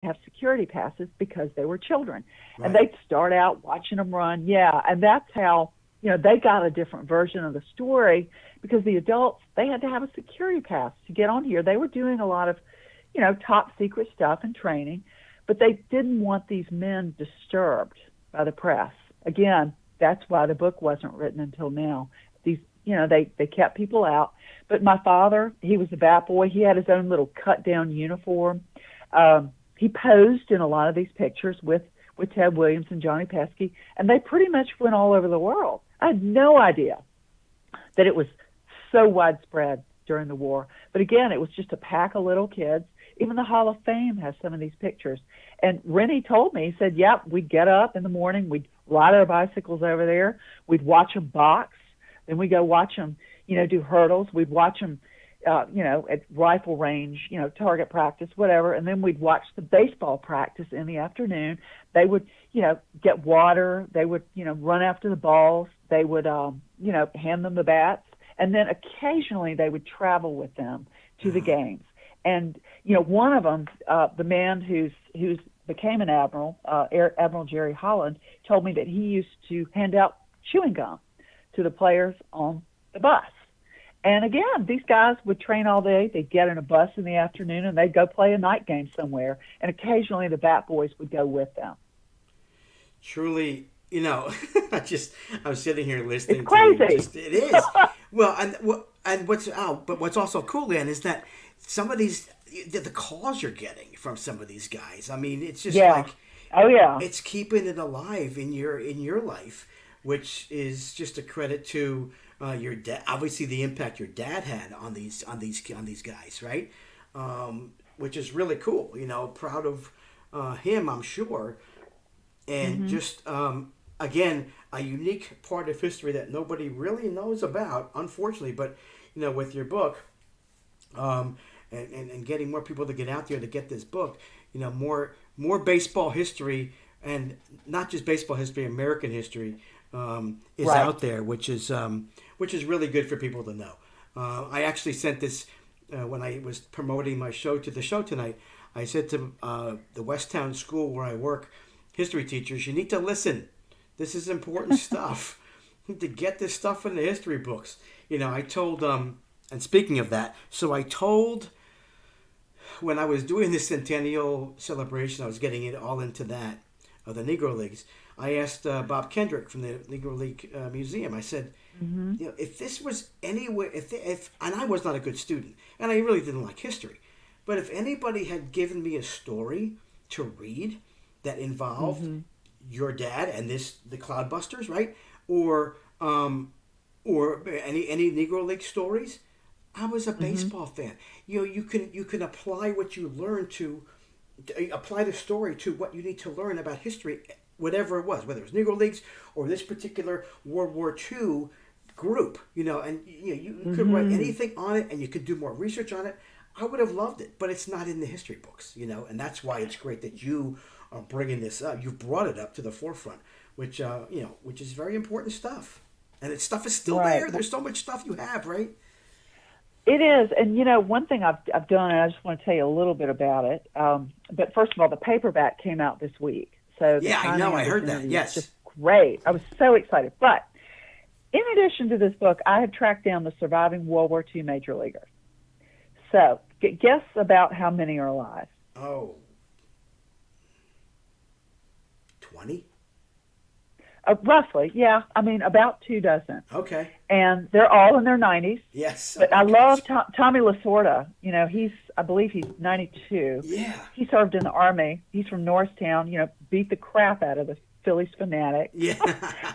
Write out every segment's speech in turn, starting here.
have security passes because they were children. And Right. they'd start out watching them run. Yeah. And that's how, they got a different version of the story because the adults, they had to have a security pass to get on here. They were doing a lot of, top secret stuff and training, but they didn't want these men disturbed by the press. Again, that's why the book wasn't written until now. These, they kept people out. But my father, he was a bat boy. He had his own little cut down uniform. He posed in a lot of these pictures with Ted Williams and Johnny Pesky, and they pretty much went all over the world. I had no idea that it was so widespread during the war. But again, it was just a pack of little kids. Even the Hall of Fame has some of these pictures. And Rennie told me, he said, yep, we'd get up in the morning, we'd ride our bicycles over there, we'd watch them box, then we'd go watch them, do hurdles, we'd watch them, at rifle range, target practice, whatever, and then we'd watch the baseball practice in the afternoon. They would, get water, they would, run after the balls, they would, hand them the bats, and then occasionally they would travel with them to the games. And one of them, the man who's became an admiral, Admiral Jerry Holland, told me that he used to hand out chewing gum to the players on the bus. And again, these guys would train all day. They'd get in a bus in the afternoon, and they'd go play a night game somewhere. And occasionally, the Bat Boys would go with them. Truly, I'm sitting here listening It's to you. crazy. It is. Well, and what's also cool, then, is that some of these the calls you're getting from some of these guys. I mean, it's just Yeah. like Oh yeah. it's keeping it alive in your life, which is just a credit to your dad. Obviously, the impact your dad had on these guys, right? Which is really cool. Proud of him, I'm sure, and just again a unique part of history that nobody really knows about, unfortunately. But with your book, and getting more people to get out there to get this book, more baseball history, and not just baseball history, American history is Right. out there, which is really good for people to know. I actually sent this when I was promoting my show to the show tonight. I said to the Westtown School where I work, history teachers, you need to listen. This is important stuff. You need to get this stuff in the history books. I told and speaking of that, so I told when I was doing this centennial celebration, I was getting it all into that of the Negro Leagues. I asked Bob Kendrick from the Negro League Museum. I said, if this was anywhere, if and I was not a good student, and I really didn't like history, but if anybody had given me a story to read that involved your dad and the Cloudbusters, right, or any Negro League stories, I was a baseball fan. You can apply what you learn to apply the story to what you need to learn about history, whatever it was, whether it was Negro Leagues or this particular World War II group. And you could write anything on it, and you could do more research on it. I would have loved it, but it's not in the history books. And that's why it's great that you are bringing this up. You've brought it up to the forefront, which which is very important stuff. And stuff is still Right. there. There's so much stuff you have, right? It is, and one thing I've done, and I just want to tell you a little bit about it. But first of all, the paperback came out this week, so the Yeah, I timing know. of I this heard that. interview is Yes. just great. I was so excited. But in addition to this book, I have tracked down the surviving World War II major leaguers. So guess about how many are alive. Oh, 20? Roughly, yeah. I mean, about 24. Okay. And they're all in their 90s. Yes. But Oh I my love gosh. Tommy Lasorda. I believe he's 92. Yeah. He served in the Army. He's from Norristown, beat the crap out of the Phillies fanatic. Yeah.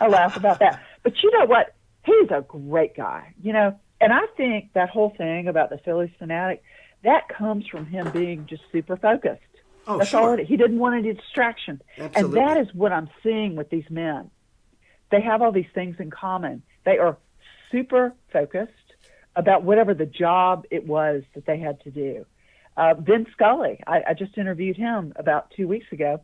I laugh about that. But you know what? He's a great guy, And I think that whole thing about the Phillies fanatic, that comes from him being just super focused. Oh, That's sure. all it is. He didn't want any distractions. Absolutely. And that is what I'm seeing with these men. They have all these things in common. They are super focused about whatever the job it was that they had to do. Vin Scully, I just interviewed him about 2 weeks ago,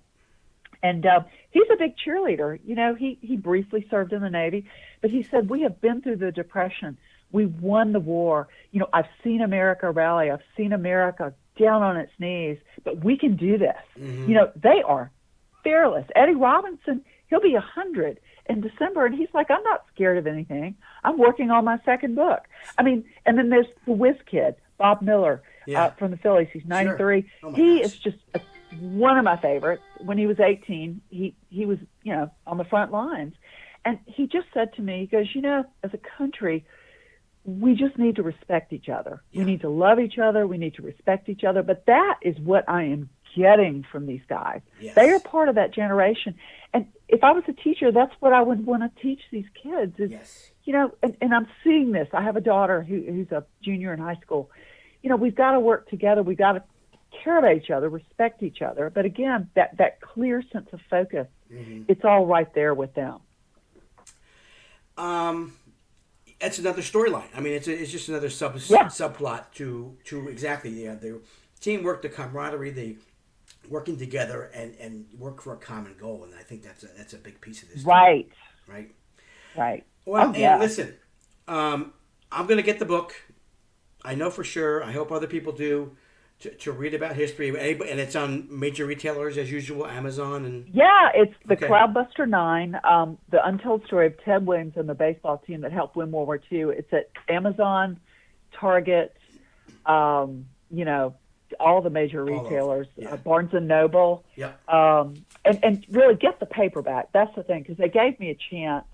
and he's a big cheerleader. He briefly served in the Navy, but he said, we have been through the Depression. We won the war. I've seen America rally. I've seen America down on its knees, but we can do this. Mm-hmm. You know, they are fearless. Eddie Robinson, he'll be 100 in December, and he's like, I'm not scared of anything. I'm working on my second book. I mean, and then there's the whiz kid, Bob Miller, from the Phillies. He's 93. Sure. Oh my He gosh. is just one of my favorites. When he was 18, he was, you know, on the front lines. And he just said to me, he goes, you know, as a country, we just need to respect each other. Yeah. We need to love each other. We need to respect each other. But that is what I am getting from these guys. Yes. They are part of that generation. And if I was a teacher, that's what I would want to teach these kids is, Yes. you know, and I'm seeing this. I have a daughter who's a junior in high school. You know, we've got to work together. We've got to care about each other, respect each other. But again, that clear sense of focus, it's all right there with them. It's another storyline. I mean, it's just another Yeah. subplot to exactly the teamwork, the camaraderie, the working together and work for a common goal. And I think that's a big piece of this. Right. Too, right. Right. Well, Oh, yeah. and listen, I'm going to get the book. I know for sure. I hope other people do. To read about history, and it's on major retailers as usual, Amazon and Yeah, it's the Okay. Cloudbuster Nine, the untold story of Ted Williams and the baseball team that helped win World War II. It's at Amazon, Target, you know, all the major All of them, retailers, yeah. Barnes and Noble, Yep. and really get the paperback. That's the thing, because they gave me a chance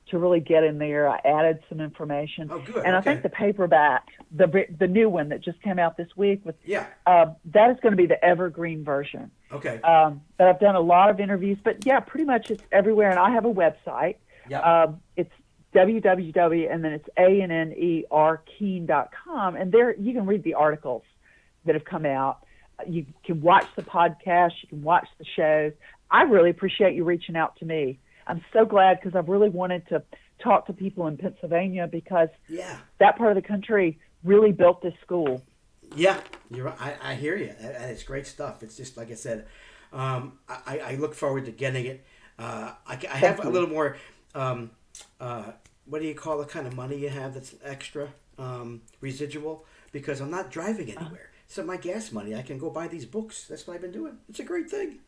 to really get in there. I added some information, Oh, good. and I Okay. think the paperback, the new one that just came out this week, with Yeah. that is going to be the evergreen version. Okay. But I've done a lot of interviews, but yeah, pretty much it's everywhere. And I have a website. Yep. It's www, and then it's ANNER Keen.com. And there you can read the articles that have come out. You can watch the podcast. You can watch the shows. I really appreciate you reaching out to me. I'm so glad, because I've really wanted to talk to people in Pennsylvania, because Yeah. that part of the country really built this school. Yeah, you're right. I hear you, and it's great stuff. It's just like I said. I look forward to getting it. I have a little more. What do you call the kind of money you have that's extra residual? Because I'm not driving anywhere, so my gas money I can go buy these books. That's what I've been doing. It's a great thing.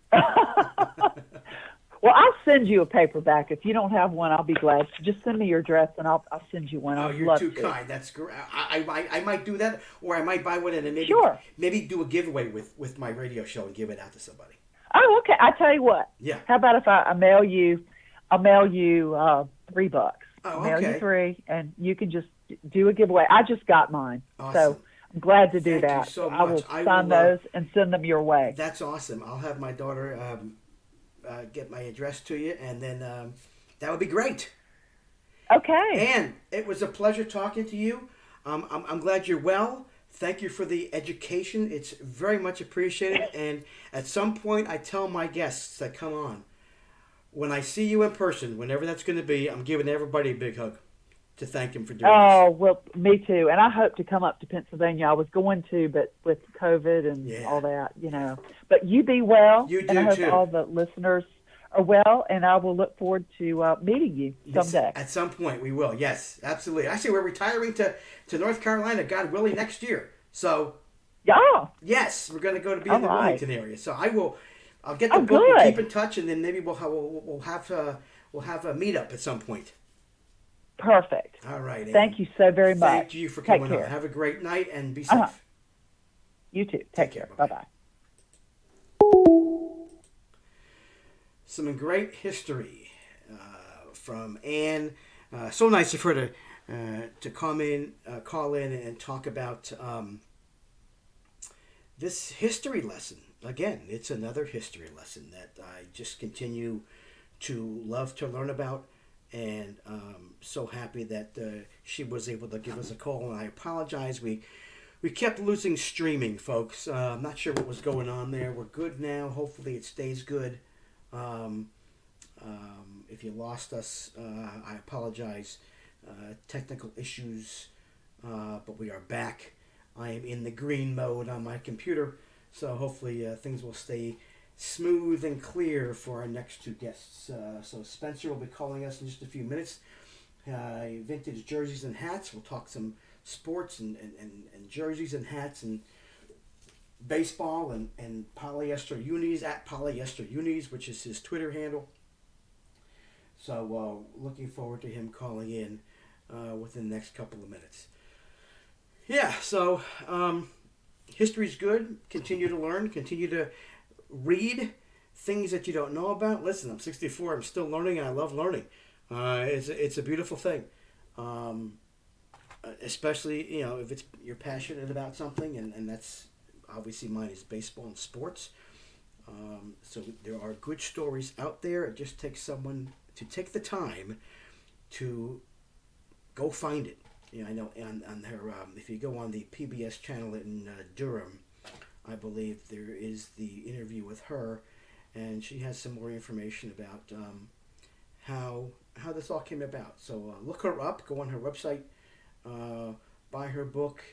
Well, I'll send you a paperback. If you don't have one, I'll be glad. Just send me your address, and I'll send you one. Oh, I'd you're love too to. kind. That's great. I might do that, or I might buy one and then maybe do a giveaway with my radio show and give it out to somebody. Oh, okay. I tell you what. Yeah. How about if I mail you? I'll mail you $3. Oh, I'll mail okay. you 3, and you can just do a giveaway. I just got mine, Awesome. so I'm glad to do Thank you that. so I will much. I sign will, those and send them your way. That's awesome. I'll have my daughter get my address to you, and then that would be great. Okay. And it was a pleasure talking to you. I'm glad you're well. Thank you for the education. It's very much appreciated. And at some point, I tell my guests that come on, when I see you in person, whenever that's going to be, I'm giving everybody a big hug to thank them for doing Oh, well, me too. And I hope to come up to Pennsylvania. I was going to, but with COVID and Yeah. all that, you know. But you be well. You and I do, hope too. all the listeners are well, and I will look forward to meeting you this. someday. At some point, we will. Yes, absolutely. Actually, we're retiring to North Carolina, God willing, next year. So, Yeah. yes, we're going to go to be All in the right. Wilmington area. So I'll get the Oh, book and good. keep in touch, and then maybe we'll have a meetup at some point. Perfect. All right. Amy. Thank you so very much. Thank you for Take coming care. on. Have a great night and be safe. Uh-huh. You too. Take care. care. Bye-bye. Some great history from Anne. So nice of her to call in and talk about this history lesson. Again, it's another history lesson that I just continue to love to learn about, and so happy that she was able to give us a call. And I apologize. We kept losing streaming, folks. I'm not sure what was going on there. We're good now. Hopefully it stays good. If you lost us, I apologize. Technical issues, but we are back. I am in the green mode on my computer, so hopefully things will stay smooth and clear for our next two guests. So Spencer will be calling us in just a few minutes. Vintage jerseys and hats. We'll talk some sports and jerseys and hats and baseball and polyester unis at polyester unis, which is his Twitter handle. So looking forward to him calling in within the next couple of minutes. Yeah, so history's good. Continue to learn. Continue to read things that you don't know about. Listen, I'm 64. I'm still learning, and I love learning. It's a beautiful thing. Especially, if you're passionate about something, and that's obviously mine is baseball and sports. So there are good stories out there. It just takes someone to take the time to go find it. I know on her, if you go on the PBS channel in Durham, I believe there is the interview with her, and she has some more information about how this all came about. So look her up, go on her website, buy her book,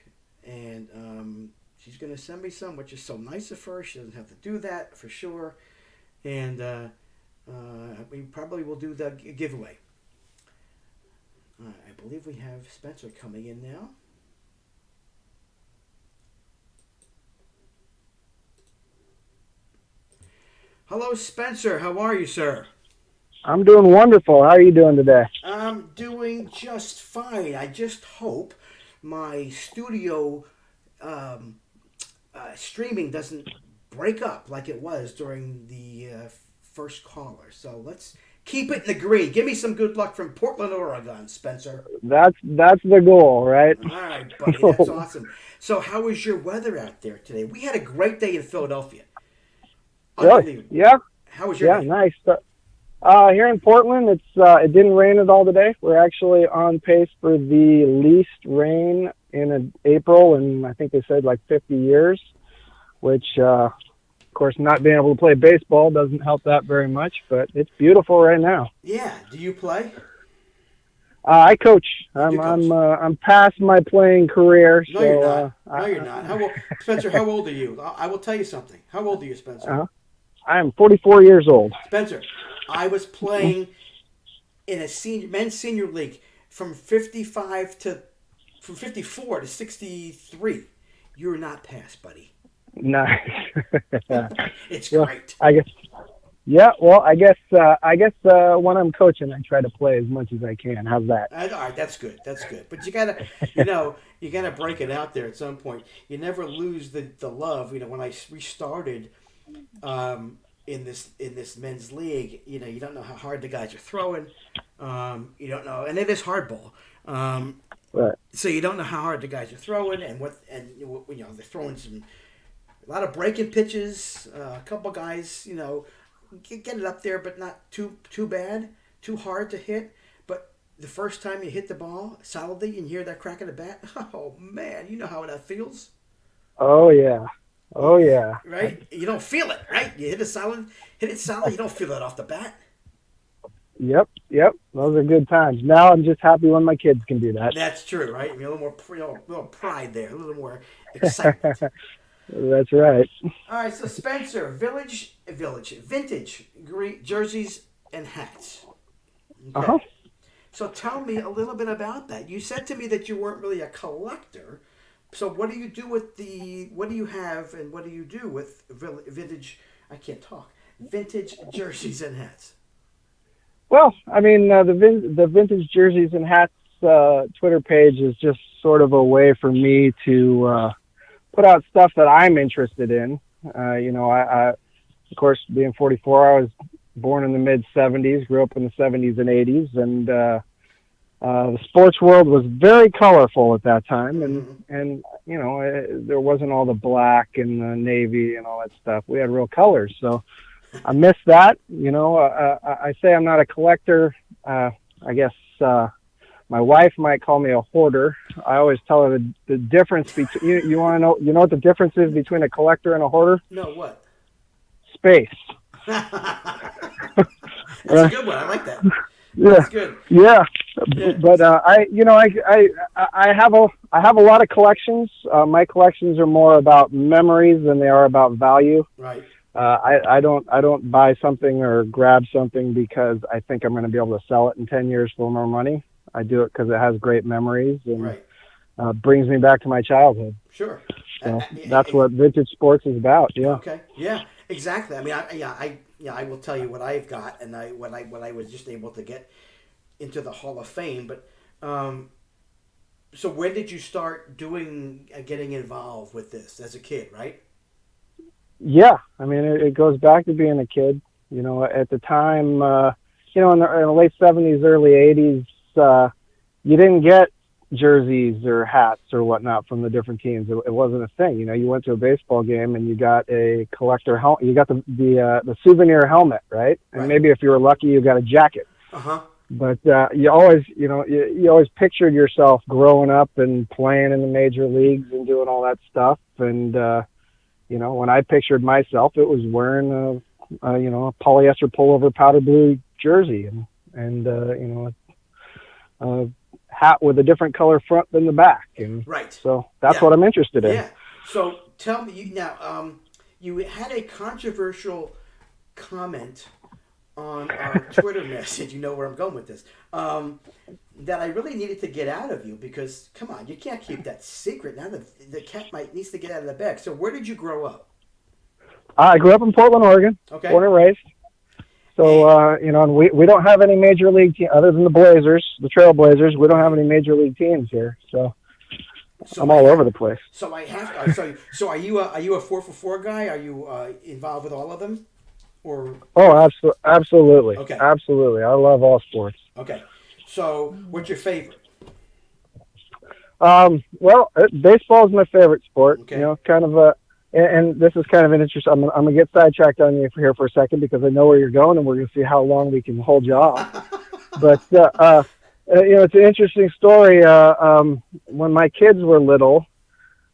and she's going to send me some, which is so nice of her. She doesn't have to do that for sure, and we probably will do the giveaway. I believe we have Spencer coming in now. Hello, Spencer. How are you, sir? I'm doing wonderful. How are you doing today? I'm doing just fine. I just hope my studio streaming doesn't break up like it was during the first caller. So let's keep it in the green. Give me some good luck from Portland, Oregon, Spencer. That's the goal, right? All right, buddy. That's awesome. So how was your weather out there today? We had a great day in Philadelphia. Really? Yeah. How was your day? Nice. Here in Portland, it didn't rain at all today. We're actually on pace for the least rain in April, and I think they said like 50 years, which, of course, not being able to play baseball doesn't help that very much, but it's beautiful right now. Yeah. Do you play? I coach. I'm past my playing career. No, you're not. No, you're not. Spencer, how old are you? I will tell you something. How old are you, Spencer? I am 44 years old. Spencer, I was playing in a men's senior league from 54 to 63. You're not past, buddy. Nice. It's great. I guess. Yeah. Well, I guess when I'm coaching, I try to play as much as I can. How's that? All right, that's good. That's good. But you gotta break it out there at some point. You never lose the love. When I restarted in this men's league, you don't know how hard the guys are throwing. You don't know, and it is hardball. Right. So you don't know how hard the guys are throwing, and they're throwing a lot of breaking pitches. A couple guys, get it up there, but not too bad, too hard to hit. But the first time you hit the ball solidly and you hear that crack of the bat, oh man, you know how that feels. Oh yeah. Oh yeah. Right? You don't feel it, right? You hit it solid, you don't feel it off the bat. Yep. Those are good times. Now I'm just happy when my kids can do that. That's true, right? A little more pride there, a little more excitement. That's right. All right, so Spencer, vintage jerseys and hats. Okay. So tell me a little bit about that. You said to me that you weren't really a collector. So what do you do with what do you have and what do you do with vintage? I can't talk. Vintage jerseys and hats. Well, I mean, the vintage jerseys and hats Twitter page is just sort of a way for me to put out stuff that I'm interested in. I of course, being 44, I was born in the mid 70s, grew up in the 70s and 80s, and the sports world was very colorful at that time, and there wasn't all the black and the navy and all that stuff. We had real colors, so I miss that. I say I'm not a collector. I guess my wife might call me a hoarder. I always tell her the difference between you want to know. You know what the difference is between a collector and a hoarder? No, what? Space. That's a good one. I like that. Yeah. That's good. Yeah. But I have a lot of collections. My collections are more about memories than they are about value. Right. I don't buy something or grab something because I think I'm going to be able to sell it in 10 years for more money. I do it because it has great memories, and right. brings me back to my childhood. Sure. So that's what vintage sports is about. Yeah. Okay. Yeah. Exactly. I mean, I will tell you what I've got, and what I was just able to get into the Hall of Fame. But so when did you start getting involved with this as a kid? Right. Yeah. I mean, it goes back to being a kid. You know, at the time, in the late '70s, early '80s, you didn't get jerseys or hats or whatnot from the different teams. It wasn't a thing. You know, you went to a baseball game and you got a collector helmet. You got the souvenir helmet, right? And Right. maybe if you were lucky, you got a jacket. Uh-huh. But you always, you always pictured yourself growing up and playing in the major leagues and doing all that stuff. And when I pictured myself, it was wearing a polyester pullover powder blue jersey and a hat with a different color front than the back. And Right. so that's Yeah. what I'm interested in. Yeah. So tell me you had a controversial comment on our Twitter message. You know where I'm going with this. That I really needed to get out of you because, come on, you can't keep that secret. Now the cat needs to get out of the bag. So where did you grow up? I grew up in Portland, Oregon, Okay. born and raised. So, and we don't have any major league team other than the Blazers, the Trailblazers. We don't have any major league teams here. So I'm all over the place. So I have to. So are you a 4-for-4 guy? Are you involved with all of them? Or Oh, absolutely. Okay. Absolutely. I love all sports. okay. So what's your favorite? Well, baseball is my favorite sport. Okay. You know, kind of and this is kind of an interesting. I'm gonna get sidetracked on you here for a second because I know where you're going, and we're gonna see how long we can hold you off. But it's an interesting story. When my kids were little,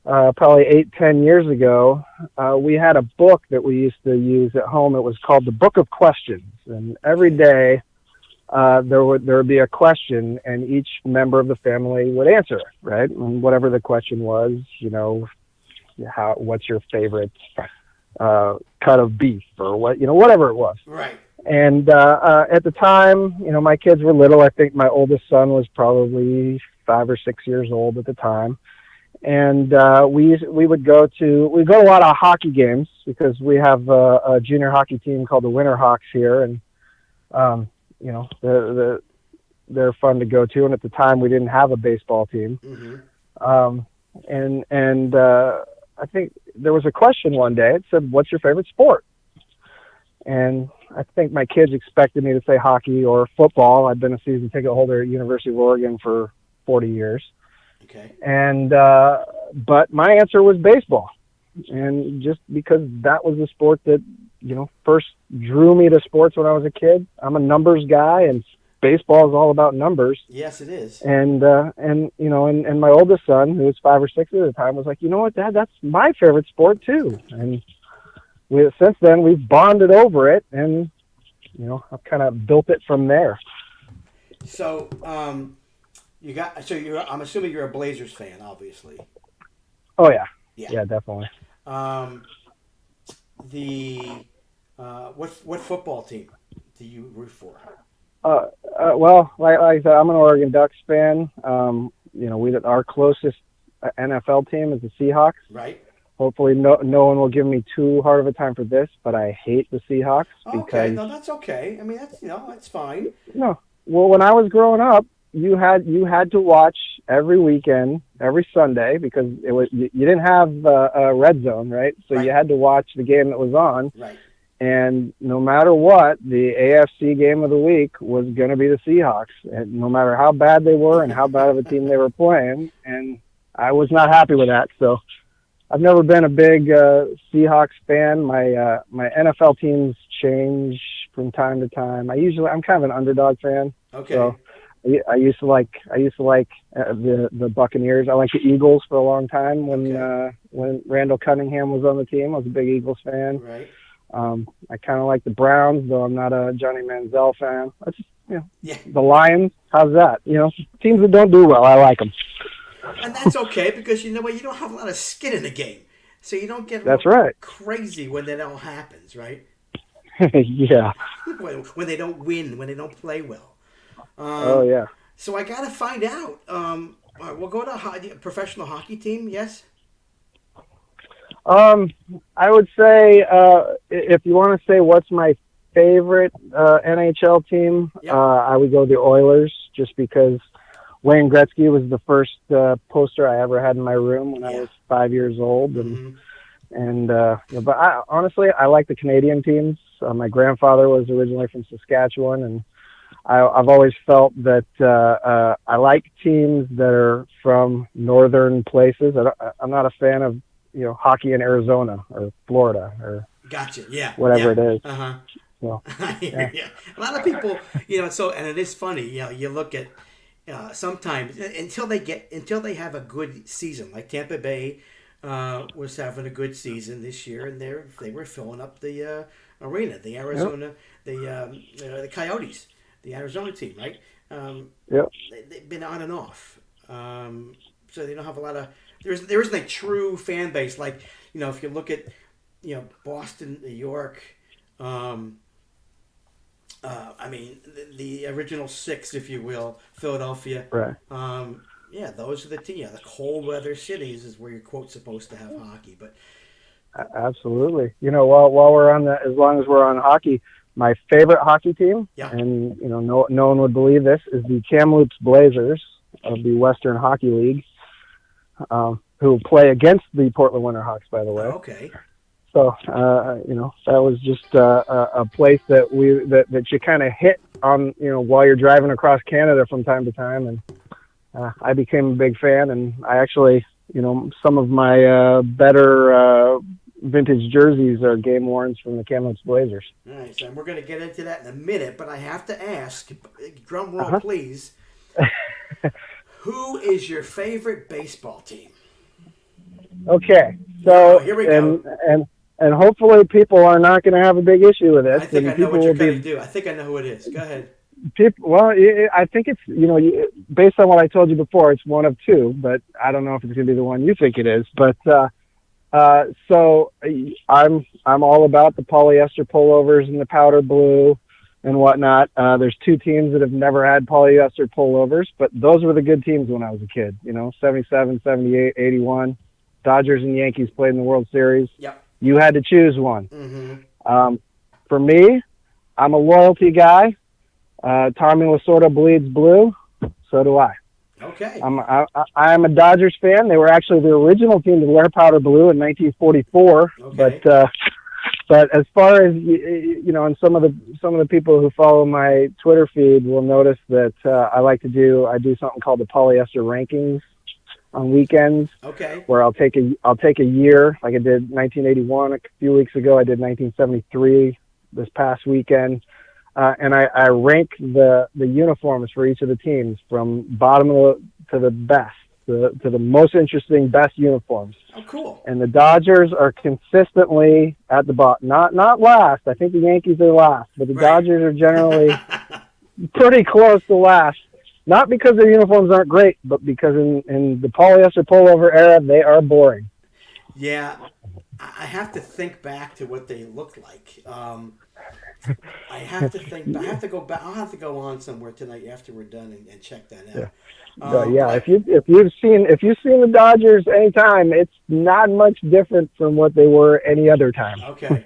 probably 8-10 years ago, we had a book that we used to use at home. It was called the Book of Questions, and every day there would be a question, and each member of the family would answer it, right? And whatever the question was, what's your favorite cut of beef or whatever it was. Right. And at the time, my kids were little. I think my oldest son was probably 5 or 6 years old at the time. And we would go to a lot of hockey games because we have a junior hockey team called the Winter Hawks here, and they're fun to go to. And at the time, we didn't have a baseball team. Mm-hmm. And I think there was a question one day. It said, "What's your favorite sport?" And I think my kids expected me to say hockey or football. I'd been a season ticket holder at University of Oregon for 40 years. Okay. And but my answer was baseball, and just because that was the sport that first drew me to sports when I was a kid. I'm a numbers guy, and baseball is all about numbers. Yes, it is. And my oldest son, who was 5 or 6 at the time, was like, "You know what, Dad? That's my favorite sport too." And since then we've bonded over it, and I've kind of built it from there. So I'm assuming you're a Blazers fan, obviously. Oh yeah, Yeah. definitely. What football team do you root for? Well, like I said, I'm an Oregon Ducks fan. Our closest NFL team is the Seahawks. Right. Hopefully, no one will give me too hard of a time for this, but I hate the Seahawks because. Okay, no, that's okay. I mean, that's fine. No, well, when I was growing up, you had to watch every weekend, every Sunday, because you didn't have a red zone, right? So Right. you had to watch the game that was on. Right. And no matter what, the AFC game of the week was going to be the Seahawks, and no matter how bad they were and how bad of a team they were playing. And I was not happy with that. So I've never been a big Seahawks fan. My NFL teams change from time to time. I'm kind of an underdog fan. Okay. So I used to like the Buccaneers. I liked the Eagles for a long time when Randall Cunningham was on the team. I was a big Eagles fan. Right. I kind of like the Browns, though I'm not a Johnny Manziel fan. I just, Yeah. The Lions. How's that? Teams that don't do well, I like them. And that's okay because you know what? You don't have a lot of skin in the game, so you don't get That's right. crazy when that all happens, right? Yeah. When they don't win, when they don't play well. Oh yeah. So I got to find out. All right, we'll go to professional hockey team. Yes. I would say if you want to say what's my favorite NHL team, Yep. I would go the Oilers, just because Wayne Gretzky was the first poster I ever had in my room when I Yeah. was 5 years old, Mhm. and but honestly, I like the Canadian teams. My grandfather was originally from Saskatchewan, and I've always felt that I like teams that are from northern places. I'm not a fan of hockey in Arizona or Florida or Gotcha. Yeah. whatever Yeah. it is. Uh huh. So I yeah, hear ya. A lot of people, so and it is funny. You look at sometimes until they have a good season, like Tampa Bay was having a good season this year, and they were filling up the arena. The yep, Arizona, the Coyotes, the Arizona team, right? yep, They've been on and off, so they don't have a lot of. There isn't a true fan base like if you look at Boston, New York. I mean, the original six, if you will, Philadelphia. right. Yeah, those are the teams. Yeah, the cold weather cities is where your quote's supposed to have hockey. But Absolutely. While we're on as long as we're on hockey, my favorite hockey team, yeah, and no one would believe this, is the Kamloops Blazers of the Western Hockey League, who play against the Portland Winterhawks, by the way. okay, So that was just a place that that you kind of hit on while you're driving across Canada from time to time, and I became a big fan, and I actually some of my better vintage jerseys are game worn from the Kamloops Blazers. all right. So we're going to get into that in a minute, but I have to ask, drum roll, Uh-huh. please. Who is your favorite baseball team? Okay, so Here we go. and hopefully people are not going to have a big issue with this. I think and I know people what you're will going be to do. I think I know who it is. Go ahead. people. Well, I think it's based on what I told you before, it's one of two, but I don't know if it's going to be the one you think it is. But so I'm all about the polyester pullovers and the powder blue and whatnot. There's two teams that have never had polyester pullovers, but those were the good teams when I was a kid. 77, 78, 81. Dodgers and Yankees played in the World Series. Yep. You had to choose one. Mm-hmm. For me, I'm a loyalty guy. Tommy Lasorda bleeds blue. So do I. Okay. I'm a Dodgers fan. They were actually the original team to wear powder blue in 1944. Okay. But as far as and some of the people who follow my Twitter feed will notice that I do something called the polyester rankings on weekends. Okay. Where I'll take a year, like I did 1981 a few weeks ago. I did 1973 this past weekend. And I rank the uniforms for each of the teams from bottom to the best, to the most interesting, best uniforms. Oh, cool. And the Dodgers are consistently at the bottom. Not last. I think the Yankees are last, but the Dodgers are generally pretty close to last. Not because their uniforms aren't great, but because in the polyester pullover era, they are boring. Yeah, I have to think back to what they looked like. I have to think. I have to go back. I'll have to go on somewhere tonight after we're done and check that out. Yeah. If you've seen the Dodgers anytime, it's not much different from what they were any other time. Okay.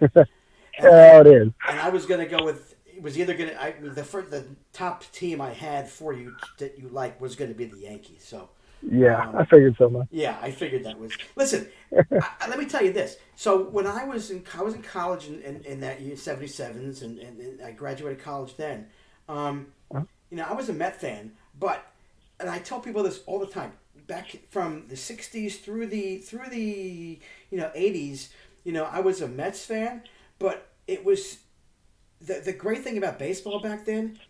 How it is. And I was going to go with. It was either going to the top team I had for you that you like was going to be the Yankees. So. Yeah, I figured so much. Yeah, I figured that was. Listen, let me tell you this. So when I was in college in that year, 77s, and I graduated college then. I was a Met fan, and I tell people this all the time. Back from the 60s through the 80s, I was a Mets fan, but it was the great thing about baseball back then,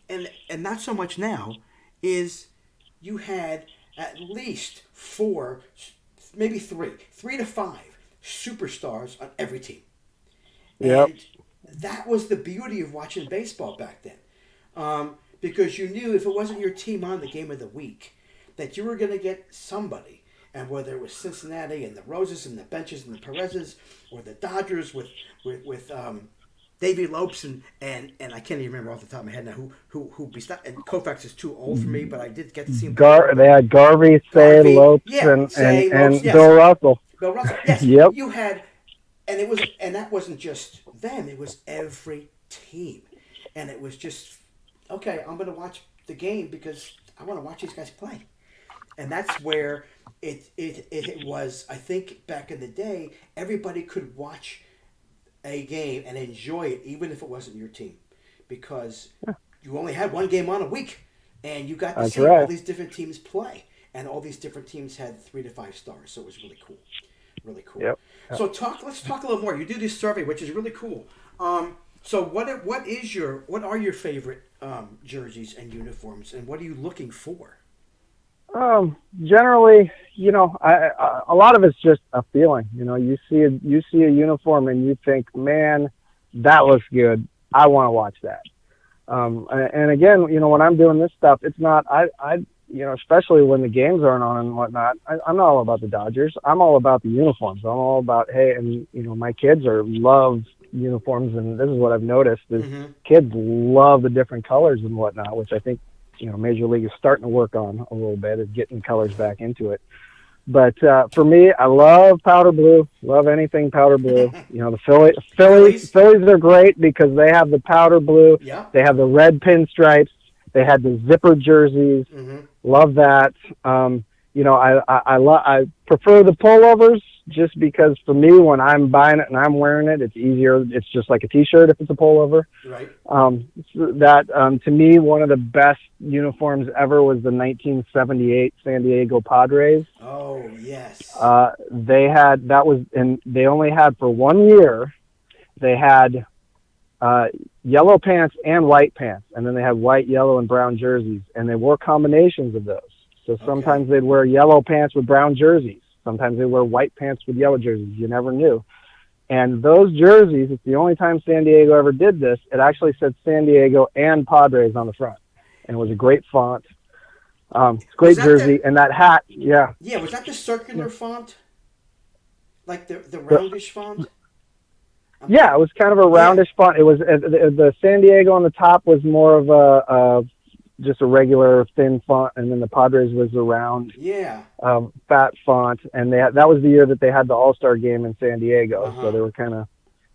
and not so much now, is you had at least 4, maybe 3 to 5 superstars on every team. Yep. And that was the beauty of watching baseball back then. Because you knew if it wasn't your team on the game of the week, that you were going to get somebody. And whether it was Cincinnati and the Roses and the Benches and the Perezes, or the Dodgers with Davy Lopes and I can't even remember off the top of my head now who and Koufax is too old for me, but I did get to see him. They had Garvey, Say, Lopes, and Lopes, yes. Bill Russell. Bill Russell, yes. Yep. You had, and that wasn't just them; it was every team, and it was just okay. I'm going to watch the game because I want to watch these guys play, and that's where it was. I think back in the day, everybody could watch a game and enjoy it, even if it wasn't your team, because you only had one game on a week, and you got to see all these different teams play, and all these different teams had 3 to 5 stars, so it was really cool, really cool. Yep. So let's talk a little more. You do this survey, which is really cool. So what are your favorite jerseys and uniforms, and what are you looking for? Generally, a lot of it's just a feeling. You see a uniform and you think, man, that looks good. I want to watch that. And again, when I'm doing this stuff, it's not, especially when the games aren't on and whatnot, I'm not all about the Dodgers. I'm all about the uniforms. I'm all about, hey, and my kids love uniforms, and this is what I've noticed is kids love the different colors and whatnot, which I think, Major League is starting to work on a little bit, is getting colors back into it. But for me, I love powder blue. Love anything powder blue. The Phillies are great because they have the powder blue. Yeah. They have the red pinstripes. They had the zipper jerseys. Love that. I prefer the pullovers just because for me, when I'm buying it and I'm wearing it, it's easier. It's just like a T-shirt if it's a pullover. Right. To me, one of the best uniforms ever was the 1978 San Diego Padres. Oh yes. They only had for 1 year. They had yellow pants and white pants, and then they had white, yellow, and brown jerseys, and they wore combinations of those. So sometimes they'd wear yellow pants with brown jerseys. Sometimes they wear white pants with yellow jerseys. You never knew. And those jerseys, it's the only time San Diego ever did this, it actually said San Diego and Padres on the front. And it was a great font. It's a great jersey. And that hat, yeah. Yeah, was that the circular font? Like the roundish font? Yeah, it was kind of a roundish font. It was the San Diego on the top was more of just a regular thin font, and then the Padres was the round, fat font. And that was the year that they had the All-Star game in San Diego. So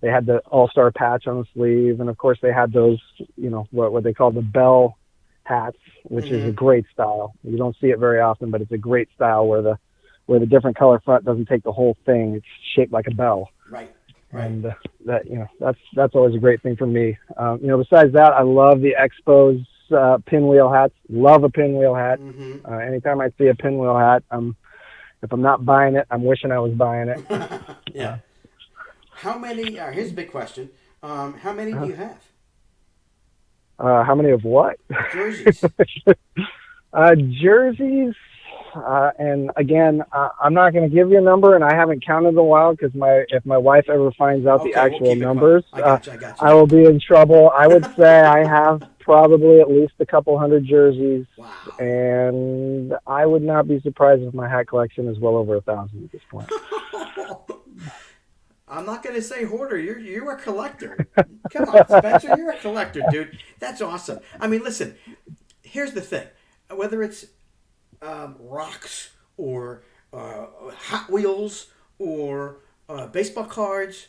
they had the All-Star patch on the sleeve, and of course they had those, what they call the bell hats, which is a great style. You don't see it very often, but it's a great style where the different color front doesn't take the whole thing. It's shaped like a bell. Right. And that's always a great thing for me. Besides that, I love the Expos pinwheel hats. Love a pinwheel hat. Anytime I see a pinwheel hat, if I'm not buying it, I'm wishing I was buying it. Yeah. How many? Here's a big question. How many do you have? How many of what? Jerseys. Jerseys. And again, I'm not going to give you a number, and I haven't counted in a while because if my wife ever finds out the actual numbers, I got you. I will be in trouble. I would say I have probably at least a couple hundred jerseys, and I would not be surprised if my hat collection is well over 1,000 at this point. I'm not going to say hoarder. You're a collector. Come on, Spencer. You're a collector, dude. That's awesome. I mean, listen. Here's the thing. Whether it's rocks or Hot Wheels or baseball cards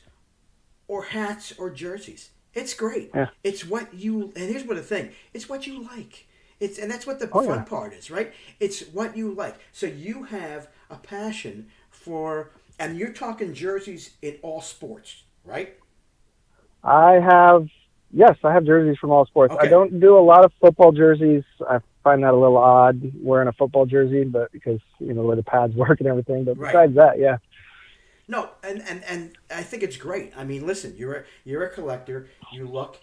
or hats or jerseys, it's great. Yeah. It's what you, and here's what the thing, it's what you like. And that's what the fun part is, right? It's what you like. So you have a passion for, and you're talking jerseys in all sports, right? I have jerseys from all sports. Okay. I don't do a lot of football jerseys. I find that a little odd wearing a football jersey, but because the way the pads work and everything. But besides that, yeah. No, and I think it's great. I mean, listen, you're a collector. You look.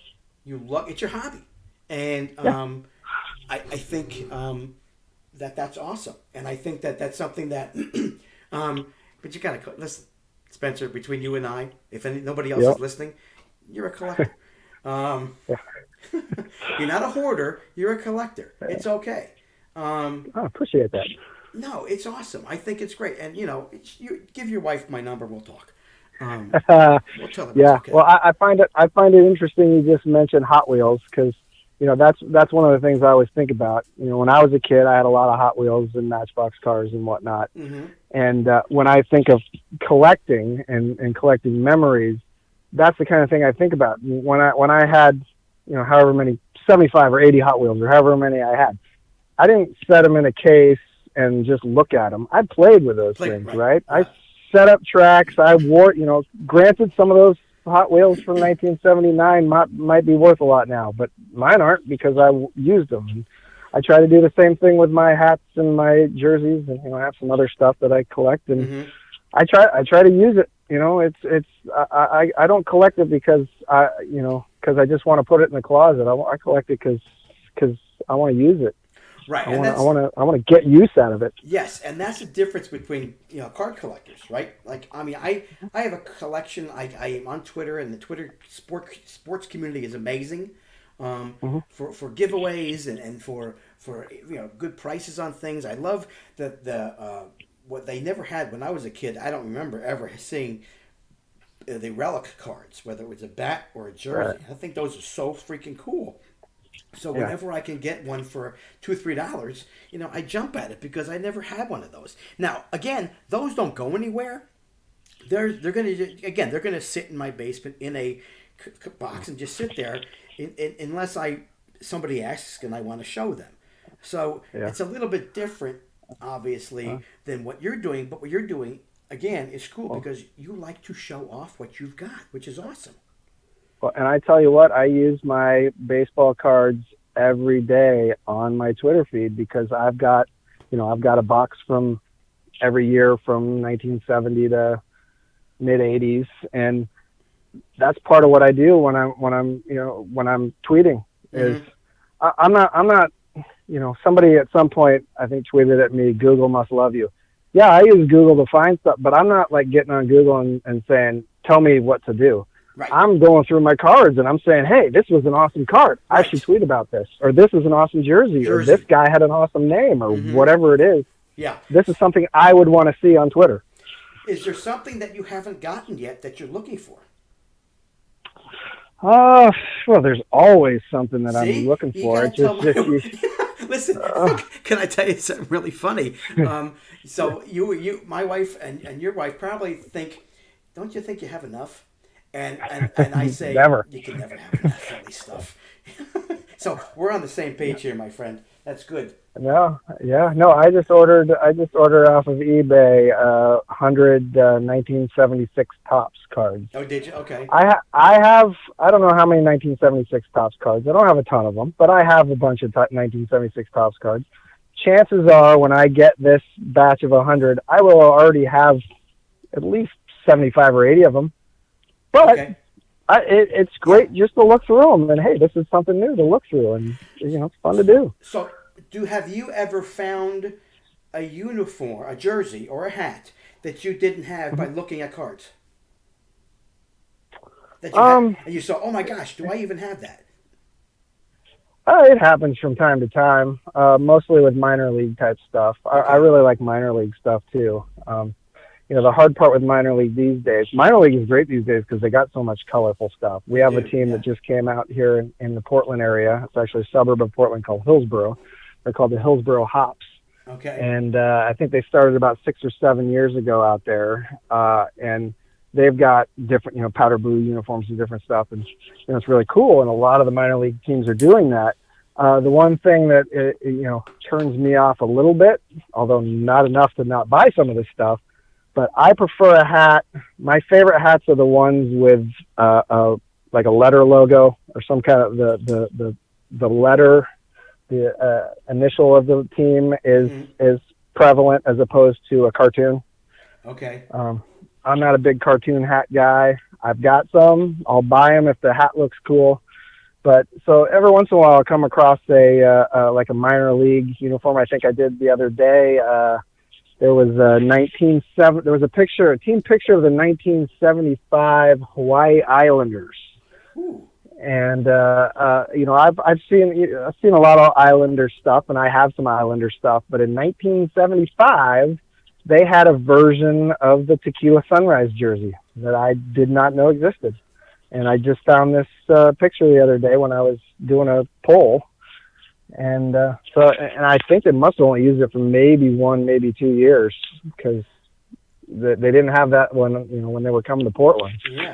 It's your hobby, and I think that's awesome, and I think that's something that. But you gotta listen, Spencer. Between you and I, if nobody else is listening, you're a collector. You're not a hoarder. You're a collector. It's okay. I appreciate that. No, it's awesome. I think it's great. And, you give your wife my number. We'll talk. We'll tell the rest. Yeah. Okay. Well, I find it interesting you just mentioned Hot Wheels because that's one of the things I always think about. When I was a kid, I had a lot of Hot Wheels and Matchbox cars and whatnot. Mm-hmm. And when I think of collecting and collecting memories, that's the kind of thing I think about. When I had however many 75 or 80 Hot Wheels or however many I had, I didn't set them in a case and just look at them. I played with those things, right? Yeah. I set up tracks. I wore, granted, some of those Hot Wheels from 1979 might be worth a lot now, but mine aren't because I used them. And I try to do the same thing with my hats and my jerseys, and I have some other stuff that I collect, and Mm-hmm. I try to use it. I don't collect it because I just want to put it in the closet. I collect it because I want to use it. Right. I want to get use out of it. Yes, and that's the difference between card collectors, right? Like, I mean, I have a collection. I am on Twitter, and the Twitter sports community is amazing for giveaways and for good prices on things. I love the what they never had when I was a kid. I don't remember ever seeing the relic cards, whether it was a bat or a jersey. Right. I think those are so freaking cool. So whenever I can get one for $2 or $3, I jump at it because I never had one of those. Now, again, those don't go anywhere. They're gonna sit in my basement in a box and just sit there unless somebody asks and I want to show them. So it's a little bit different, obviously, than what you're doing. But what you're doing, again, is cool because you like to show off what you've got, which is awesome. Well, and I tell you what, I use my baseball cards every day on my Twitter feed because I've got a box from every year from 1970 to mid 80s, and that's part of what I do when I'm tweeting. Is I'm not somebody at some point I think tweeted at me, Google must love you. Yeah, I use Google to find stuff, but I'm not like getting on Google and saying, tell me what to do. Right. I'm going through my cards and I'm saying, hey, this was an awesome card. Right. I should tweet about this. Or this is an awesome jersey. Or this guy had an awesome name or whatever it is. Yeah. This is something I would want to see on Twitter. Is there something that you haven't gotten yet that you're looking for? Well, there's always something that I'm looking for. Listen, can I tell you something really funny? So my wife and your wife probably think, don't you think you have enough? And I say, never. You can never have enough of this stuff. So we're on the same page here, my friend. That's good. No, I just ordered off of eBay 100 1976 Topps cards. Oh, did you? Okay. I have, I don't know how many 1976 Topps cards. I don't have a ton of them, but I have a bunch of 1976 Topps cards. Chances are when I get this batch of 100, I will already have at least 75 or 80 of them. But it's great just to look through them, and hey, this is something new to look through, and it's fun to do. So, have you ever found a uniform, a jersey, or a hat that you didn't have by looking at cards? That you had, and you saw, oh my gosh, do I even have that? It happens from time to time, mostly with minor league type stuff. I really like minor league stuff too. The hard part with minor league these days, minor league is great these days because they got so much colorful stuff. We have a team that just came out here in the Portland area. It's actually a suburb of Portland called Hillsboro. They're called the Hillsboro Hops. Okay. And I think they started about 6 or 7 years ago out there. And they've got different, powder blue uniforms and different stuff. And, it's really cool. And a lot of the minor league teams are doing that. The one thing that, turns me off a little bit, although not enough to not buy some of this stuff, but I prefer a hat. My favorite hats are the ones with like a letter logo or some kind of the letter, the initial of the team is prevalent as opposed to a cartoon. Okay. I'm not a big cartoon hat guy. I've got some. I'll buy them if the hat looks cool. But so every once in a while I'll come across like a minor league uniform. I think I did the other day. There was a team picture of the 1975 Hawaii Islanders. Ooh. And I've seen a lot of Islander stuff, and I have some Islander stuff. But in 1975, they had a version of the Tequila Sunrise jersey that I did not know existed. And I just found this picture the other day when I was doing a poll. And and I think they must have only used it for maybe 1, maybe 2 years, because they didn't have that when they were coming to Portland. Yeah,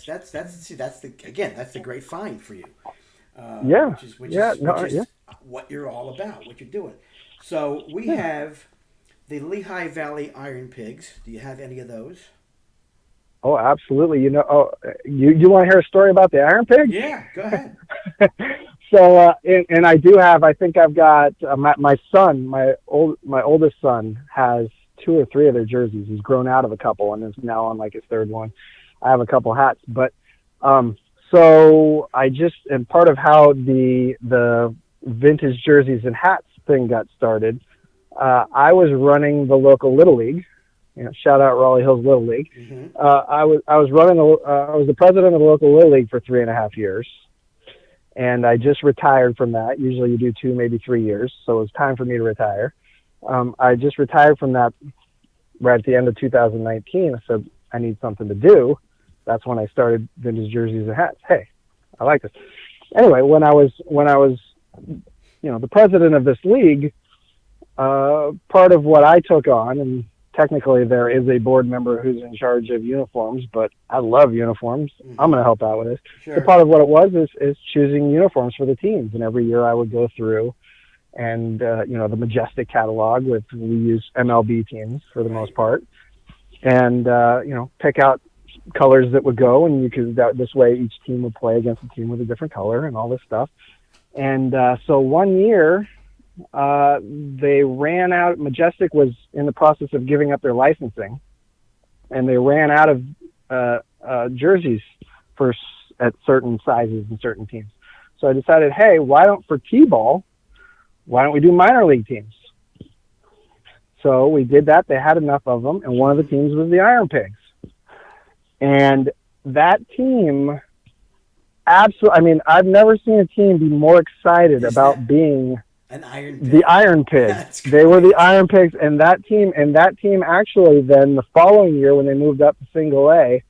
that's the great find for you. Yeah, Which is what you're all about, what you're doing. So we have the Lehigh Valley Iron Pigs. Do you have any of those? Oh, absolutely. You want to hear a story about the Iron Pigs? Yeah, go ahead. So, and I do have. I think I've got my son. My oldest son has 2 or 3 of their jerseys. He's grown out of a couple and is now on like his 3rd one. I have a couple hats, but so I just, and part of how the vintage jerseys and hats thing got started, I was running the local Little League. Shout out Raleigh Hills Little League. Mm-hmm. I was the president of the local Little League for 3.5 years, and I just retired from that. Usually you do 2, maybe 3 years, so it was time for me to retire. I just retired from that right at the end of 2019. I said, I need something to do. That's when I started vintage jerseys and hats. Hey, I like this. Anyway, when I was the president of this league, part of what I took on, and technically there is a board member who's in charge of uniforms, but I love uniforms. Mm-hmm. I'm going to help out with this. Sure. So part of what it was is choosing uniforms for the teams. And every year I would go through and, the Majestic catalog we use MLB teams for the most part, and, pick out colors that would go, and this way each team would play against a team with a different color and all this stuff. And so one year, they ran out. Majestic was in the process of giving up their licensing, and they ran out of jerseys at certain sizes and certain teams. So I decided, hey, for T-ball, why don't we do minor league teams? So we did that. They had enough of them, and one of the teams was the Iron Pigs. And that team, absolutely, I mean, I've never seen a team be more excited about being the Iron Pigs. They were the Iron Pigs, and that team actually then the following year when they moved up to Single A,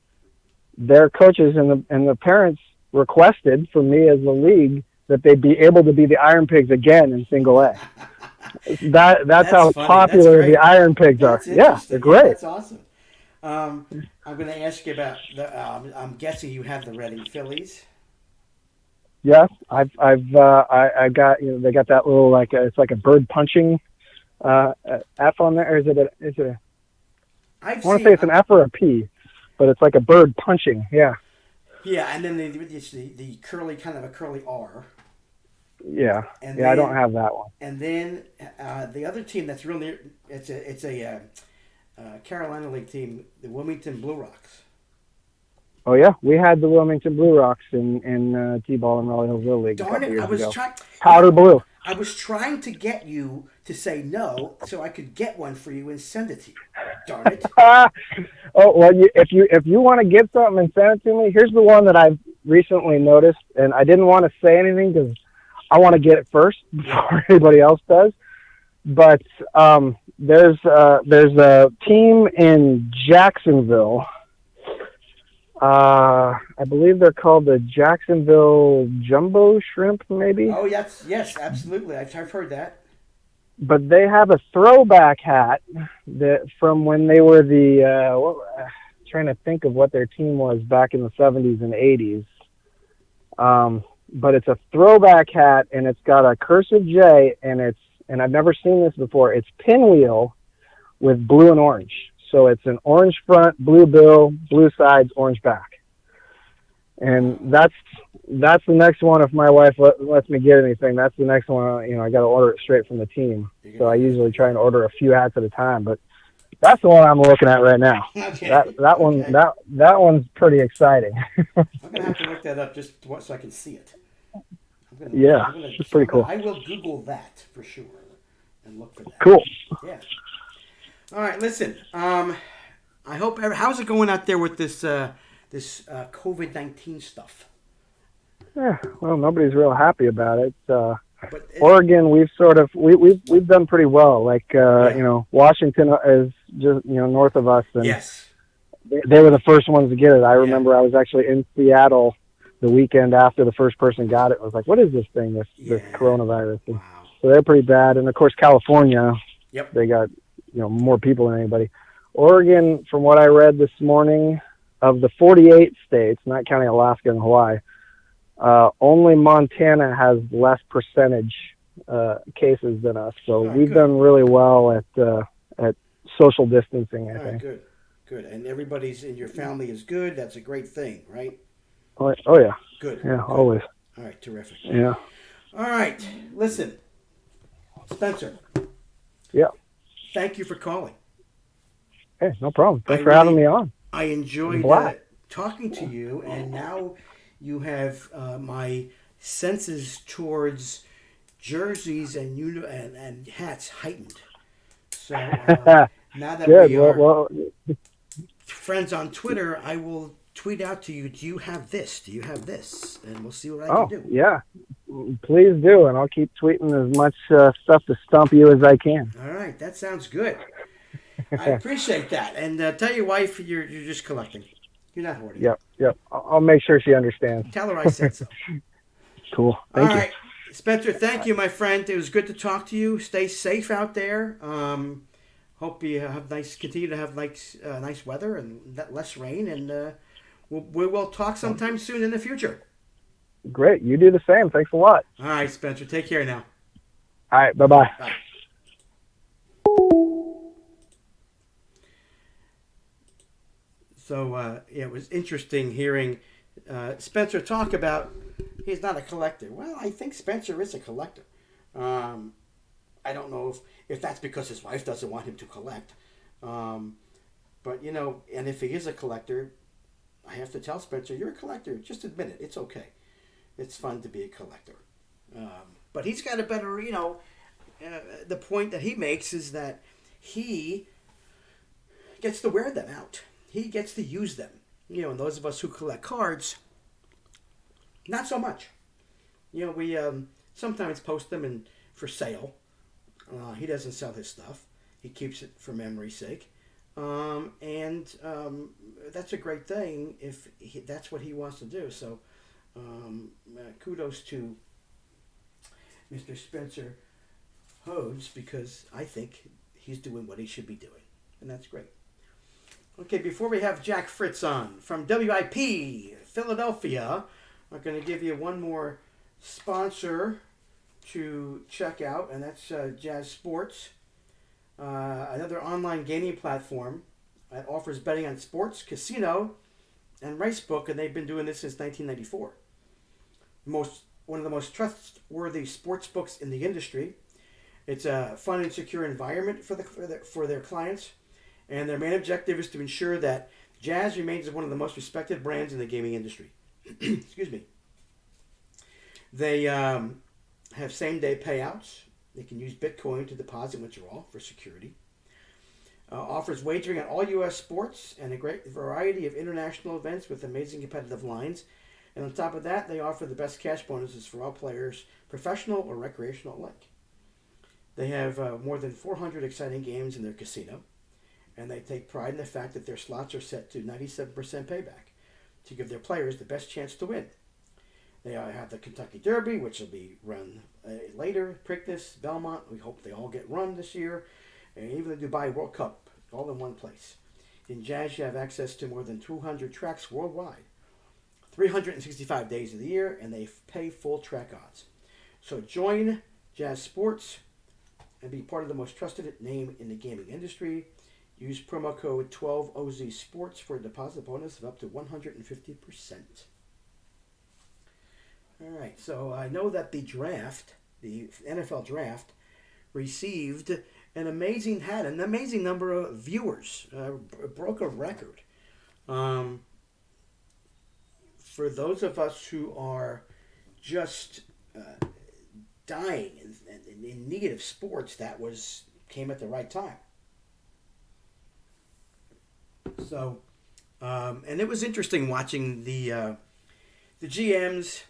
their coaches and the parents requested for me as the league that they be able to be the Iron Pigs again in Single A. That's how funny. Popular the Iron Pigs are. Yeah, they're great. Yeah, that's awesome. I'm going to ask you about I'm guessing you have the Reading Phillies. Yes, I got they got that little it's like a bird punching F on there. Or is it a I want to say it's an F or a P, but it's like a bird punching. Yeah. Yeah, and then the curly, kind of a curly R. Yeah. And I don't have that one. And then the other team that's real near, it's a Carolina League team, the Wilmington Blue Rocks. Oh yeah, we had the Wilmington Blue Rocks in T-ball and Raleigh Hills Little League. Darn it! I was trying. Powder blue. I was trying to get you to say no, so I could get one for you and send it to you. Darn it! Oh well, if you want to get something and send it to me, here's the one that I've recently noticed, and I didn't want to say anything because I want to get it first before anybody else does. But there's a team in Jacksonville. I believe they're called the Jacksonville Jumbo Shrimp, maybe. Oh yes, absolutely. I've heard that. But they have a throwback hat from when they were trying to think of what their team was back in the 70s and 80s. But it's a throwback hat, and it's got a cursive J, and I've never seen this before. It's pinwheel with blue and orange. So it's an orange front, blue bill, blue sides, orange back. And that's the next one. If my wife lets me get anything, that's the next one. I got to order it straight from the team. So I usually try and order a few hats at a time. But that's the one I'm looking at right now. Okay. That one, okay. that one's pretty exciting. I'm gonna have to look that up just so I can see it. It's pretty cool. I will Google that for sure and look for that. Cool. Yeah. All right, listen. I hope. How's it going out there with this COVID-19 stuff? Yeah, well, nobody's real happy about it. Oregon, we've done pretty well. Washington is just north of us, and yes, they were the first ones to get it. I remember I was actually in Seattle the weekend after the first person got it. I was like, what is this thing, this coronavirus? And Wow. so they're pretty bad. And of course, California, Yep. they got, more people than anybody. Oregon, from what I read this morning, of the 48 states, not counting Alaska and Hawaii, only Montana has less percentage cases than us. So we've done really well at social distancing, I think. Good. And everybody's in your family is good. That's a great thing, right? Oh yeah. Good. Yeah, always. All right, terrific. Yeah. All right, listen, Spencer. Yeah. Thank you for calling. Hey, no problem. Thanks for having me on. I enjoyed talking to you, and now you have my senses towards jerseys and hats heightened. So now that we are friends on Twitter, I will tweet out to you, do you have this? Do you have this? And we'll see what I can do. Yeah. Please do, and I'll keep tweeting as much stuff to stump you as I can. All right, that sounds good. I appreciate that. And tell your wife you're just collecting. You're not hoarding. Yep. I'll make sure she understands. Tell her I said so. Cool. Thank you. All right. Spencer, thank you, my friend. It was good to talk to you. Stay safe out there. Hope you continue to have nice weather and less rain. And we will talk sometime soon in the future. Great. You do the same. Thanks a lot. All right, Spencer. Take care now. All right. Bye-bye. Bye. So it was interesting hearing Spencer talk about he's not a collector. Well, I think Spencer is a collector. I don't know if that's because his wife doesn't want him to collect. But, and if he is a collector, I have to tell Spencer, you're a collector. Just admit it. It's okay. It's fun to be a collector. But he's got a better, the point that he makes is that he gets to wear them out. He gets to use them. And those of us who collect cards, not so much. We sometimes post them for sale. He doesn't sell his stuff. He keeps it for memory's sake. And that's a great thing if that's what he wants to do. So kudos to Mr. Spencer Hodes, because I think he's doing what he should be doing. And that's great. Okay, before we have Jack Fritz on from WIP Philadelphia, I'm going to give you one more sponsor to check out, and that's Jazz Sports, another online gaming platform that offers betting on sports, casino, and racebook, and they've been doing this since 1994. One of the most trustworthy sports books in the industry. It's a fun and secure environment for their clients. And their main objective is to ensure that Jazz remains one of the most respected brands in the gaming industry. Excuse me. They have same-day payouts. They can use Bitcoin to deposit withdrawal for security. Offers wagering on all U.S. sports and a great variety of international events with amazing competitive lines. And on top of that, they offer the best cash bonuses for all players, professional or recreational alike. They have more than 400 exciting games in their casino. And they take pride in the fact that their slots are set to 97% payback to give their players the best chance to win. They have the Kentucky Derby, which will be run later, Preakness, Belmont. We hope they all get run this year. And even the Dubai World Cup, all in one place. In Jazz, you have access to more than 200 tracks worldwide, 365 days of the year, and they pay full track odds. So join Jazz Sports and be part of the most trusted name in the gaming industry. Use promo code 12OZ Sports for a deposit bonus of up to 150%. All right, so I know that the NFL draft, received an amazing number of viewers, broke a record. For those of us who are just dying and in need of sports, that came at the right time. So, and it was interesting watching the GMs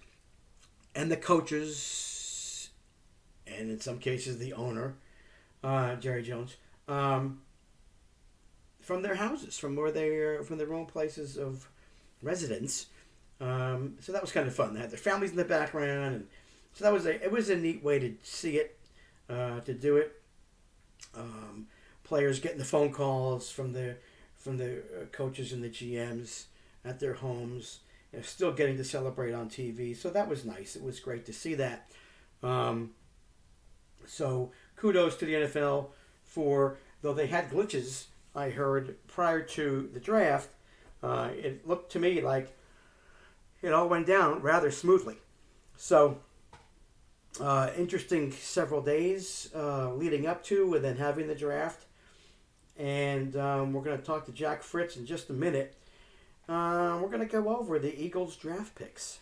and the coaches, and in some cases the owner, Jerry Jones, from their houses, from from their own places of residence. So that was kind of fun. They had their families in the background, and so it was a neat way to see it, to do it. Players getting the phone calls from the coaches and the GMs at their homes, still getting to celebrate on TV. So that was nice. It was great to see that. So kudos to the NFL though they had glitches, I heard, prior to the draft, it looked to me like it all went down rather smoothly. So interesting several days leading up to and then having the draft. And we're going to talk to Jack Fritz in just a minute. We're going to go over the Eagles draft picks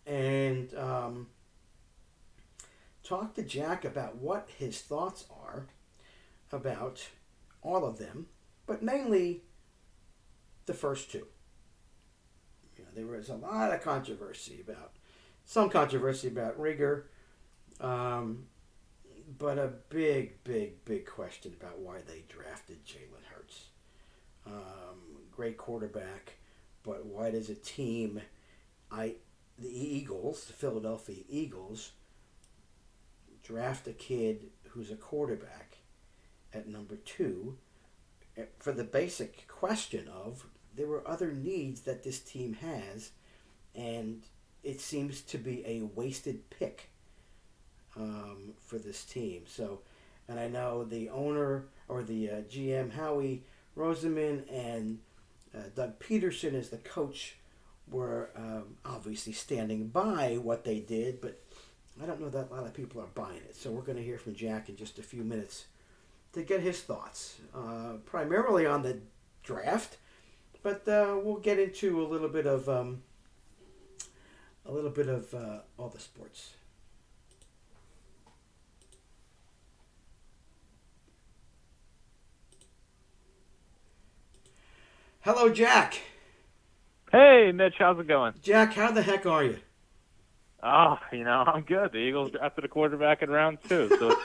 and talk to Jack about what his thoughts are about all of them, but mainly the first two. There was a lot of controversy about Rieger, but a big question about why they drafted Jalen Hurts. Great quarterback, but why does a team, the Philadelphia Eagles, draft a kid who's a quarterback at number 2 for the basic question of there were other needs that this team has, and it seems to be a wasted pick for this team. So, and I know the owner or the GM, Howie Roseman, and Doug Peterson as the coach were obviously standing by what they did, but I don't know that a lot of people are buying it. So we're going to hear from Jack in just a few minutes to get his thoughts, primarily on the draft, but we'll get into a little bit of all the sports. Hello, Jack. Hey, Mitch, how's it going? Jack, how the heck are you? Oh, I'm good. The Eagles drafted a quarterback in round 2, so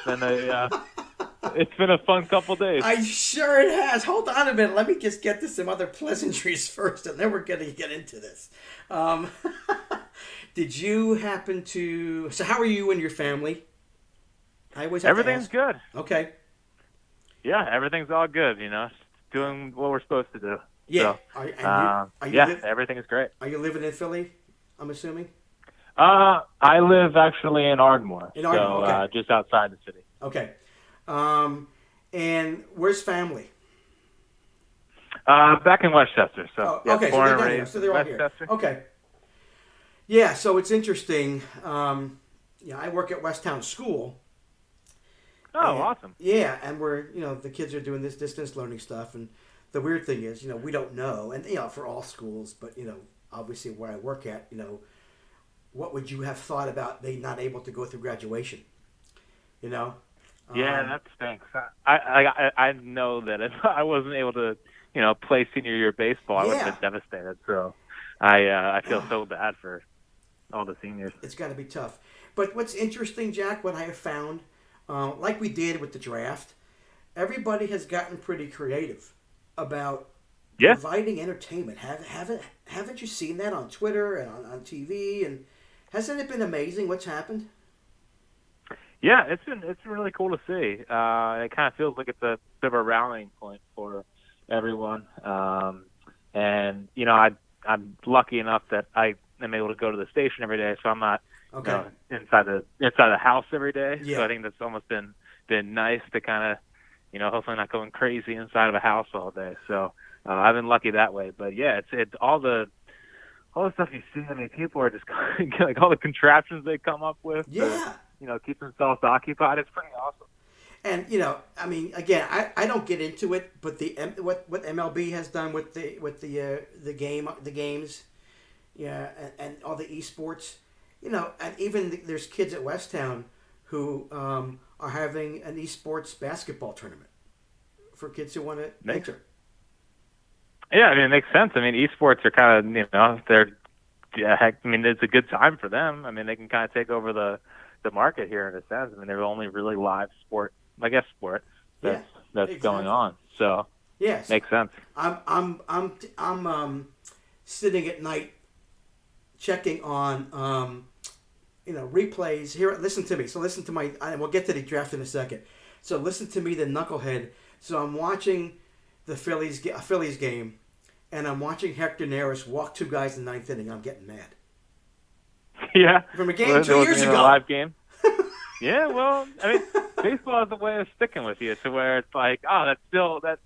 it's been a fun couple days. I sure it has. Hold on a minute. Let me just get to some other pleasantries first, and then we're going to get into this. Did you happen to? So, how are you and your family? Everything's good. Okay. Yeah, everything's all good. Doing what we're supposed to do. Yeah. So, everything is great. Are you living in Philly? I'm assuming. I live actually in Ardmore, okay. Just outside the city. Okay. And where's family? Back in Westchester. So, okay, born so and they're raised so they're all Westchester. here. Okay. Yeah, so it's interesting. I work at Westtown School. Oh, awesome. Yeah, and we're, the kids are doing this distance learning stuff, and the weird thing is, we don't know, and, for all schools, but, obviously where I work at, what would you have thought about they not able to go through graduation? Yeah, that stinks. I know that if I wasn't able to, play senior year baseball, I would have been devastated. So I feel so bad for all the seniors. It's got to be tough. But what's interesting, Jack, what I have found, like we did with the draft, everybody has gotten pretty creative about providing entertainment. Haven't you seen that on Twitter and on TV? And hasn't it been amazing what's happened? Yeah, it's been really cool to see. It kind of feels like it's a bit of a rallying point for everyone. And I'm lucky enough that I am able to go to the station every day, so I'm not inside the house every day. Yeah. So I think that's almost been nice to kind of hopefully not going crazy inside of a house all day. So I've been lucky that way. But yeah, it's all the stuff you see. I mean, people are just like all the contraptions they come up with. Yeah. To, keep themselves occupied. It's pretty awesome. And again, I don't get into it, but what MLB has done with the games, and all the esports, and even there's kids at Westtown who are having an esports basketball tournament for kids who want to enter. Yeah, I mean, it makes sense. I mean, esports are kind of, it's a good time for them. I mean, they can kind of take over the market here in a sense. I mean, they're the only really live sport that's exactly. going on. So, Yes. Makes sense. I'm sitting at night checking on replays. Here, listen to me. So listen to my. We'll get to the draft in a second. So listen to me, the knucklehead. So I'm watching the Phillies game, and I'm watching Hector Neris walk two guys in the ninth inning. I'm getting mad. Yeah. From a game 2 years ago. A live game. Yeah, well, I mean, baseball is a way of sticking with you to where it's like, oh, that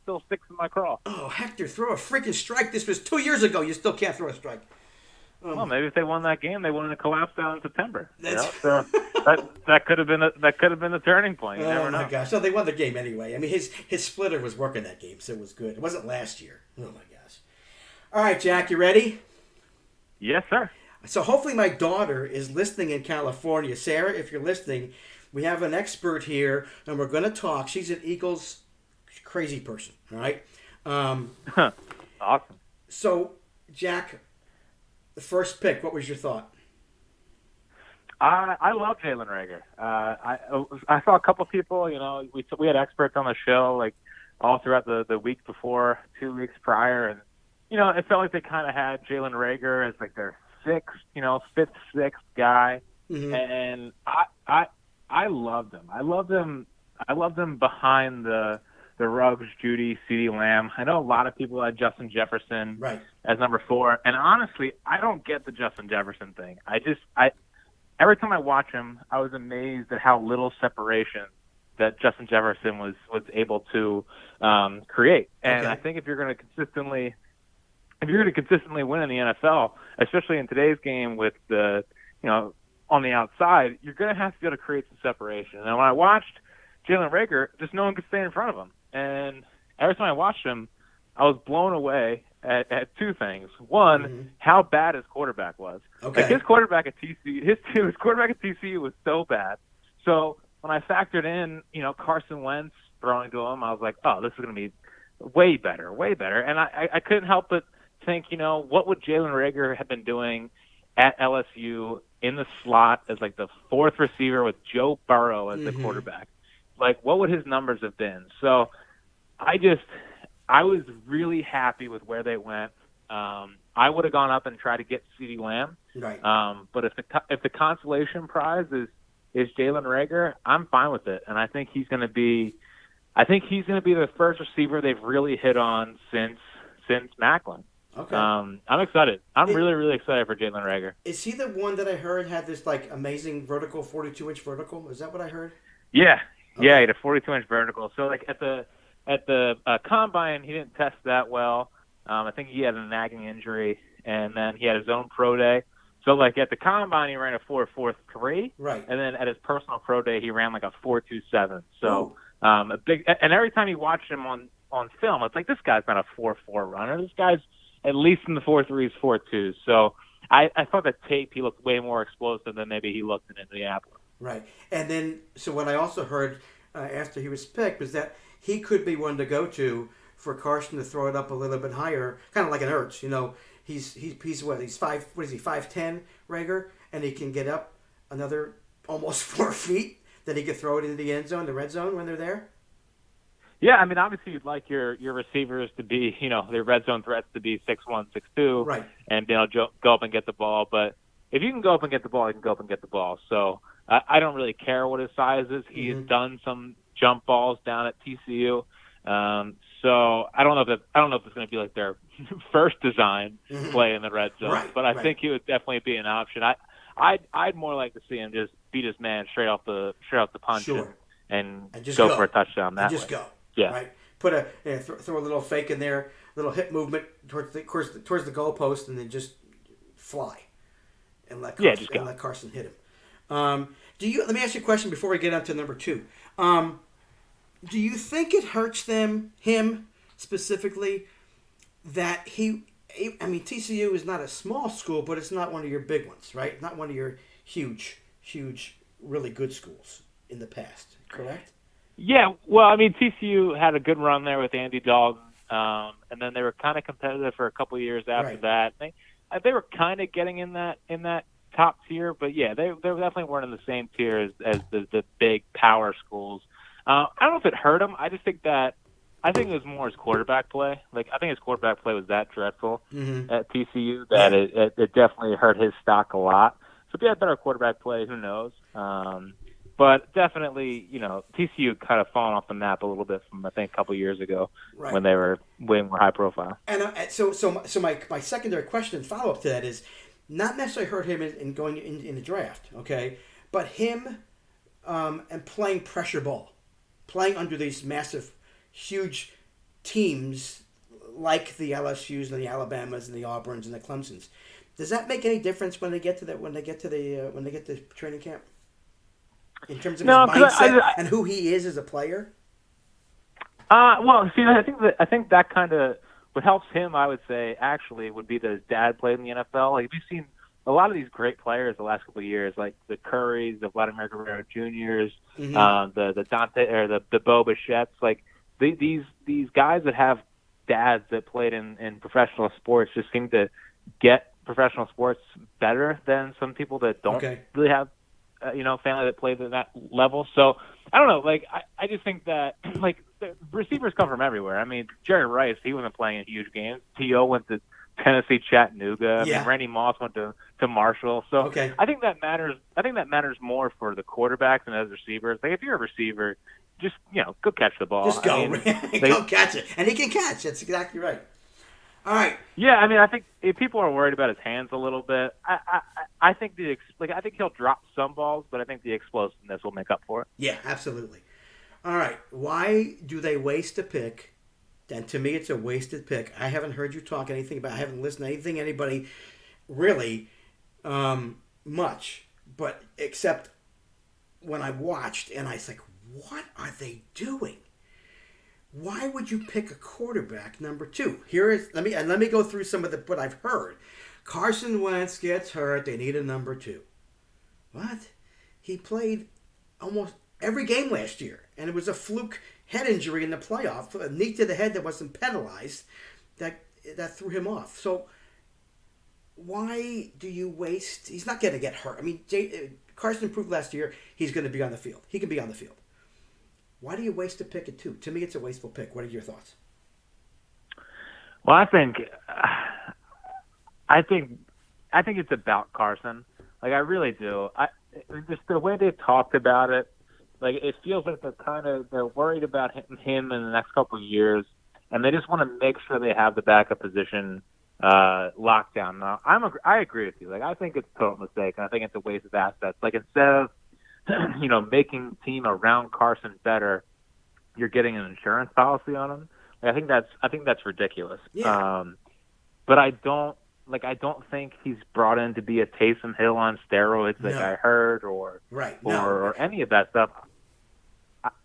still sticks in my craw. Oh, Hector, throw a freaking strike. This was 2 years ago. You still can't throw a strike. Well, maybe if they won that game, they wouldn't have collapsed down in September. That's... So that could have been the turning point. You never know. My gosh! So they won the game anyway. I mean, his splitter was working that game, so it was good. It wasn't last year. Oh my gosh! All right, Jack, you ready? Yes, sir. So hopefully my daughter is listening in California. Sarah, if you're listening, we have an expert here, and we're going to talk. She's an Eagles crazy person. All right. Awesome. So, Jack, the first pick. What was your thought? I love Jalen Reagor. I saw a couple people. We had experts on the show like all throughout the week before, 2 weeks prior, and it felt like they kind of had Jalen Reagor as like their fifth, sixth guy, and I loved him. I loved him behind the Ruggs, Judy, CeeDee Lamb. I know a lot of people had Justin Jefferson as number 4, and honestly, I don't get the Justin Jefferson thing. Every time I watch him, I was amazed at how little separation that Justin Jefferson was able to create. And I think if you're going to consistently win in the NFL, especially in today's game with the, on the outside, you're going to have to be able to create some separation. And when I watched Jalen Reagor, just no one could stay in front of him. And every time I watched him, I was blown away at two things. One, how bad his quarterback was. Okay. Like his quarterback at TCU, his quarterback at TCU was so bad. So when I factored in, Carson Wentz throwing to him, I was like, oh, this is going to be way better. And I couldn't help but think, what would Jalen Reagor have been doing at LSU in the slot as like the fourth receiver with Joe Burrow as the quarterback? Like, what would his numbers have been? So I was really happy with where they went. I would have gone up and tried to get CeeDee Lamb. Right. But if the consolation prize is Jalen Reagor, I'm fine with it. And I think he's going to be the first receiver they've really hit on since Macklin. Okay. I'm excited. I'm really, really excited for Jalen Reagor. Is he the one that I heard had this like amazing vertical, 42-inch vertical? Is that what I heard? Yeah. Okay. Yeah, he had a 42-inch vertical. So like at the combine, he didn't test that well. I think he had a nagging injury, and then he had his own pro day. So like at the combine, he ran a 4.43. Right. And then at his personal pro day, he ran like a 4.27. So a big. And every time you watch him on film, it's like this guy's not a 4.4 runner. This guy's at least in the 4.3s, 4.2s. So I thought that tape he looked way more explosive than maybe he looked in Indianapolis. Right. And then, so what I also heard after he was picked was that he could be one to go to for Carson to throw it up a little bit higher, kind of like an Ertz. He's what? He's 5'10", Reagor, and he can get up another almost 4 feet. Then he could throw it into the end zone, the red zone when they're there. Yeah, I mean, obviously you'd like your receivers to be, their red zone threats to be 6'1", 6'2", right, and go up and get the ball. But if you can go up and get the ball, you can go up and get the ball. So I don't really care what his size is. He has done some jump balls down at TCU. So I don't know if it's going to be like their first design play in the red zone, but I think he would definitely be an option. I'd more like to see him just beat his man straight off the punch and just go for a touchdown that way. Just go. Yeah. Right. Put throw a little fake in there, little hip movement towards the goalpost, and then just fly and let Carson hit him. Let me ask you a question before we get on to number 2. Do you think it hurts him specifically, that TCU is not a small school, but it's not one of your big ones, right? Not one of your huge, really good schools in the past, correct? Yeah, well, I mean, TCU had a good run there with Andy Dalton, and then they were kind of competitive for a couple of years after that. They were kind of getting in that top tier, but yeah, they definitely weren't in the same tier as the big power schools. I don't know if it hurt them. I just think that I think it was more his quarterback play. Like, I think his quarterback play was that dreadful Mm-hmm. at TCU that it definitely hurt his stock a lot. So if he had better quarterback play, who knows? But definitely, TCU kind of fallen off the map a little bit from, I think, a couple years ago Right. when they were way more high profile. And so my secondary question and follow up to that is not necessarily hurt him in going in the draft, okay, but him and playing pressure ball, playing under these massive, huge teams like the LSU's and the Alabamas and the Auburns and the Clemsons. Does that make any difference when they get to the training camp? In terms of his mindset and who he is as a player? Well, see, I think that kind of what helps him, I would say, actually, would be that his dad played in the NFL. Like, we've seen a lot of these great players the last couple of years, like the Currys, the Vladimir Guerrero Juniors, the Dante or the Bo Bichettes. Like these guys that have dads that played in professional sports just seem to get professional sports better than some people that don't really have family that plays at that level. So I don't know. Like I just think that like the receivers come from everywhere. I mean, Jerry Rice, he wasn't playing in huge games. T.O. went to Tennessee Chattanooga. I mean, Randy Moss went to Marshall. So I think that matters. I think that matters more for the quarterbacks and as receivers. Like if you're a receiver, just go catch the ball. Just go, go catch it, and he can catch. That's exactly right. All right. Yeah, I mean, I think if people are worried about his hands a little bit, I think I think he'll drop some balls, but I think the explosiveness will make up for it. Yeah, absolutely. All right. Why do they waste a pick? And to me, it's a wasted pick. I haven't heard you talk anything about. I haven't listened to anything anybody really much, but except when I watched, and I was like, what are they doing? Why would you pick a quarterback number 2? Let me go through some of what I've heard. Carson Wentz gets hurt. They need a number 2. What? He played almost every game last year, and it was a fluke head injury in the playoff, a knee to the head that wasn't penalized, that threw him off. So why do you waste? He's not going to get hurt. I mean, Carson proved last year he's going to be on the field. He can be on the field. Why do you waste a pick at 2? To me, it's a wasteful pick. What are your thoughts? Well, I think it's about Carson. Like I really do. Just the way they've talked about it, like it feels like they're worried about him in the next couple of years, and they just want to make sure they have the backup position locked down. Now, I agree with you. Like I think it's a total mistake, and I think it's a waste of assets. Like instead of making team around Carson better, you're getting an insurance policy on him. Like, I think that's ridiculous. Yeah. But I don't think he's brought in to be a Taysom Hill on steroids, like I heard, or any of that stuff.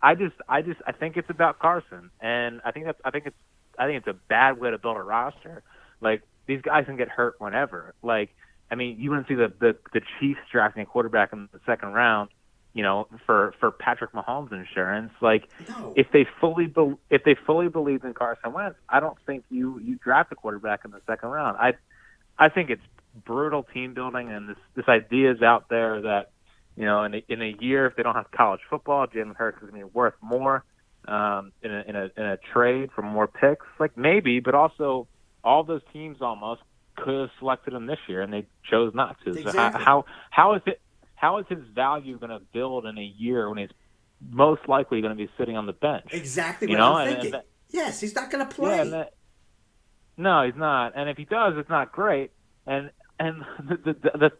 I think it's about Carson, and I think it's a bad way to build a roster. Like these guys can get hurt whenever. Like I mean, you wouldn't see the Chiefs drafting a quarterback in the second round, for Patrick Mahomes insurance. Like if they fully believed in Carson Wentz, I don't think you draft a quarterback in the second round. I think it's brutal team building, and this idea is out there that in a year if they don't have college football, Jalen Hurts is going to be worth more in a trade for more picks. Like maybe, but also all those teams almost could have selected him this year, and they chose not to. Exactly. So how is his value going to build in a year when he's most likely going to be sitting on the bench? Exactly what I'm thinking. Yes, he's not going to play. Yeah, no, he's not. And if he does, it's not great. And the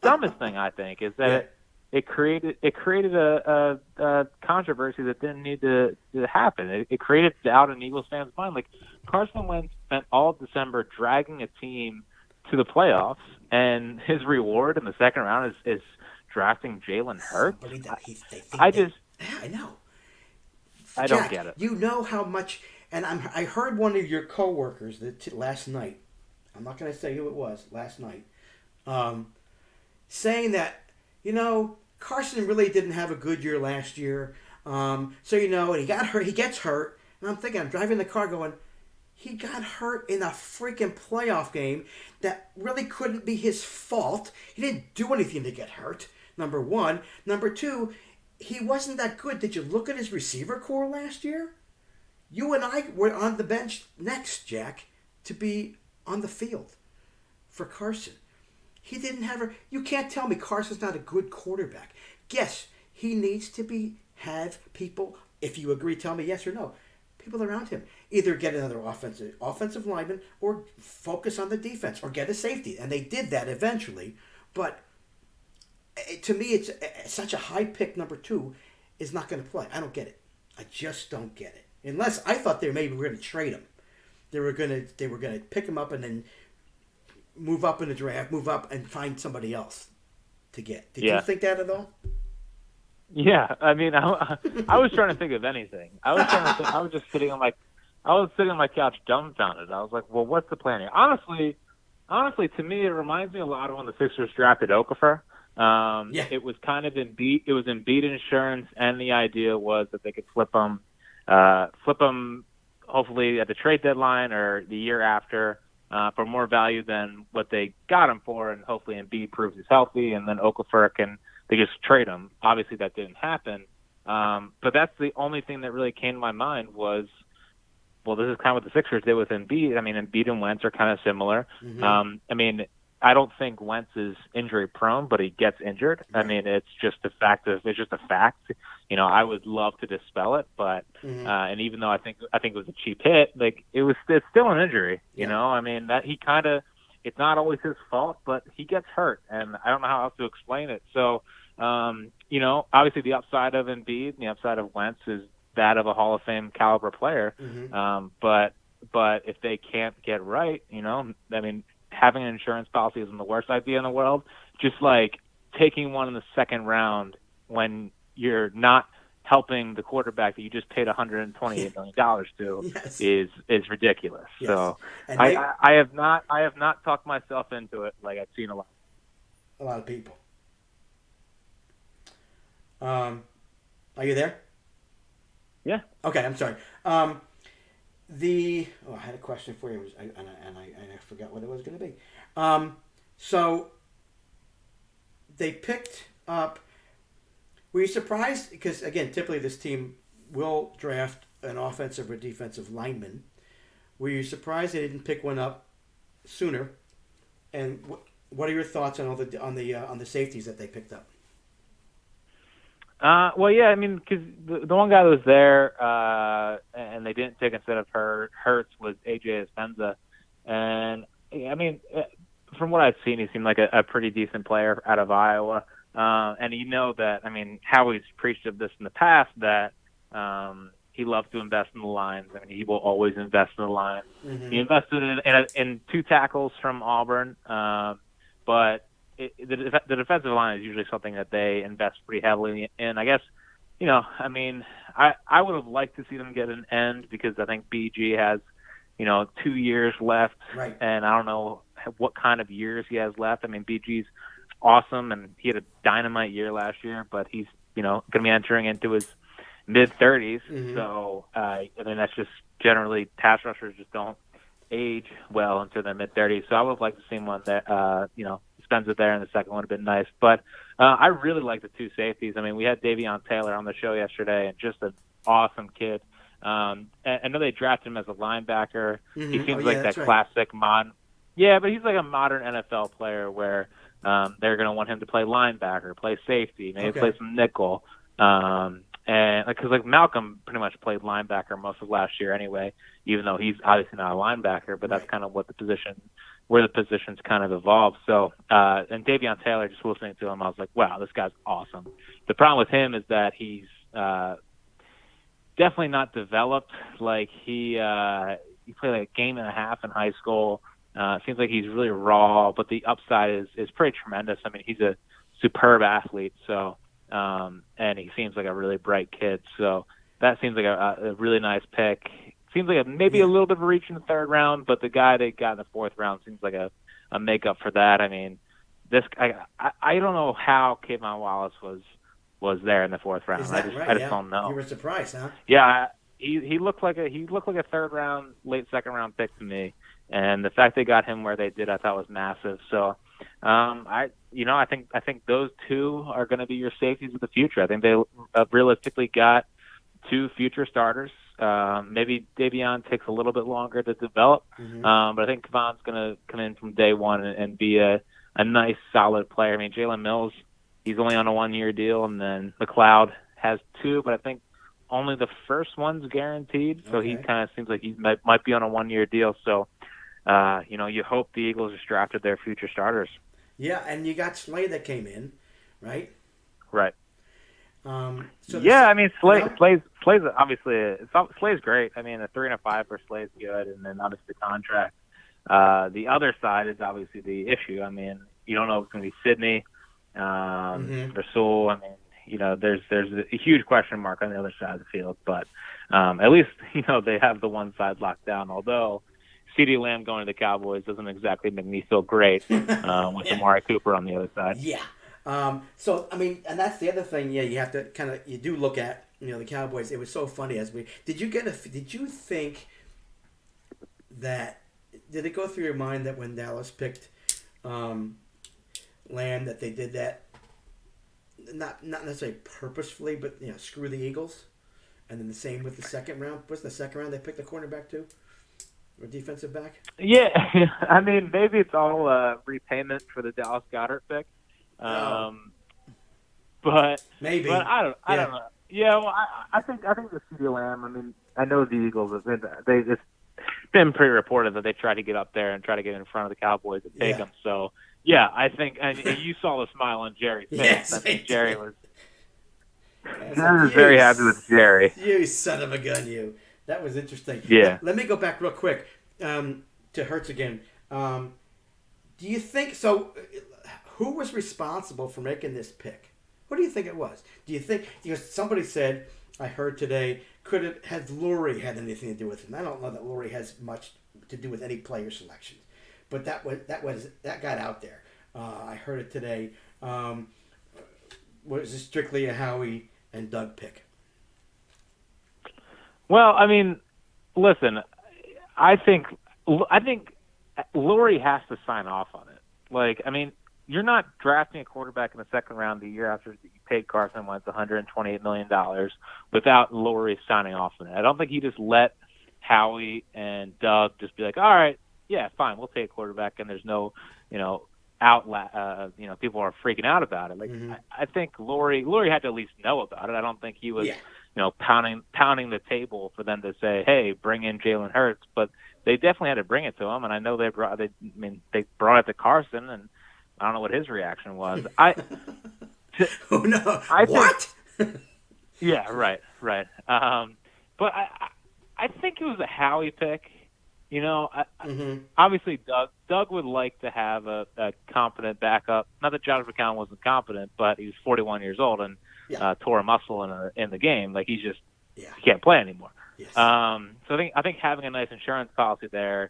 dumbest thing I think is that it created a controversy that didn't need to happen. It created doubt in Eagles fans' mind. Like Carson Wentz spent all of December dragging a team to the playoffs, and his reward in the second round is drafting Jalen Hurts. I know. I don't get it. You know how much, and I heard one of your coworkers last night. I'm not going to say who it was last night, saying that Carson really didn't have a good year last year. And he got hurt. He gets hurt, and I'm thinking, I'm driving the car going, he got hurt in a freaking playoff game that really couldn't be his fault. He didn't do anything to get hurt, number one. Number two, he wasn't that good. Did you look at his receiver core last year? You and I were on the bench next, Jack, to be on the field for Carson. He didn't have her. You can't tell me Carson's not a good quarterback. Yes, he needs to have people. If you agree, tell me yes or no. People around him either get another offensive lineman or focus on the defense or get a safety, and they did that eventually. But to me, it's such a high pick. Number 2 is not going to play. I don't get it. I just don't get it. Unless I thought they maybe were going to trade him. They were going to pick him up and then move up in the draft, move up and find somebody else to get. Did you think that at all? Yeah, I mean, I was trying to think of anything. I was just sitting on my couch dumbfounded. I was like, well, what's the plan here? Honestly, to me, it reminds me a lot of when the Sixers drafted Okafor. It was kind of it was Embiid insurance, and the idea was that they could flip him hopefully at the trade deadline or the year after for more value than what they got him for, and hopefully Embiid proves he's healthy, and then Okafor they just trade him. Obviously, that didn't happen. But that's the only thing that really came to my mind was, well, this is kind of what the Sixers did with Embiid. I mean, Embiid and Wentz are kind of similar. Mm-hmm. I mean, I don't think Wentz is injury prone, but he gets injured. Right. I mean, it's just a fact. You know, I would love to dispel it, but and even though I think it was a cheap hit, like it's still an injury. You know, I mean that he kind of. It's not always his fault, but he gets hurt, and I don't know how else to explain it. So, you know, obviously the upside of Embiid and the upside of Wentz is that of a Hall of Fame caliber player. Mm-hmm. But if they can't get right, you know, I mean, having an insurance policy isn't the worst idea in the world. Just like taking one in the second round when you're not helping the quarterback that you just paid $128 million to yes. is ridiculous. Yes. So I have not talked myself into it like I've seen a lot of people. Are you there? Yeah. Okay, I'm sorry. I had a question for you, and I forgot what it was going to be. So they picked up. Were you surprised? Because, again, typically this team will draft an offensive or defensive lineman. Were you surprised they didn't pick one up sooner? And what are your thoughts on on the safeties that they picked up? Well, yeah, I mean, because the one guy that was there and they didn't take instead of Hurts was A.J. Espenza. And, I mean, from what I've seen, he seemed like a pretty decent player out of Iowa. And you know that, I mean, Howie's preached of this in the past, that he loves to invest in the lines. I mean, he will always invest in the lines. Mm-hmm. He invested in 2 tackles from Auburn, but the defensive line is usually something that they invest pretty heavily in. I guess, you know, I mean, I would have liked to see them get an end because I think BG has, you know, 2 years left. Right. And I don't know what kind of years he has left. I mean, BG's awesome, and he had a dynamite year last year, but he's, you know, going to be entering into his mid-30s. Mm-hmm. So, I mean, that's just generally pass rushers just don't age well into their mid-30s. So I would have liked to see one that, you know, Spencer there, and the second one would have been nice. But I really like the 2 safeties. I mean, we had Davion Taylor on the show yesterday, and just an awesome kid. I know they drafted him as a linebacker. Mm-hmm. He seems like that classic modern. Yeah, but he's like a modern NFL player where they're going to want him to play linebacker, play safety, maybe play some nickel. And because like Malcolm pretty much played linebacker most of last year anyway, even though he's obviously not a linebacker, but that's kind of what where the positions kind of evolved. So, and Davion Taylor, just listening to him, I was like, wow, this guy's awesome. The problem with him is that he's definitely not developed. Like he played like a game and a half in high school. Seems like he's really raw, but the upside is pretty tremendous. I mean, he's a superb athlete. So, and he seems like a really bright kid. So that seems like a really nice pick. Seems like maybe a little bit of a reach in the 3rd round, but the guy they got in the 4th round seems like a makeup for that. I mean, I don't know how K'Von Wallace was there in the 4th round. I just don't know. You were surprised, huh? Yeah, he looked like a 3rd round, late 2nd round pick to me. And the fact they got him where they did, I thought was massive. So, I think those 2 are going to be your safeties of the future. I think they realistically got 2 future starters Maybe Davion takes a little bit longer to develop, but I think Kevon's going to come in from day one and be a nice, solid player. I mean, Jalen Mills, he's only on a 1-year deal, and then McLeod has 2, but I think only the first one's guaranteed, so he kind of seems like he might be on a 1-year deal. So, you hope the Eagles just drafted their future starters. Yeah, and you got Slay that came in, right? Right. So I mean, Slay's obviously Slay's great. I mean, a 3 and a 5 for Slay's good, and then obviously the contract. The other side is obviously the issue. I mean, you don't know if it's going to be Sydney, Rasul. I mean, there's a huge question mark on the other side of the field, but at least they have the one side locked down. Although CeeDee Lamb going to the Cowboys doesn't exactly make me feel great with Amari Cooper on the other side. Yeah. So I mean, and that's the other thing. Yeah, you have to you do look at the Cowboys. It was so funny did you think that did it go through your mind that when Dallas picked Lamb that they did that not necessarily purposefully, but screw the Eagles, and then the same with the second round. Was the second round they picked the cornerback too? Or defensive back? Yeah, I mean, maybe it's all repayment for the Dallas Goedert pick, but maybe. But I don't know. Yeah, well, I think the CeeDee Lamb. I mean, I know the Eagles have been. It's been pretty reported that they try to get up there and try to get in front of the Cowboys and take them. So yeah, I think, and you saw the smile on Jerry's face. Yes, I mean, Jerry was very happy with Jerry. You son of a gun, you. That was interesting. Yeah. Let me go back real quick to Hurts again. Do you think so? Who was responsible for making this pick? What do you think it was? Do you think somebody said, I heard today, has Lurie had anything to do with it? And I don't know that Lurie has much to do with any player selection, but that got out there. I heard it today. Was it strictly a Howie and Doug pick? Well, I mean, listen, I think Lurie has to sign off on it. Like, I mean, you're not drafting a quarterback in the second round the year after you paid Carson Wentz $128 million without Lurie signing off on it. I don't think he just let Howie and Doug just be like, all right, yeah, fine, we'll take a quarterback, and there's no, people are freaking out about it. Like, I think Lurie had to at least know about it. I don't think he was, pounding the table for them to say, hey, bring in Jalen Hurts, but they definitely had to bring it to him, and I know they brought it to Carson, and I don't know what his reaction was. Oh no! What? Yeah, right. But I think it was a Howie pick. Obviously Doug would like to have a competent backup. Not that Josh McCown wasn't competent, but he was 41 years old and tore a muscle in the game. Like he can't play anymore. Yes. So I think having a nice insurance policy there,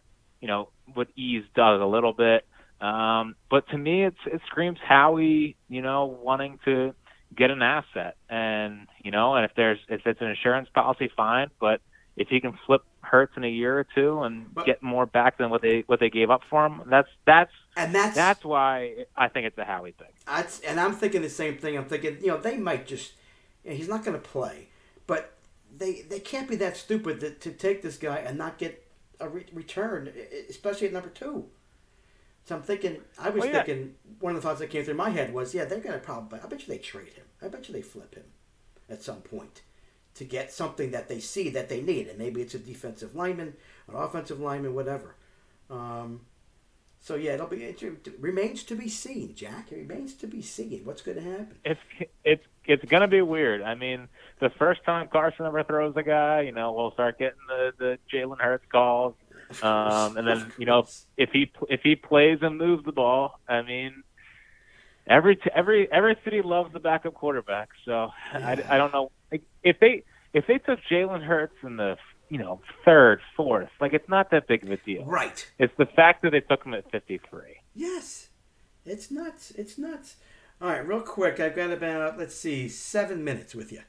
would ease Doug a little bit. But to me, it screams Howie, wanting to get an asset, and and if it's an insurance policy, fine. But if he can flip Hurts in a year or two and get more back than what they gave up for him, that's why I think it's a Howie thing. And I'm thinking the same thing. I'm thinking, they might just, he's not going to play, but they can't be that stupid to take this guy and not get a return, especially at number 2. So I'm thinking, thinking, one of the thoughts that came through my head was, they're going to probably, I bet you they trade him. I bet you they flip him at some point to get something that they see that they need. And maybe it's a defensive lineman, an offensive lineman, whatever. It remains to be seen, Jack. It remains to be seen what's going to happen. It's going to be weird. I mean, the first time Carson ever throws a guy, we'll start getting the Jalen Hurts calls. And then if he plays and moves the ball, I mean, every city loves the backup quarterback. So I don't know, like, if they took Jalen Hurts in the third, fourth, like, it's not that big of a deal. Right. It's the fact that they took him at 53. Yes, it's nuts. It's nuts. All right, real quick, I've got about 7 minutes with you.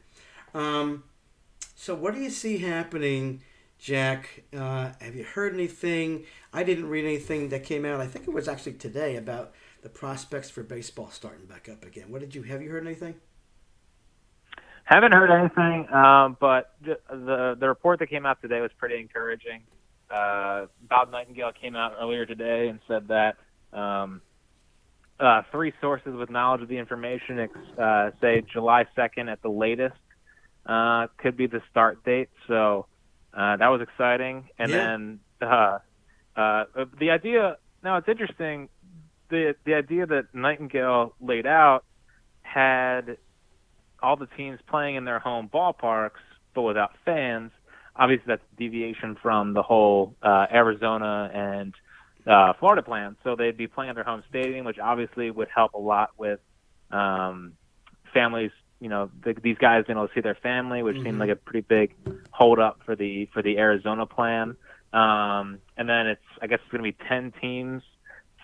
So what do you see happening, Jack? Have you heard anything? I didn't read anything that came out. I think it was actually today about the prospects for baseball starting back up again. Have you heard anything? Haven't heard anything, but the report that came out today was pretty encouraging. Bob Nightingale came out earlier today and said that 3 sources with knowledge of the information say July 2nd at the latest could be the start date. So that was exciting. And then the idea, now it's interesting, the idea that Nightingale laid out had all the teams playing in their home ballparks but without fans. Obviously, that's a deviation from the whole Arizona and Florida plan. So they'd be playing at their home stadium, which obviously would help a lot with families. You know, these guys being able to see their family, which seemed like a pretty big hold up for the Arizona plan. And then I guess it's going to be 10 teams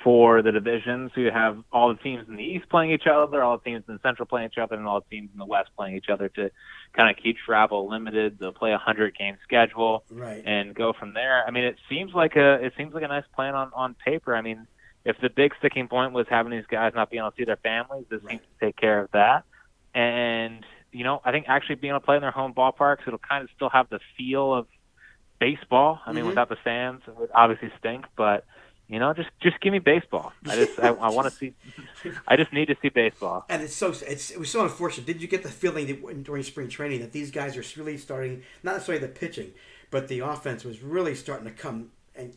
for the division. So you have all the teams in the East playing each other, all the teams in the Central playing each other, and all the teams in the West playing each other to kind of keep travel limited. They'll play a 100-game schedule and go from there. I mean, it seems like a nice plan on paper. I mean, if the big sticking point was having these guys not being able to see their families, this seems to take care of that. And, you know, I think actually being able to play in their home ballparks, it'll kind of still have the feel of baseball. I mean, without the fans, it would obviously stink, but you know, just give me baseball. I want to see. I just need to see baseball. And it was so unfortunate. Did you get the feeling that during spring training that these guys are really starting, not necessarily the pitching, but the offense was really starting to come and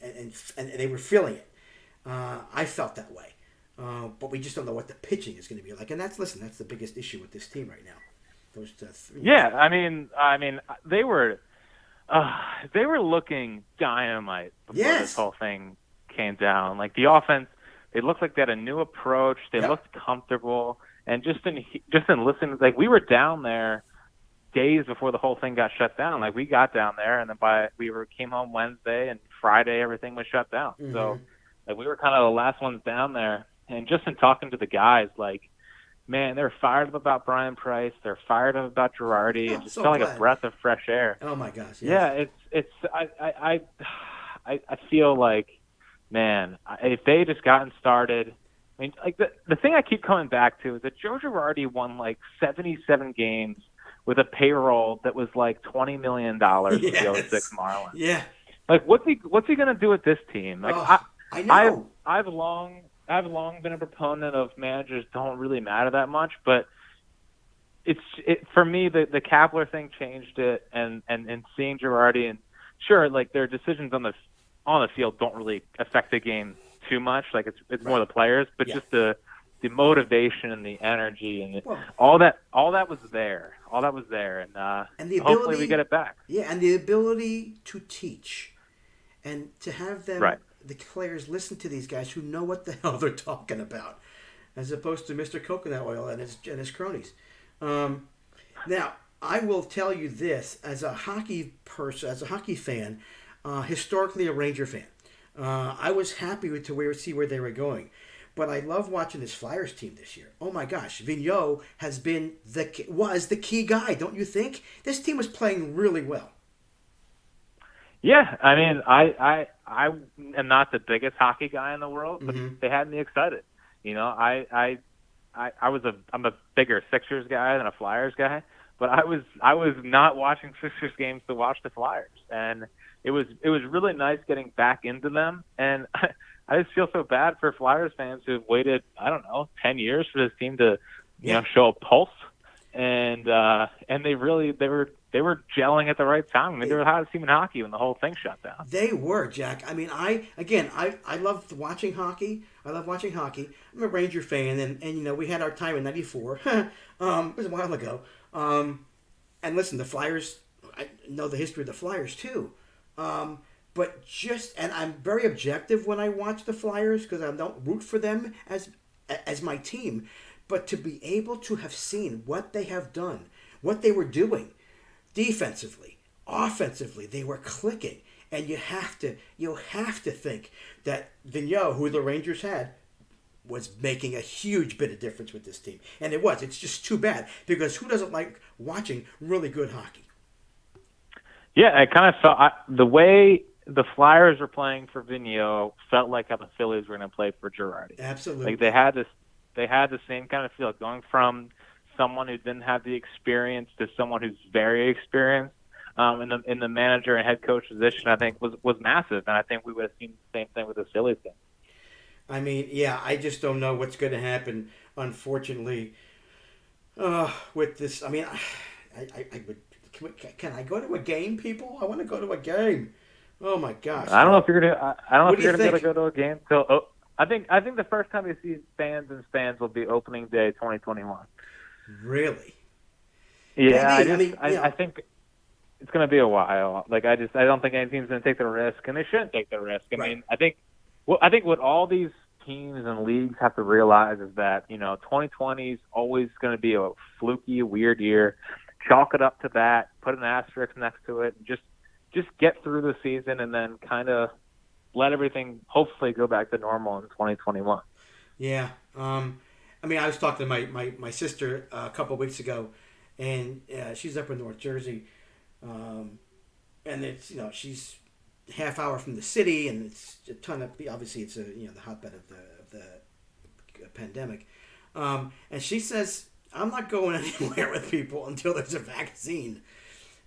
they were feeling it. I felt that way, but we just don't know what the pitching is going to be like. And that's the biggest issue with this team right now. Those 3. Yeah, I mean, they were looking dynamite before this whole thing came down. Like the offense, they looked like they had a new approach. They looked comfortable, and just in listening, like we were down there days before the whole thing got shut down. Like we got down there, and then came home Wednesday, and Friday everything was shut down. So like we were kind of the last ones down there, and just in talking to the guys, like man, they're fired up about Brian Price. They're fired up about Girardi. It just felt like a breath of fresh air. Oh my gosh! Yes. Yeah, I feel like, man, if they just gotten started, I mean, like the thing I keep coming back to is that Joe Girardi won like 77 games with a payroll that was like $20 million with the 06 Marlins. Yeah. Like, what's he gonna do with this team? Like, I know. I've long been a proponent of managers don't really matter that much, but for me the Kapler thing changed it, and seeing Girardi, and sure, like their decisions on the field don't really affect the game too much. Like it's more the players, but just the motivation and the energy and all that was there. All that was there, and the ability, hopefully we get it back. Yeah, and the ability to teach and to have them, the players, listen to these guys who know what the hell they're talking about, as opposed to Mr. Coconut Oil and his cronies. Now, I will tell you this, as a hockey person, as a hockey fan, historically a Ranger fan, I was happy to see where they were going. But I love watching this Flyers team this year. Oh my gosh, Vigneault was the key guy, don't you think? This team was playing really well. Yeah, I mean, I am not the biggest hockey guy in the world, but they had me excited. You know, I'm a bigger Sixers guy than a Flyers guy, but I was not watching Sixers games to watch the Flyers, and it was really nice getting back into them. And I just feel so bad for Flyers fans who have waited, I don't know, 10 years for this team to show a pulse, and they were gelling at the right time. I mean, they were the hottest team in hockey when the whole thing shut down. They were, Jack. I mean, I loved watching hockey. I love watching hockey. I'm a Ranger fan, and you know, we had our time in '94. It was a while ago. And listen, the Flyers, I know the history of the Flyers too. But and I'm very objective when I watch the Flyers because I don't root for them as my team. But to be able to have seen what they have done, what they were doing, defensively, offensively, they were clicking, and you have to think that Vigneault, who the Rangers had, was making a huge bit of difference with this team, and it was. It's just too bad because who doesn't like watching really good hockey? Yeah, I kind of felt the way the Flyers were playing for Vigneault felt like how the Phillies were going to play for Girardi. Absolutely, like they had the same kind of feel going from someone who didn't have the experience to someone who's very experienced in the manager and head coach position, I think was massive. And I think we would have seen the same thing with the Phillies thing. I mean, yeah, I just don't know what's going to happen, unfortunately, with this. I mean, I would. Can I go to a game, people? I want to go to a game. Oh my gosh! I don't know if you're gonna. I don't know What if do you're you gonna think? be able to go to a game. So I think the first time you see fans in stands will be opening day 2021. Really? Yeah, Maybe. I think it's gonna be a while. Like I don't think any team's gonna take the risk, and they shouldn't take the risk. I Right. mean, I think what all these teams and leagues have to realize is that 2020 is always going to be a fluky, weird year. Chalk it up to that. Put an asterisk next to it. And just get through the season, and then kind of let everything hopefully go back to normal in 2021. Yeah. I mean, I was talking to my sister a couple of weeks ago, and she's up in North Jersey, and it's she's half hour from the city, and it's a ton of obviously it's the hotbed of the pandemic, and she says I'm not going anywhere with people until there's a vaccine.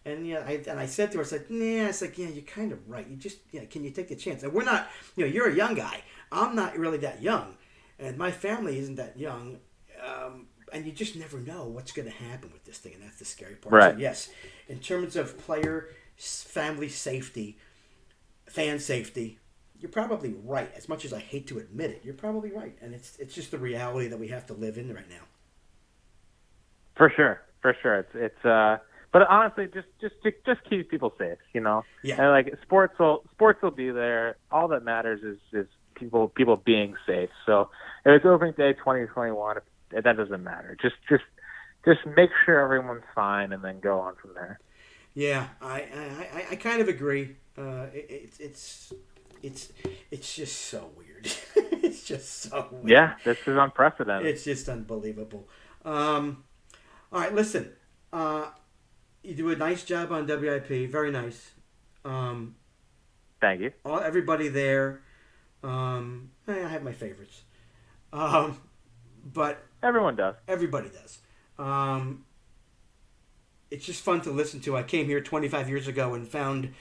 And I said to her, I said, nah, it's like, yeah, you're kind of right. You just, can you take the chance? And we're not, you're a young guy. I'm not really that young, and my family isn't that young. And you just never know what's going to happen with this thing, and that's the scary part. Right. So yes, in terms of player, family safety, fan safety, you're probably right. As much as I hate to admit it, you're probably right, and it's just the reality that we have to live in right now. For sure. It's but honestly, just keep people safe, Yeah. And like sports will be there. All that matters is people being safe. So if it's opening day 2021, that doesn't matter. Just make sure everyone's fine, and then go on from there. Yeah, I kind of agree. It's just so weird. It's just so weird. Yeah, this is unprecedented. It's just unbelievable. All right, listen. You do a nice job on WIP. Very nice. Thank you. Everybody there. I have my favorites. But Everyone does. everybody does. It's just fun to listen to. I came here 25 years ago and found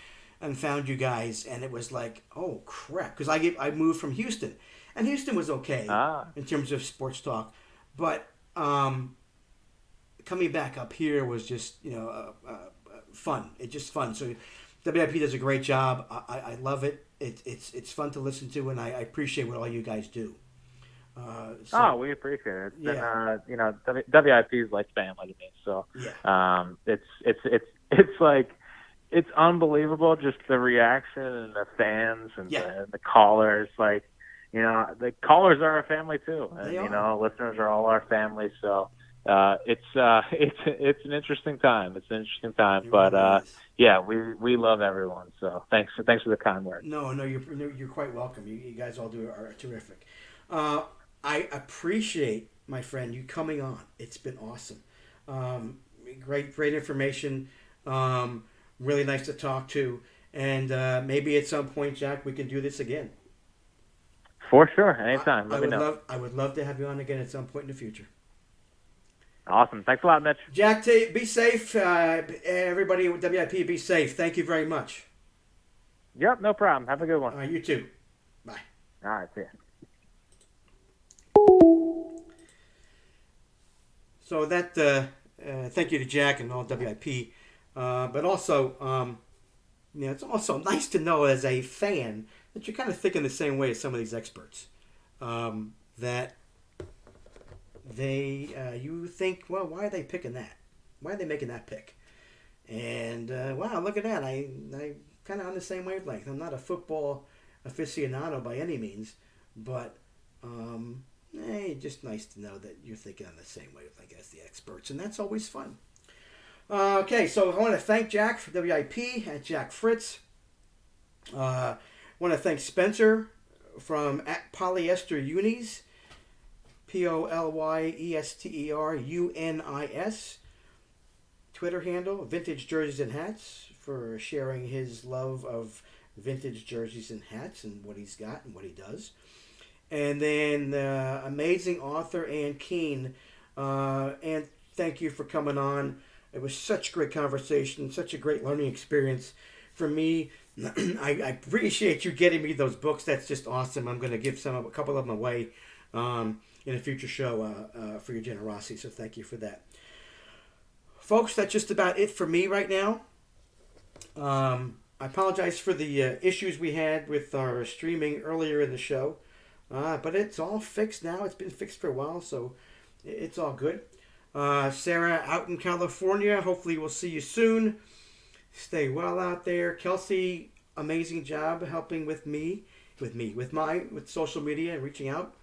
you guys, and it was like, oh crap, because I moved from Houston, and Houston was okay in terms of sports talk, but coming back up here was just fun. It's just fun. So WIP does a great job. I love it. It's fun to listen to, and I appreciate what all you guys do. We appreciate it. It's Yeah. been, WIP is like family to me. So Yeah. it's like it's unbelievable, just the reaction and the fans and the callers. Like the callers are our family too, and They are. listeners are all our family. So it's an interesting time. It's an interesting time, It but really is. yeah, we love everyone. So thanks for the kind words. No, you're quite welcome. You guys all are terrific. I appreciate, my friend, you coming on. It's been awesome. Great information. Really nice to talk to. And maybe at some point, Jack, we can do this again. For sure, anytime. Let me know. I would love to have you on again at some point in the future. Awesome. Thanks a lot, Mitch. Jack, be safe. Everybody at WIP, be safe. Thank you very much. Yep, no problem. Have a good one. All right, you too. Bye. All right, see ya. So that, thank you to Jack and all WIP. But also, it's also nice to know as a fan that you're kind of thinking the same way as some of these experts. That you think, well, why are they picking that? Why are they making that pick? And wow, look at that! I kind of on the same wavelength. I'm not a football aficionado by any means, but just nice to know that you're thinking on the same wavelength as the experts, and that's always fun. Okay, so I want to thank Jack for WIP at Jack Fritz. I want to thank Spencer from at Polyester Unis, POLYESTERUNIS, Twitter handle, Vintage Jerseys and Hats, for sharing his love of vintage jerseys and hats and what he's got and what he does. And then amazing author Ann Keene. And thank you for coming on. It was such a great conversation, such a great learning experience for me. I appreciate you getting me those books. That's just awesome. I'm going to give a couple of them away in a future show for your generosity. So thank you for that. Folks, that's just about it for me right now. I apologize for the issues we had with our streaming earlier in the show. But it's all fixed now. It's been fixed for a while, so it's all good. Sarah out in California, hopefully we'll see you soon. Stay well out there. Kelsey, amazing job helping with social media and reaching out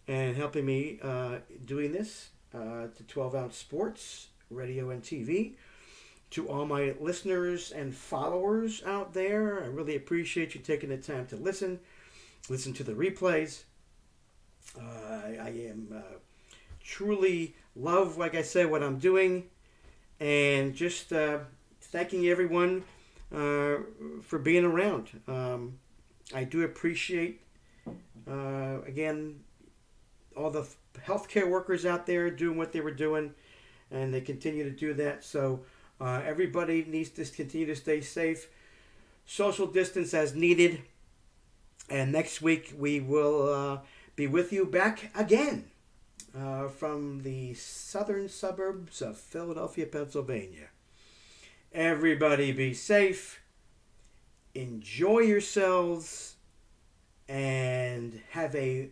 and helping me doing this to 12 Ounce Sports, radio and TV. To all my listeners and followers out there, I really appreciate you taking the time to listen to the replays. I am truly love, like I said, what I'm doing, and just thanking everyone for being around. I do appreciate, again, all the healthcare workers out there doing what they were doing, and they continue to do that. So everybody needs to continue to stay safe, social distance as needed, and next week we will be with you back again from the southern suburbs of Philadelphia, Pennsylvania. Everybody be safe, enjoy yourselves, and have a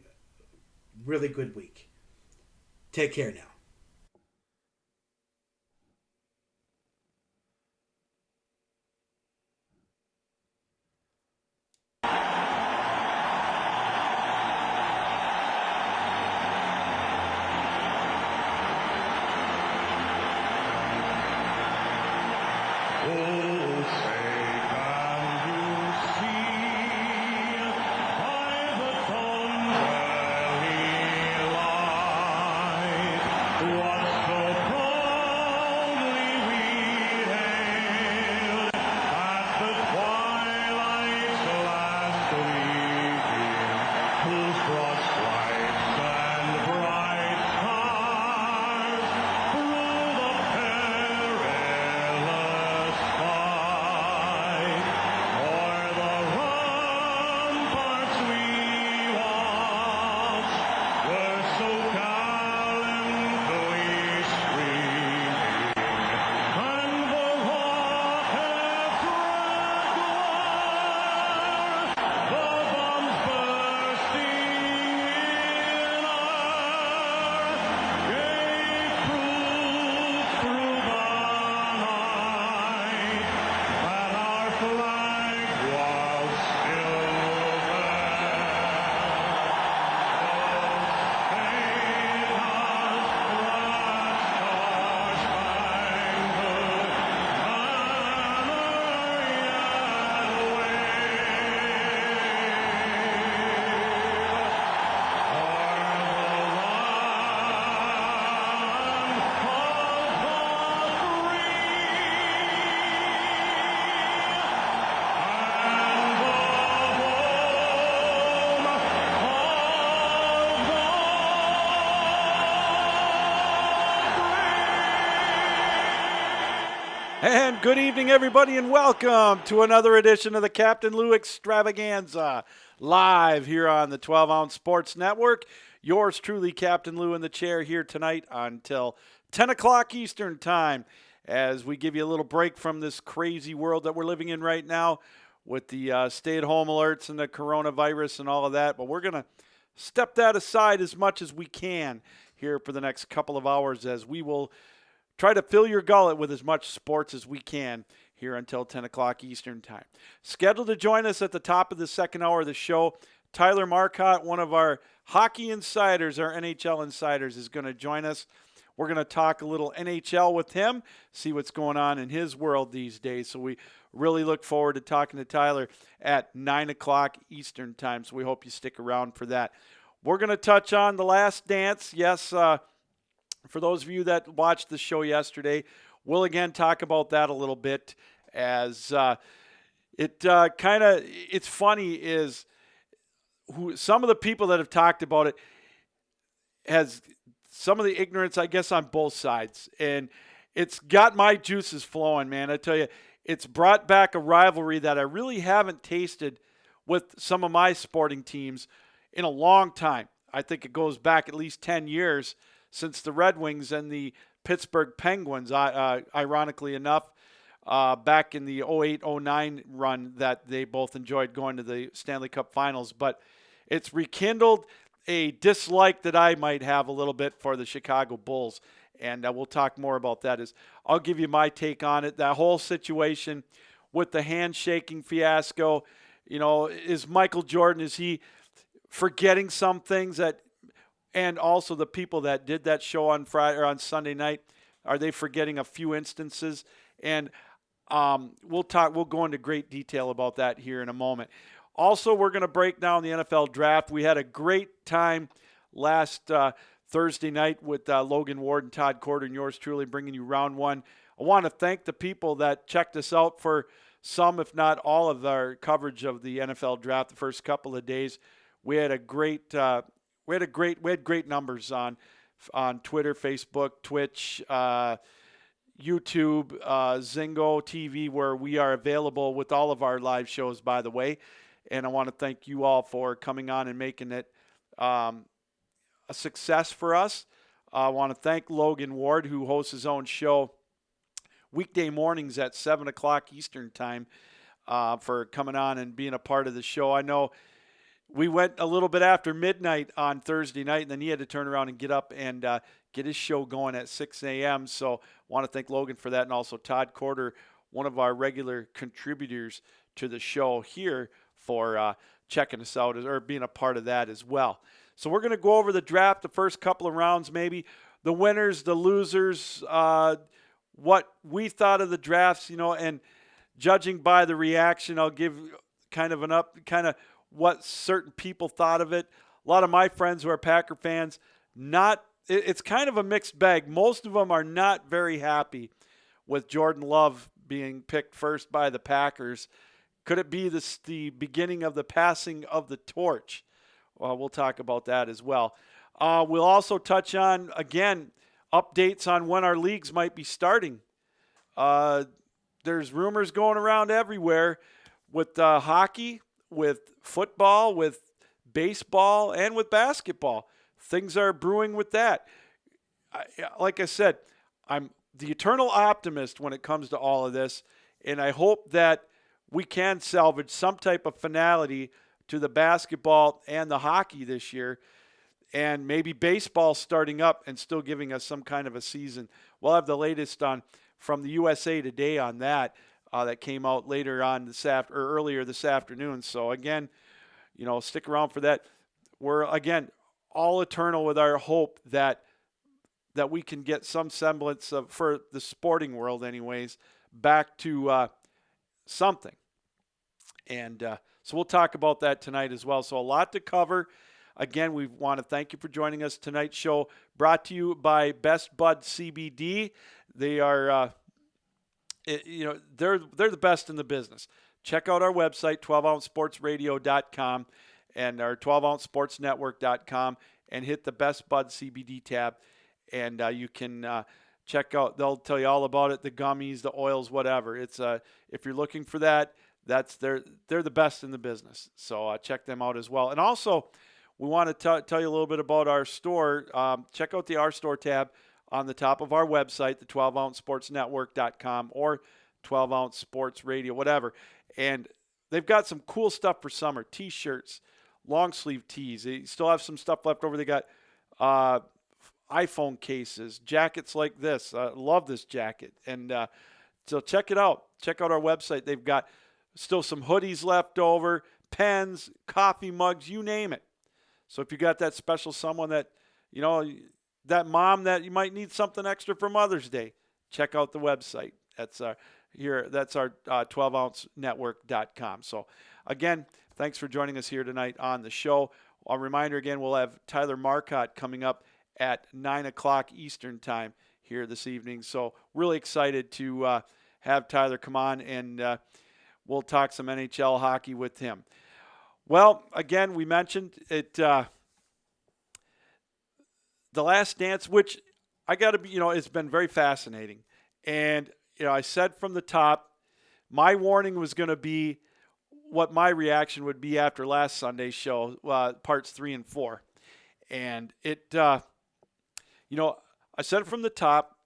really good week. Take care now. And good evening, everybody, and welcome to another edition of the Captain Lou Extravaganza, live here on the 12 Ounce Sports Network. Yours truly, Captain Lou, in the chair here tonight until 10 o'clock Eastern Time, as we give you a little break from this crazy world that we're living in right now with the stay-at-home alerts and the coronavirus and all of that. But we're going to step that aside as much as we can here for the next couple of hours, as we will try to fill your gullet with as much sports as we can here until 10 o'clock Eastern Time. Scheduled to join us at the top of the second hour of the show, Tyler Marcotte, one of our hockey insiders, our NHL insiders, is going to join us. We're going to talk a little NHL with him, see what's going on in his world these days. So we really look forward to talking to Tyler at 9 o'clock Eastern Time, so we hope you stick around for that. We're going to touch on The Last Dance. Yes, for those of you that watched the show yesterday, we'll again talk about that a little bit, as it's funny is some of the people that have talked about it some of the ignorance, I guess, on both sides. And it's got my juices flowing, man. I tell you, it's brought back a rivalry that I really haven't tasted with some of my sporting teams in a long time. I think it goes back at least 10 years since the Red Wings and the Pittsburgh Penguins, ironically enough, back in the 08-09 run that they both enjoyed going to the Stanley Cup Finals. But it's rekindled a dislike that I might have a little bit for the Chicago Bulls. And we'll talk more about that. I'll give you my take on it. That whole situation with the handshaking fiasco, is Michael Jordan, is he forgetting some things and also the people that did that show on Friday or on Sunday night, are they forgetting a few instances? And we'll go into great detail about that here in a moment. Also, we're going to break down the NFL draft. We had a great time last Thursday night with Logan Ward and Todd Corder and yours truly bringing you round one. I want to thank the people that checked us out for some, if not all, of our coverage of the NFL draft the first couple of days. We had great numbers on Twitter, Facebook, Twitch, YouTube, Zingo TV, where we are available with all of our live shows, by the way. And I want to thank you all for coming on and making it a success for us. I want to thank Logan Ward, who hosts his own show weekday mornings at 7 o'clock Eastern time, for coming on and being a part of the show. I know we went a little bit after midnight on Thursday night, and then he had to turn around and get up and get his show going at 6 a.m. So I want to thank Logan for that, and also Todd Corder, one of our regular contributors to the show here, for checking us out or being a part of that as well. So we're going to go over the draft, the first couple of rounds, maybe the winners, the losers, what we thought of the drafts, and judging by the reaction, I'll give kind of what certain people thought of it. A lot of my friends who are Packer fans, it's kind of a mixed bag. Most of them are not very happy with Jordan Love being picked first by the Packers. Could it be the beginning of the passing of the torch? Well, we'll talk about that as well. We'll also touch on, again, updates on when our leagues might be starting. There's rumors going around everywhere with hockey, with football, with baseball, and with basketball. Things are brewing with that. Like I said, I'm the eternal optimist when it comes to all of this, and I hope that we can salvage some type of finality to the basketball and the hockey this year, and maybe baseball starting up and still giving us some kind of a season. We'll have the latest from the USA Today on that came out later on earlier this afternoon. So again, stick around for that. We're again all eternal with our hope that we can get some semblance of, for the sporting world anyways, back to something. And so we'll talk about that tonight as well. So a lot to cover. Again, we want to thank you for joining us. Tonight's show brought to you by Best Bud CBD. They are, they're the best in the business. Check out our website, 12ouncesportsradio.com and our 12ouncesportsnetwork.com, and hit the Best Bud CBD tab. And you can check out, they'll tell you all about it, the gummies, the oils, whatever. It's if you're looking for that, they're the best in the business. So check them out as well. And also, we want to tell you a little bit about our store. Check out the Our Store tab on the top of our website, the 12ouncesportsnetwork.com or 12-ounce sports radio, whatever. And they've got some cool stuff for summer. T-shirts, long sleeve tees. They still have some stuff left over. They got iPhone cases, jackets like this. Love this jacket. And so check it out. Check out our website. They've got still some hoodies left over, pens, coffee mugs, you name it. So if you got that special someone that, that mom that you might need something extra for Mother's Day, check out the website. That's our 12ouncenetwork.com. So again, thanks for joining us here tonight on the show. A reminder again, we'll have Tyler Marcotte coming up at 9 o'clock Eastern time here this evening. So really excited to have Tyler come on, and we'll talk some NHL hockey with him. Well, again, we mentioned it. The The Last Dance, which I got to be, it's been very fascinating. And, I said from the top, my warning was going to be what my reaction would be after last Sunday's show, parts 3 and 4. And I said it from the top,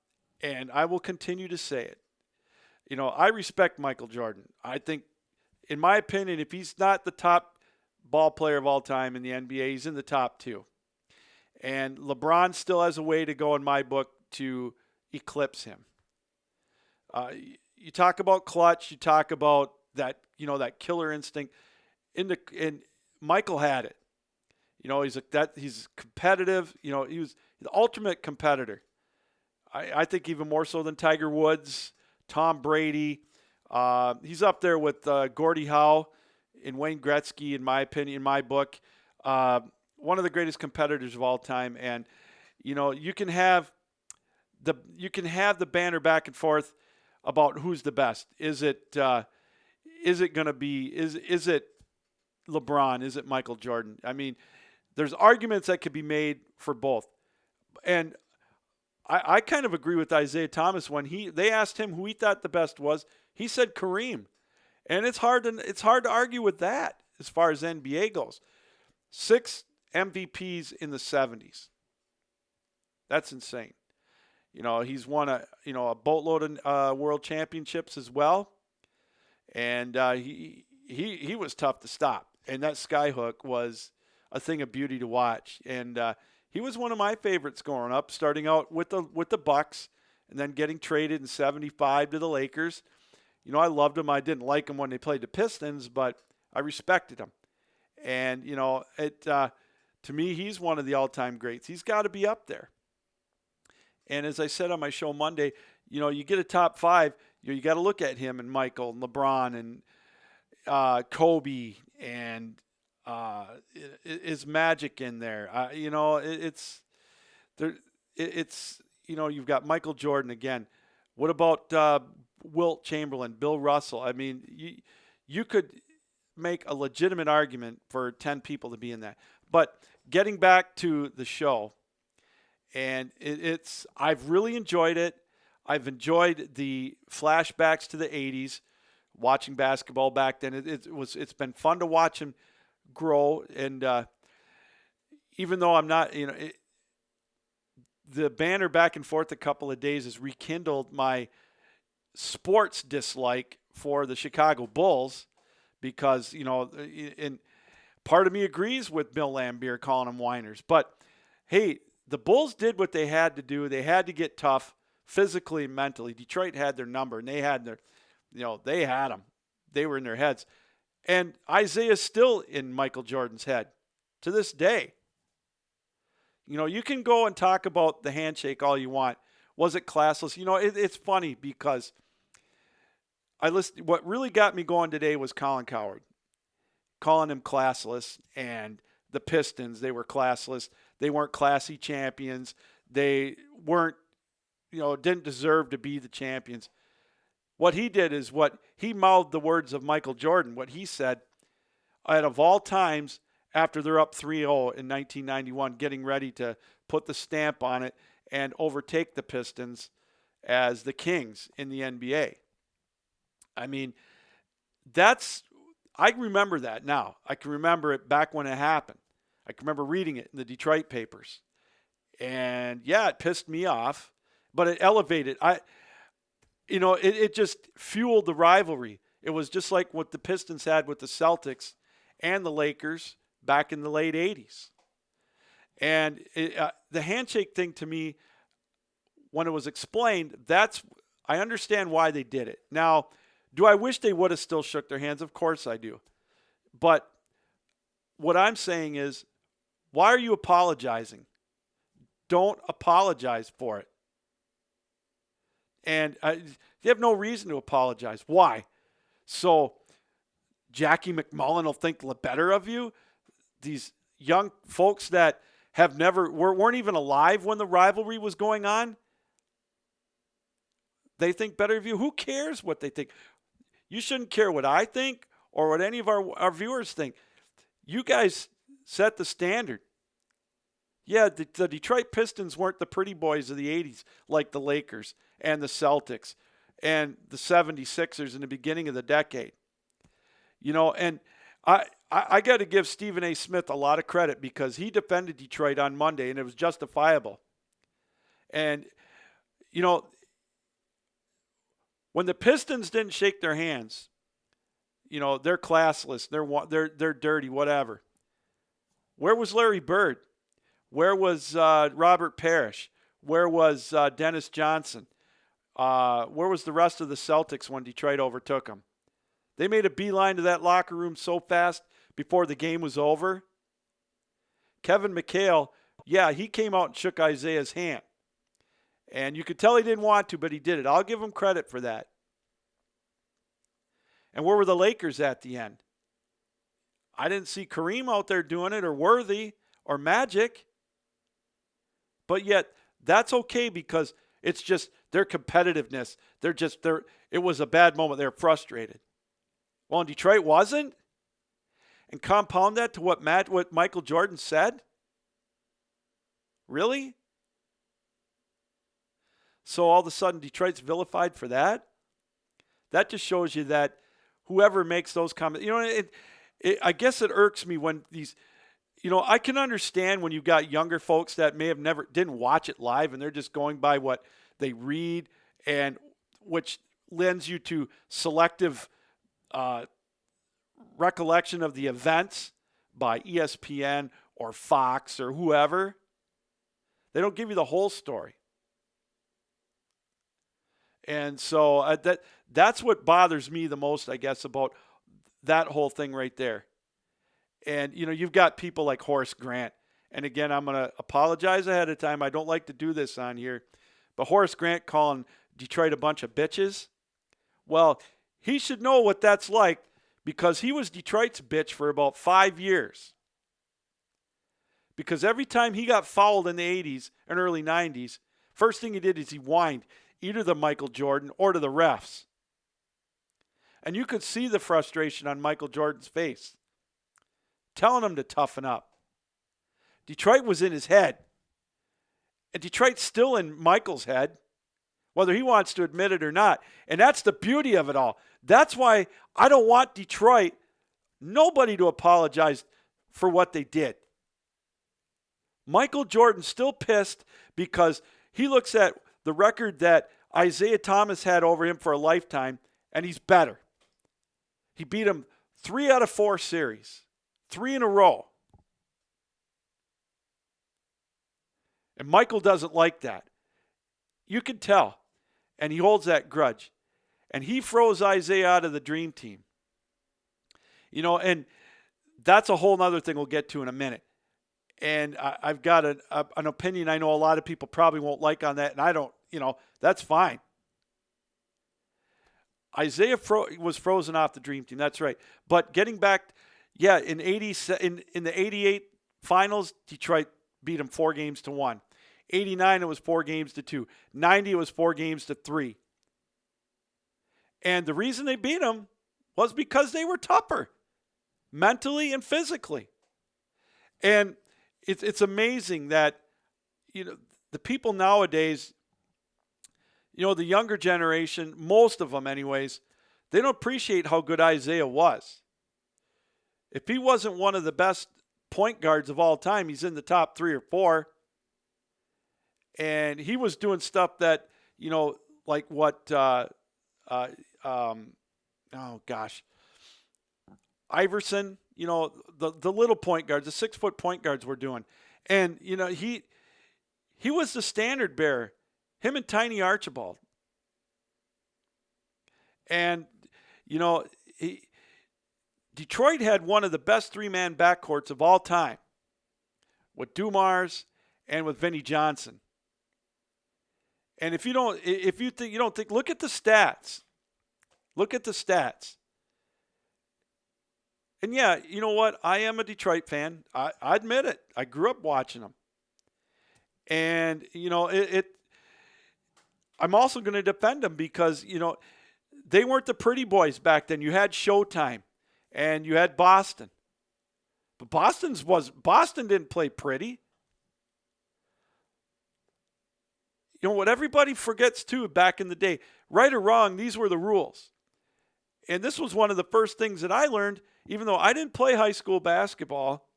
and I will continue to say it. I respect Michael Jordan. I think, in my opinion, if he's not the top ball player of all time in the NBA, he's in the top 2. And LeBron still has a way to go in my book to eclipse him. You talk about clutch, you talk about that, that killer instinct. And Michael had it. He's competitive. He was the ultimate competitor. I think even more so than Tiger Woods, Tom Brady. He's up there with Gordie Howe and Wayne Gretzky, in my opinion, in my book. One of the greatest competitors of all time. And, you can have the banner back and forth about who's the best. Is it going to be, is it LeBron? Is it Michael Jordan? I mean, there's arguments that could be made for both. And I kind of agree with Isaiah Thomas when they asked him who he thought the best was. He said Kareem. And it's hard to argue with that as far as NBA goes. 6 MVPs in the 70s. That's insane. He's won a boatload of world championships as well. And he was tough to stop. And that skyhook was a thing of beauty to watch. And he was one of my favorites growing up, starting out with the Bucks and then getting traded in 75 to the Lakers. I loved him. I didn't like him when they played the Pistons, but I respected him. And, to me, he's one of the all-time greats. He's got to be up there. And as I said on my show Monday, you get a top 5, you got to look at him and Michael and LeBron and Kobe and is Magic in there. You've got Michael Jordan again. What about Wilt Chamberlain, Bill Russell? I mean, you could make a legitimate argument for 10 people to be in that. But getting back to the show, and I've really enjoyed it. I've enjoyed the flashbacks to the 80s, watching basketball back then. It's been fun to watch him grow. And even though I'm not, the banner back and forth a couple of days has rekindled my sports dislike for the Chicago Bulls because, and part of me agrees with Bill Laimbeer calling them whiners. But, hey, the Bulls did what they had to do. They had to get tough physically and mentally. Detroit had their number, and they had they had them. They were in their heads. And Isaiah's still in Michael Jordan's head to this day. You can go and talk about the handshake all you want. Was it classless? It's funny because what really got me going today was Colin Cowherd, calling him classless, and the Pistons, they were classless. They weren't classy champions. They weren't, didn't deserve to be the champions. What he did is he mouthed the words of Michael Jordan. What he said, out of all times, after they're up 3-0 in 1991, getting ready to put the stamp on it and overtake the Pistons as the Kings in the NBA. I mean, I remember that now. I can remember it back when it happened. I can remember reading it in the Detroit papers. And, yeah, it pissed me off, but it elevated. It just fueled the rivalry. It was just like what the Pistons had with the Celtics and the Lakers back in the late 80s. And the handshake thing to me, when it was explained, I understand why they did it. Now, do I wish they would have still shook their hands? Of course I do. But what I'm saying is, why are you apologizing? Don't apologize for it. And you have no reason to apologize. Why? So Jackie McMullen will think better of you? These young folks that weren't even alive when the rivalry was going on, they think better of you? Who cares what they think? You shouldn't care what I think or what any of our viewers think. You guys set the standard. Yeah, the Detroit Pistons weren't the pretty boys of the 80s like the Lakers and the Celtics and the 76ers in the beginning of the decade. And I got to give Stephen A. Smith a lot of credit because he defended Detroit on Monday, and it was justifiable. And, when the Pistons didn't shake their hands, they're classless, they're dirty, whatever. Where was Larry Bird? Where was Robert Parrish? Where was Dennis Johnson? Where was the rest of the Celtics when Detroit overtook them? They made a beeline to that locker room so fast before the game was over. Kevin McHale, he came out and shook Isaiah's hand. And you could tell he didn't want to, but he did it. I'll give him credit for that. And where were the Lakers at the end? I didn't see Kareem out there doing it, or Worthy, or Magic. But yet, that's okay because it's just their competitiveness. It was a bad moment. They're frustrated. Well, in Detroit wasn't. And compound that to what Michael Jordan said. Really? So all of a sudden, Detroit's vilified for that? That just shows you that whoever makes those comments, I guess it irks me when these, I can understand when you've got younger folks that may have didn't watch it live and they're just going by what they read, and which lends you to selective recollection of the events by ESPN or Fox or whoever. They don't give you the whole story. And so that's what bothers me the most, I guess, about that whole thing right there. And, you've got people like Horace Grant. And again, I'm going to apologize ahead of time. I don't like to do this on here. But Horace Grant calling Detroit a bunch of bitches. Well, he should know what that's like because he was Detroit's bitch for about 5 years. Because every time he got fouled in the 80s and early 90s, first thing he did is he whined either to Michael Jordan or to the refs. And you could see the frustration on Michael Jordan's face, telling him to toughen up. Detroit was in his head. And Detroit's still in Michael's head, whether he wants to admit it or not. And that's the beauty of it all. That's why I don't want Detroit, nobody to apologize for what they did. Michael Jordan's still pissed because he looks at the record that Isaiah Thomas had over him for a lifetime, and he's better. He beat him 3 out of 4 series, 3 in a row. And Michael doesn't like that. You can tell. And he holds that grudge. And he froze Isaiah out of the dream team. And that's a whole other thing we'll get to in a minute. And I've got an opinion I know a lot of people probably won't like on that, and I don't, that's fine. Isaiah was frozen off the dream team, that's right. But getting back, in the 88 finals, Detroit beat him 4-1. 89, it was 4-2. 90, it was 4-3. And the reason they beat him was because they were tougher, mentally and physically. And it's amazing that, the people nowadays, the younger generation, most of them anyways, they don't appreciate how good Isaiah was. If he wasn't one of the best point guards of all time, he's in the top 3 or 4. And he was doing stuff that, like what, Iverson, the little point guards, the 6-foot point guards were doing. And, he was the standard bearer, him and Tiny Archibald. And, Detroit had one of the best 3-man backcourts of all time with Dumars and with Vinnie Johnson. And if you don't think, look at the stats. Look at the stats. And yeah, you know what? I am a Detroit fan. I admit it. I grew up watching them. And, I'm also going to defend them because, they weren't the pretty boys back then. You had Showtime and you had Boston. But Boston didn't play pretty. you know, what everybody forgets too back in the day, right or wrong, these were the rules. And this was one of the first things that I learned, even though I didn't play high school basketball.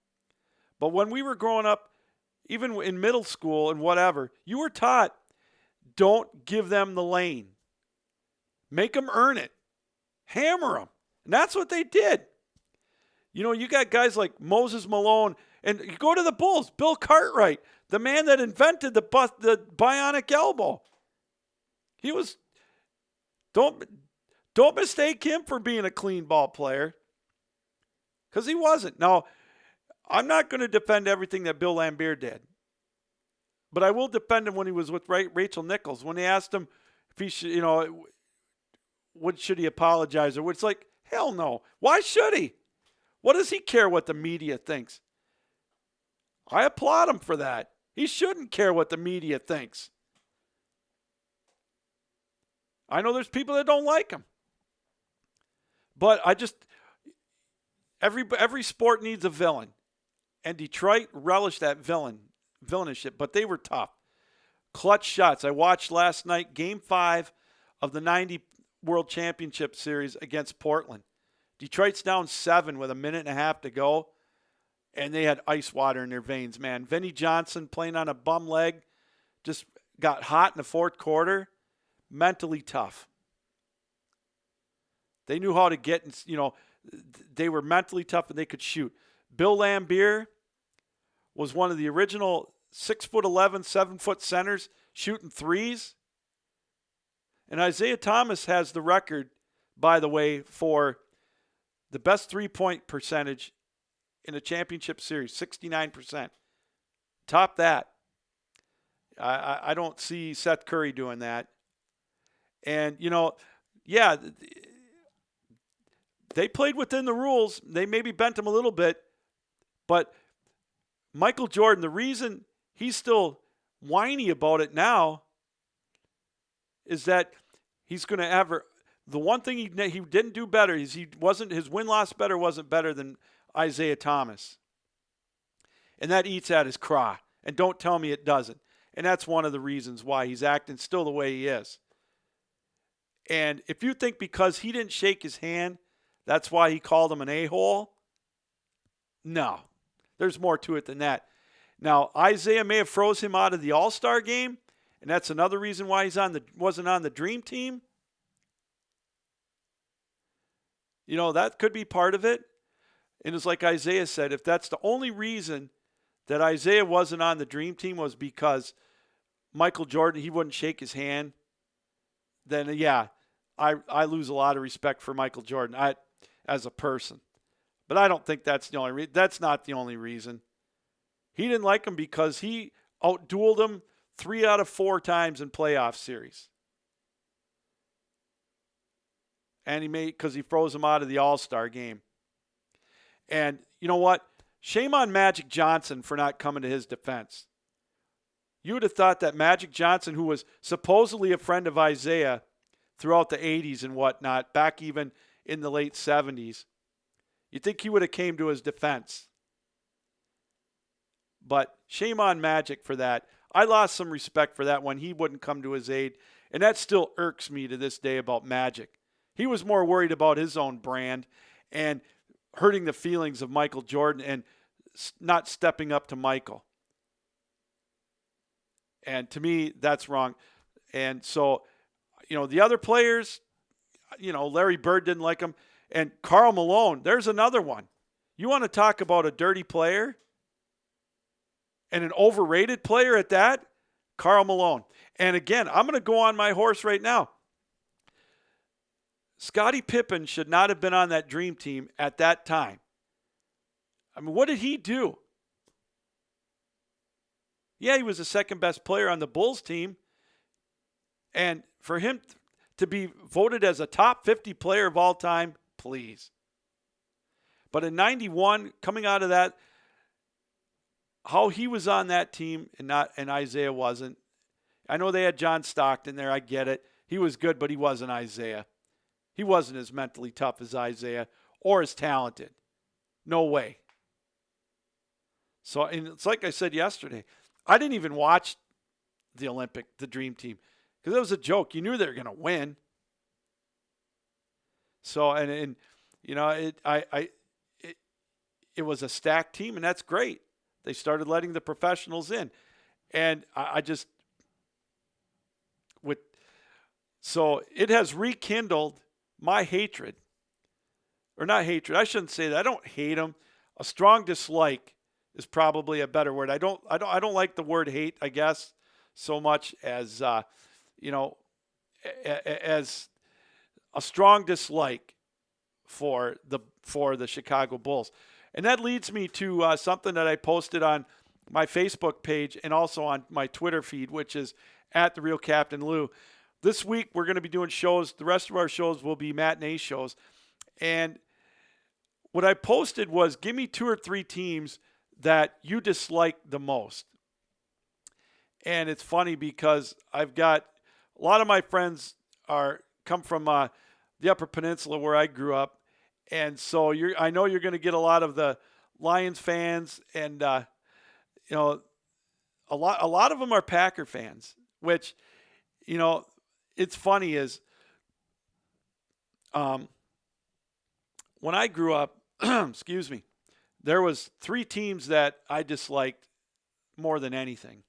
But when we were growing up, even in middle school and whatever, you were taught, don't give them the lane. Make them earn it. Hammer them. And that's what they did. You know, you got guys like Moses Malone, and you go to the Bulls, Bill Cartwright, the man that invented the bionic elbow. He was, don't mistake him for being a clean ball player, because he wasn't. Now, I'm not going to defend everything that Bill Laimbeer did, but I will defend him when he was with Rachel Nichols, when they asked him if he should, you know, what should he apologize, or it's like, hell no. Why should he? What does he care what the media thinks? I applaud him for that. He shouldn't care what the media thinks. I know there's people that don't like him. But every sport needs a villain. And Detroit relished that villainship, but they were tough. Clutch shots. I watched last night Game 5 of the 90 World Championship Series against Portland. Detroit's down 7 with a minute and a half to go, and they had ice water in their veins, man. Vinnie Johnson playing on a bum leg, just got hot in the fourth quarter. Mentally tough. They knew how to get, you know, they were mentally tough and they could shoot. Bill Laimbeer was one of the original 6'11", 7-foot centers shooting threes. And Isaiah Thomas has the record, by the way, for the best three-point percentage in a championship series, 69%. Top that. I don't see Seth Curry doing that. And, you know, yeah, they played within the rules. They maybe bent them a little bit. But Michael Jordan, the reason he's still whiny about it now is that he's going to have the one thing he didn't do better is his win-loss better wasn't better than Isaiah Thomas. And that eats at his craw. And don't tell me it doesn't. And that's one of the reasons why he's acting still the way he is. And if you think because he didn't shake his hand, that's why he called him an a-hole, no. There's more to it than that. Now, Isaiah may have froze him out of the All-Star game, and that's another reason why he's wasn't on the Dream Team. You know, that could be part of it. And it's like Isaiah said, if that's the only reason that Isaiah wasn't on the Dream Team was because Michael Jordan, he wouldn't shake his hand, then yeah, I lose a lot of respect for Michael Jordan as a person. But I don't think that's the only reason. That's not the only reason. He didn't like him because he outdueled him 3 out of 4 times in playoff series. And because he froze him out of the All-Star game. And you know what? Shame on Magic Johnson for not coming to his defense. You would have thought that Magic Johnson, who was supposedly a friend of Isaiah throughout the 80s and whatnot, back even in the late 70s, you'd think he would have came to his defense. But shame on Magic for that. I lost some respect for that when he wouldn't come to his aid. And that still irks me to this day about Magic. He was more worried about his own brand and hurting the feelings of Michael Jordan and not stepping up to Michael. And to me, that's wrong. And so, you know, the other players, you know, Larry Bird didn't like him. And Karl Malone, there's another one. You want to talk about a dirty player? And an overrated player at that? Karl Malone. And again, I'm going to go on my horse right now. Scottie Pippen should not have been on that Dream Team at that time. I mean, what did he do? Yeah, he was the second best player on the Bulls team. And for him to be voted as a top 50 player of all time, please. But in 91, coming out of that, how he was on that team and Isaiah wasn't. I know they had John Stockton there. I get it. He was good, but he wasn't Isaiah. He wasn't as mentally tough as Isaiah or as talented. No way. So, and it's like I said yesterday, I didn't even watch the Dream Team, because it was a joke. You knew they were going to win. So and you know it was a stacked team, and that's great. They started letting the professionals in, and I just so it has rekindled my hatred, or not hatred. I shouldn't say that. I don't hate them. A strong dislike is probably a better word. I don't like the word hate, I guess, so much as as a strong dislike for the Chicago Bulls. And that leads me to something that I posted on my Facebook page and also on my Twitter feed, which is at The Real Captain Lou. This week, we're going to be doing shows. The rest of our shows will be matinee shows. And what I posted was, give me 2 or 3 teams that you dislike the most. And it's funny because I've got a lot of my friends come from the Upper Peninsula where I grew up. And so I know you're going to get a lot of the Lions fans, and a lot of them are Packer fans. Which, it's funny is, when I grew up, excuse me, there was 3 teams that I disliked more than anything.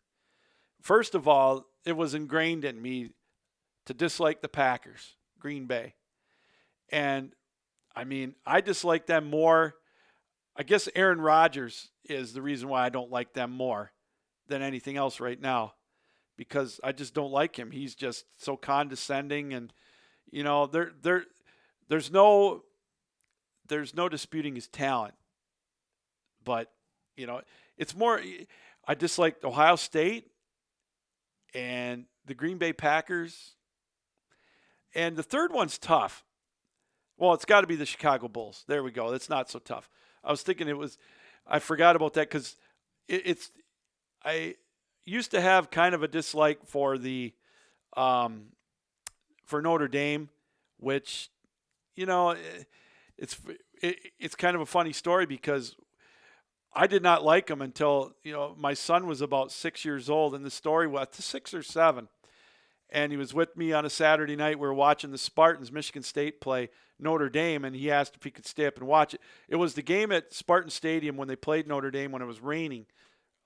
First of all, it was ingrained in me to dislike the Packers, Green Bay, and I mean, I dislike them more. I guess Aaron Rodgers is the reason why I don't like them more than anything else right now, because I just don't like him. He's just so condescending, and there's no disputing his talent. But it's more. I dislike Ohio State and the Green Bay Packers, and the third one's tough. Well, it's got to be the Chicago Bulls. There we go. That's not so tough. I was thinking I forgot about that because I used to have kind of a dislike for for Notre Dame, which, it's kind of a funny story because I did not like them until, my son was about 6 years old, and the story was 6 or 7. And he was with me on a Saturday night. We were watching the Spartans, Michigan State, play Notre Dame, and he asked if he could stay up and watch it. It was the game at Spartan Stadium when they played Notre Dame when it was raining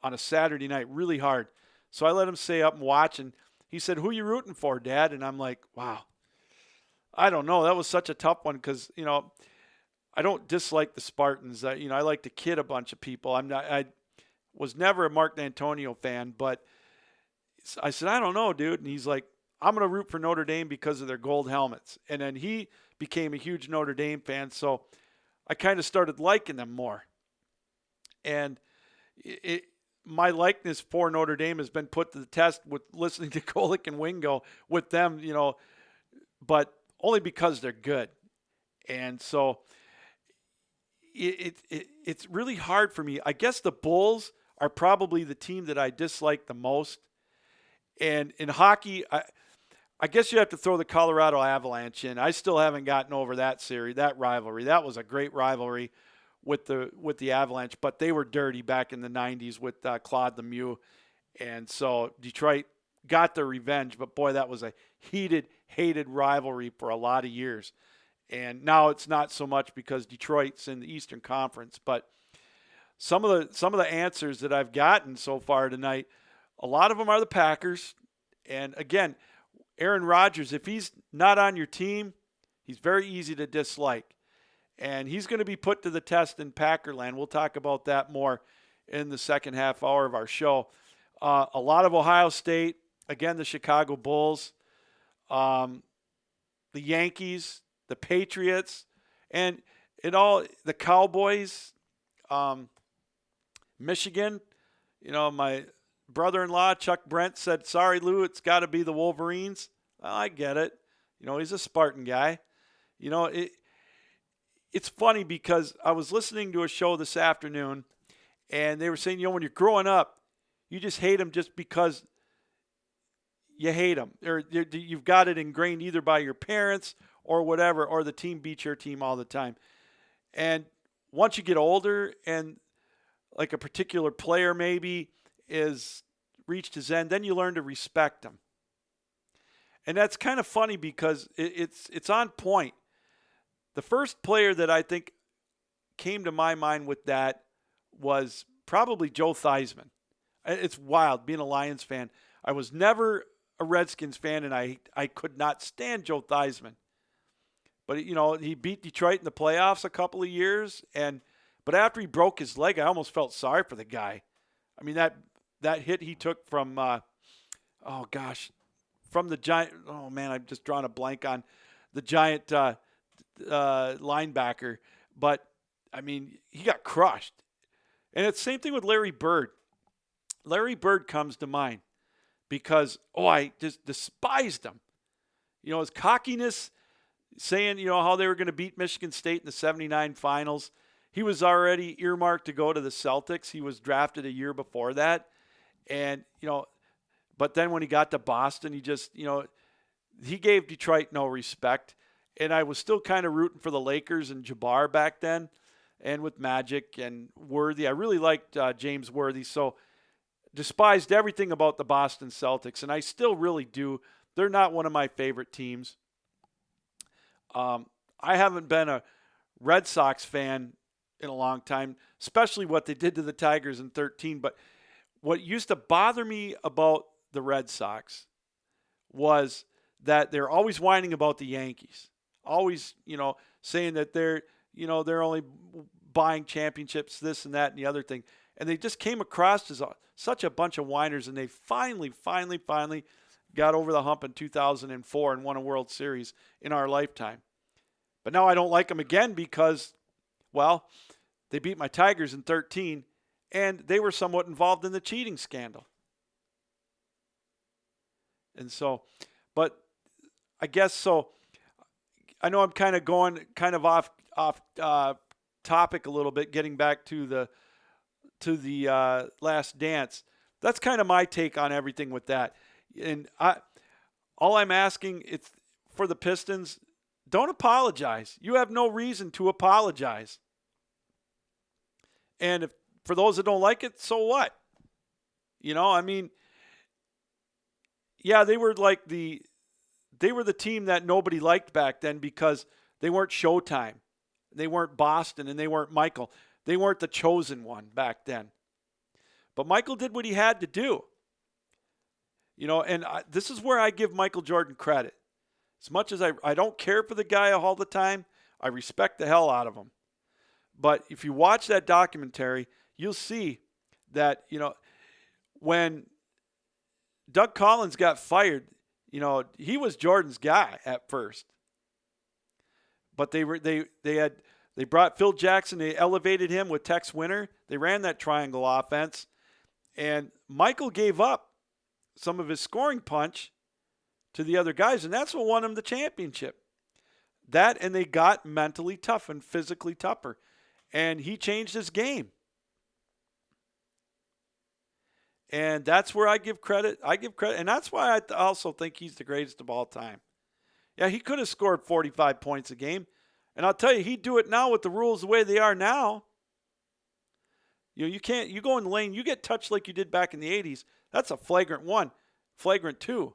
on a Saturday night, really hard. So I let him stay up and watch, and he said, "Who are you rooting for, Dad?" And I'm like, wow, I don't know. That was such a tough one because, I don't dislike the Spartans. I like to kid a bunch of people. I was never a Mark D'Antonio fan, but I said, I don't know, dude. And he's like, I'm going to root for Notre Dame because of their gold helmets. And then he became a huge Notre Dame fan, so I kind of started liking them more. And my likeness for Notre Dame has been put to the test with listening to Golic and Wingo with them, but only because they're good. And so it's really hard for me. I guess the Bulls are probably the team that I dislike the most. And in hockey, I guess you have to throw the Colorado Avalanche in. I still haven't gotten over that series, that rivalry. That was a great rivalry with the Avalanche, but they were dirty back in the 90s with Claude Lemieux. And so Detroit got their revenge, but boy, that was a hated rivalry for a lot of years. And now it's not so much because Detroit's in the Eastern Conference, but some of the answers that I've gotten so far tonight, a lot of them are the Packers. And again, Aaron Rodgers, if he's not on your team, he's very easy to dislike. And he's going to be put to the test in Packerland. We'll talk about that more in the second half hour of our show. A lot of Ohio State, again, the Chicago Bulls, the Yankees, the Patriots, and the Cowboys, Michigan. My brother-in-law, Chuck Brent, said, "Sorry, Lou, it's got to be the Wolverines." Well, I get it. He's a Spartan guy. It's funny because I was listening to a show this afternoon, and they were saying, when you're growing up, you just hate them just because you hate them. Or you've got it ingrained either by your parents or whatever, or the team beats your team all the time. And once you get older and like a particular player maybe is reached his end, then you learn to respect him. And that's kind of funny because it's on point. The first player that I think came to my mind with that was probably Joe Theismann. It's wild being a Lions fan. I was never a Redskins fan, and I could not stand Joe Theismann. But, he beat Detroit in the playoffs a couple of years. But after he broke his leg, I almost felt sorry for the guy. I mean, that hit he took from, from the Giant. Oh, man, I'm just drawing a blank on the Giant linebacker. But, I mean, he got crushed. And it's the same thing with Larry Bird. Larry Bird comes to mind because, I just despised him. His cockiness, saying, how they were going to beat Michigan State in the 79 finals. He was already earmarked to go to the Celtics. He was drafted a year before that. And, but then when he got to Boston, he just, he gave Detroit no respect. And I was still kind of rooting for the Lakers and Jabbar back then, and with Magic and Worthy. I really liked James Worthy. So despised everything about the Boston Celtics, and I still really do. They're not one of my favorite teams. I haven't been a Red Sox fan in a long time, especially what they did to the Tigers in 2013. But what used to bother me about the Red Sox was that they're always whining about the Yankees. Always, saying that they're only buying championships, this and that and the other thing. And they just came across as such a bunch of whiners, and they finally got over the hump in 2004 and won a World Series in our lifetime. But now I don't like them again because, they beat my Tigers in 2013, and they were somewhat involved in the cheating scandal. And so, but I guess so. I know I'm kind of going off topic a little bit, getting back to the Last Dance. That's kind of my take on everything with that. And all I'm asking it's for the Pistons, don't apologize. You have no reason to apologize. And for those that don't like it, so what? They were they were the team that nobody liked back then because they weren't Showtime. They weren't Boston, and they weren't Michael. They weren't the chosen one back then. But Michael did what he had to do. This is where I give Michael Jordan credit. As much as I don't care for the guy all the time, I respect the hell out of him. But if you watch that documentary, you'll see that, when Doug Collins got fired, he was Jordan's guy at first. But they brought Phil Jackson, they elevated him with Tex Winter. They ran that triangle offense. And Michael gave up some of his scoring punch to the other guys, and that's what won him the championship. That, and they got mentally tough and physically tougher. And he changed his game. And that's where I give credit. And that's why I also think he's the greatest of all time. Yeah, he could have scored 45 points a game. And I'll tell you, he'd do it now with the rules the way they are now. You can't, you go in the lane, you get touched like you did back in the 80s. That's a flagrant 1, flagrant 2.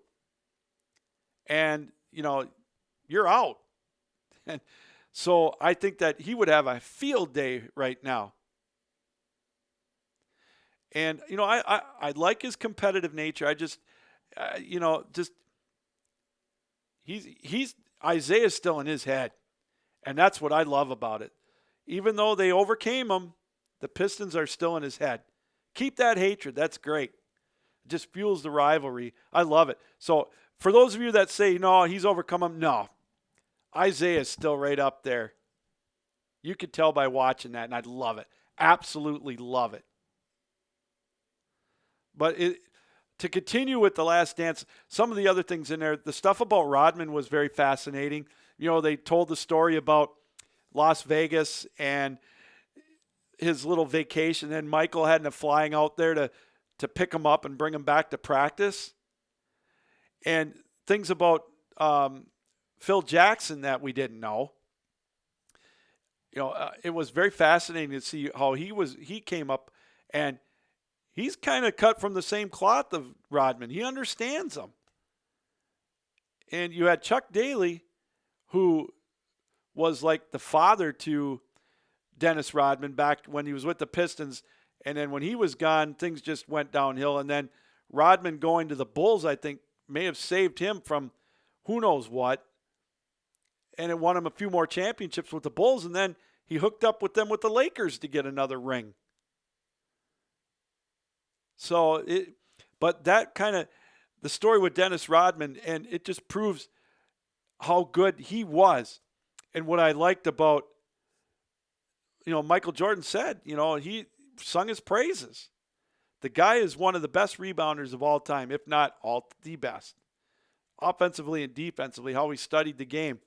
And, you're out. And so I think that he would have a field day right now. And, I like his competitive nature. I just, he's Isaiah's still in his head. And that's what I love about it. Even though they overcame him, the Pistons are still in his head. Keep that hatred. That's great. It just fuels the rivalry. I love it. So for those of you that say, no, he's overcome him, no. Isaiah is still right up there. You could tell by watching that, and I'd love it. Absolutely love it. But to continue with The Last Dance, some of the other things in there, the stuff about Rodman was very fascinating. They told the story about Las Vegas and his little vacation, and Michael had flying out there to pick him up and bring him back to practice. And things about Phil Jackson that we didn't know. It was very fascinating to see how he came up, and he's kind of cut from the same cloth of Rodman. He understands them. And you had Chuck Daly, who was like the father to Dennis Rodman back when he was with the Pistons. And then when he was gone, things just went downhill. And then Rodman going to the Bulls, I think, may have saved him from who knows what. And it won him a few more championships with the Bulls. And then he hooked up with them with the Lakers to get another ring. So, but that kind of, the story with Dennis Rodman, and it just proves how good he was. And what I liked about, Michael Jordan said, he sung his praises. The guy is one of the best rebounders of all time, if not all the best. Offensively and defensively, how he studied the game.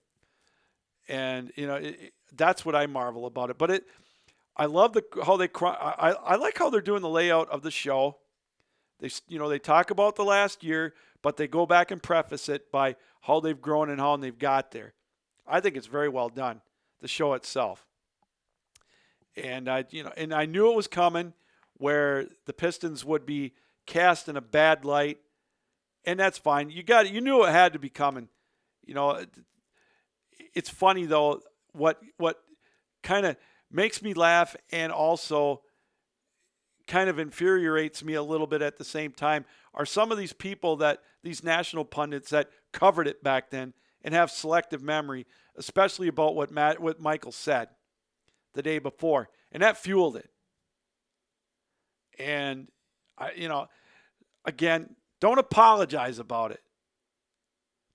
And, that's what I marvel about it. But I love how they, I like how they're doing the layout of the show. They talk about the last year, but they go back and preface it by how they've grown and how they've got there. I think it's very well done, the show itself. And I knew it was coming, where the Pistons would be cast in a bad light, and that's fine. You knew it had to be coming. It's funny though what kind of makes me laugh and also kind of infuriates me a little bit at the same time are some of these people, these national pundits that covered it back then and have selective memory, especially about what Michael said the day before, and that fueled it. And again, don't apologize about it.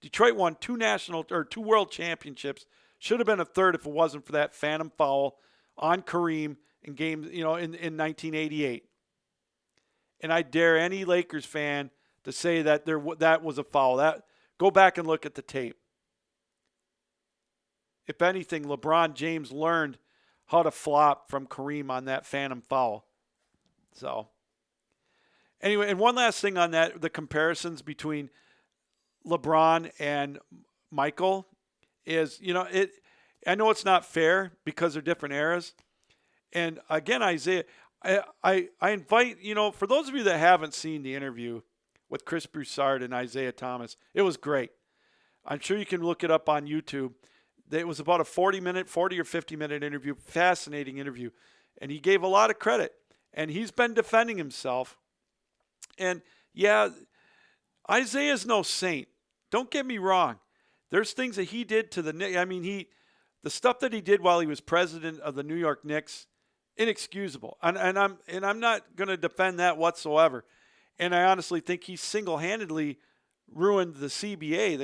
Detroit won 2 world championships. Should have been a third if it wasn't for that phantom foul on Kareem in games, in 1988. And I dare any Lakers fan to say that that was a foul. Go back and look at the tape. If anything, LeBron James learned how to flop from Kareem on that phantom foul. So, anyway, and one last thing on that, the comparisons between LeBron and Michael is, I know it's not fair because they're different eras. And again, Isaiah, I invite, for those of you that haven't seen the interview with Chris Broussard and Isaiah Thomas, it was great. I'm sure you can look it up on YouTube. It was about a 40 or 50-minute interview, fascinating interview. And he gave a lot of credit. And he's been defending himself. And, yeah, Isaiah's no saint. Don't get me wrong. There's things that he did to the Knicks. I mean, the stuff that he did while he was president of the New York Knicks, inexcusable. And I'm not going to defend that whatsoever. And I honestly think he single-handedly ruined the CBA,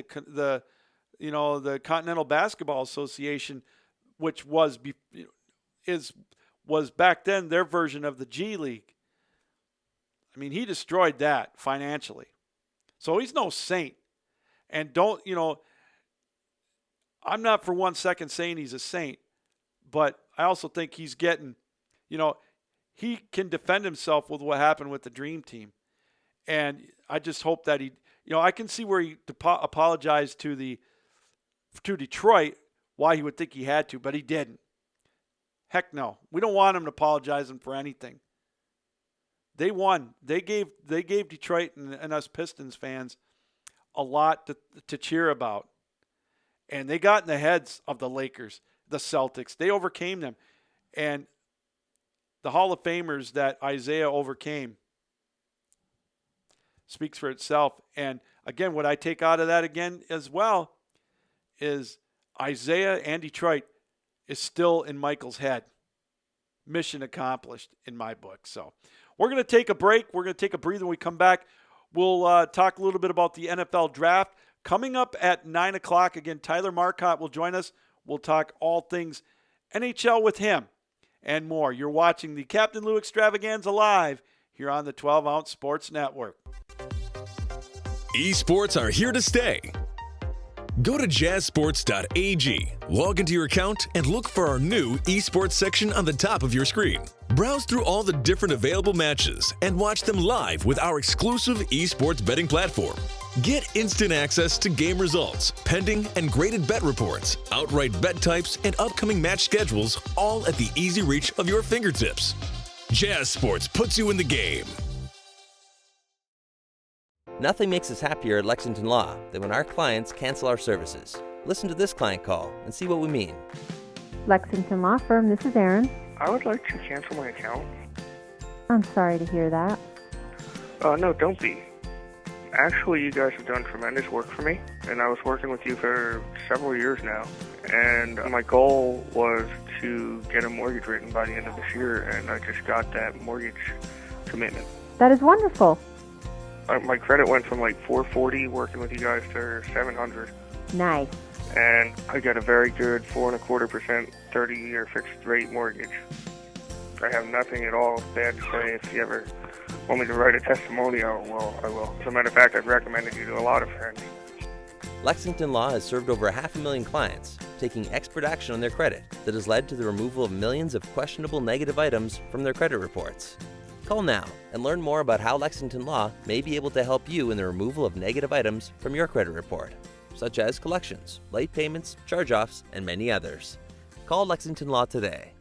the Continental Basketball Association, which was back then their version of the G League. I mean, he destroyed that financially. So he's no saint. And I'm not for 1 second saying he's a saint, but I also think he's getting, he can defend himself with what happened with the Dream Team. And I just hope that I can see where he apologized to Detroit, why he would think he had to, but he didn't. Heck no. We don't want him to apologize for anything. They won. They gave Detroit and us Pistons fans a lot to cheer about. And they got in the heads of the Lakers, the Celtics. They overcame them. And the Hall of Famers that Isaiah overcame speaks for itself. And again, what I take out of that again as well is Isaiah and Detroit is still in Michael's head. Mission accomplished in my book. So we're going to take a break. We're going to take a breather when we come back. We'll talk a little bit about the NFL draft. Coming up at 9 o'clock, again, Tyler Marcotte will join us. We'll talk all things NHL with him and more. You're watching the Captain Lou Extravaganza live here on the 12-Ounce Sports Network. Esports are here to stay. Go to jazzsports.ag, log into your account, and look for our new esports section on the top of your screen. Browse through all the different available matches and watch them live with our exclusive esports betting platform. Get instant access to game results, pending and graded bet reports, outright bet types, and upcoming match schedules, all at the easy reach of your fingertips. Jazz Sports puts you in the game. Nothing makes us happier at Lexington Law than when our clients cancel our services. Listen to this client call and see what we mean. Lexington Law Firm, this is Erin. I would like to cancel my account. I'm sorry to hear that. No, don't be. Actually, you guys have done tremendous work for me, and I was working with you for several years now. And my goal was to get a mortgage written by the end of this year, and I just got that mortgage commitment. That is wonderful. My credit went from like 440 working with you guys to 700. Nice. And I got a very good 4.25% 30-year fixed rate mortgage. I have nothing at all bad to say. If you ever want me to write a testimonial, well, I will. As a matter of fact, I've recommended you to a lot of friends. Lexington Law has served over 500,000 clients, taking expert action on their credit that has led to the removal of millions of questionable negative items from their credit reports. Call now and learn more about how Lexington Law may be able to help you in the removal of negative items from your credit report, such as collections, late payments, charge-offs, and many others. Call Lexington Law today.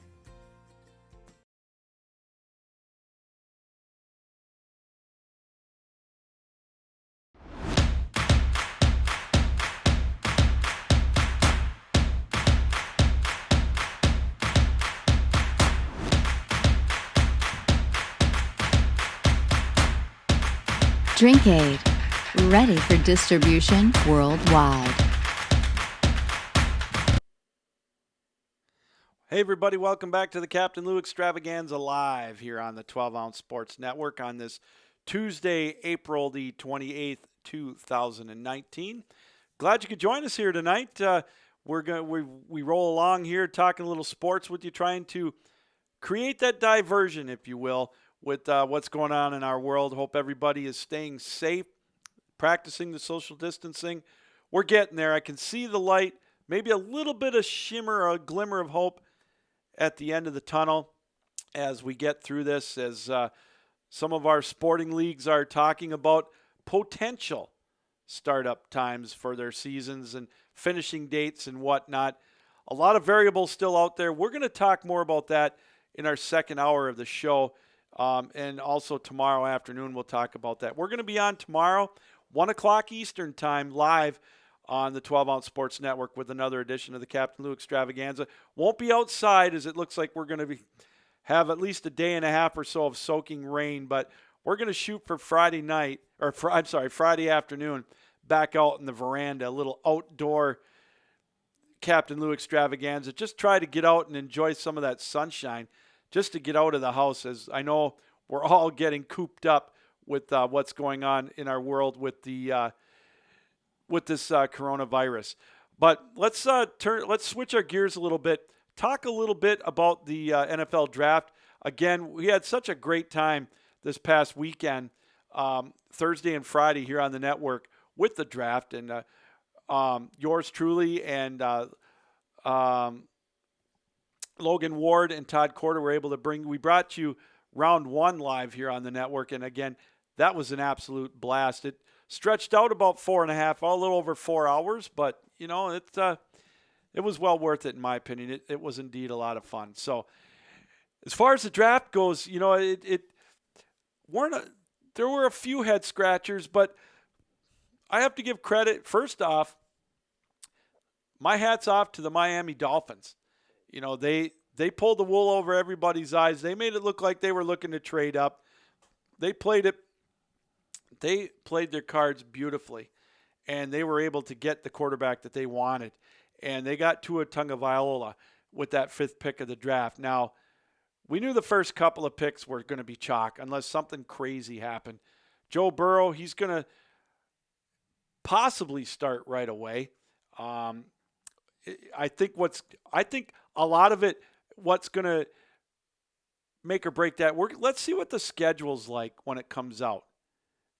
DrinkAid, ready for distribution worldwide. Hey everybody, welcome back to the Captain Lou Extravaganza live here on the 12-Ounce Sports Network on this Tuesday, April the 28th, 2019. Glad you could join us here tonight. We roll along here talking a little sports with you, trying to create that diversion, if you will, with what's going on in our world. Hope everybody is staying safe, practicing the social distancing. We're getting there. I can see the light, maybe a little bit of shimmer or a glimmer of hope at the end of the tunnel as we get through this, as some of our sporting leagues are talking about potential startup times for their seasons and finishing dates and whatnot. A lot of variables still out there. We're going to talk more about that in our second hour of the show. And also tomorrow afternoon, we'll talk about that. We're going to be on tomorrow, 1 o'clock Eastern time, live on the 12-Ounce Sports Network with another edition of the Captain Lou Extravaganza. Won't be outside, as it looks like we're going to have at least a day and a half or so of soaking rain, but we're going to shoot for Friday afternoon, back out in the veranda, a little outdoor Captain Lou Extravaganza. Just try to get out and enjoy some of that sunshine, just to get out of the house, as I know we're all getting cooped up with what's going on in our world with the with this coronavirus. But let's switch our gears a little bit. Talk a little bit about the NFL draft. Again, we had such a great time this past weekend, Thursday and Friday here on the network with the draft, and yours truly and Logan Ward and Todd Corder were able to we brought you round one live here on the network. And again, that was an absolute blast. It stretched out about 4.5, a little over 4 hours, but you know, it was well worth it in my opinion. It was indeed a lot of fun. So as far as the draft goes, you know, there were a few head scratchers, but I have to give credit. First off, my hat's off to the Miami Dolphins. You know, they pulled the wool over everybody's eyes. They made it look like they were looking to trade up. They played their cards beautifully, and they were able to get the quarterback that they wanted. And they got Tua Tagovailoa with that 5th pick of the draft. Now, we knew the first couple of picks were going to be chalk unless something crazy happened. Joe Burrow, he's going to possibly start right away. I think a lot of it, what's going to make or break that, let's see what the schedule's like when it comes out.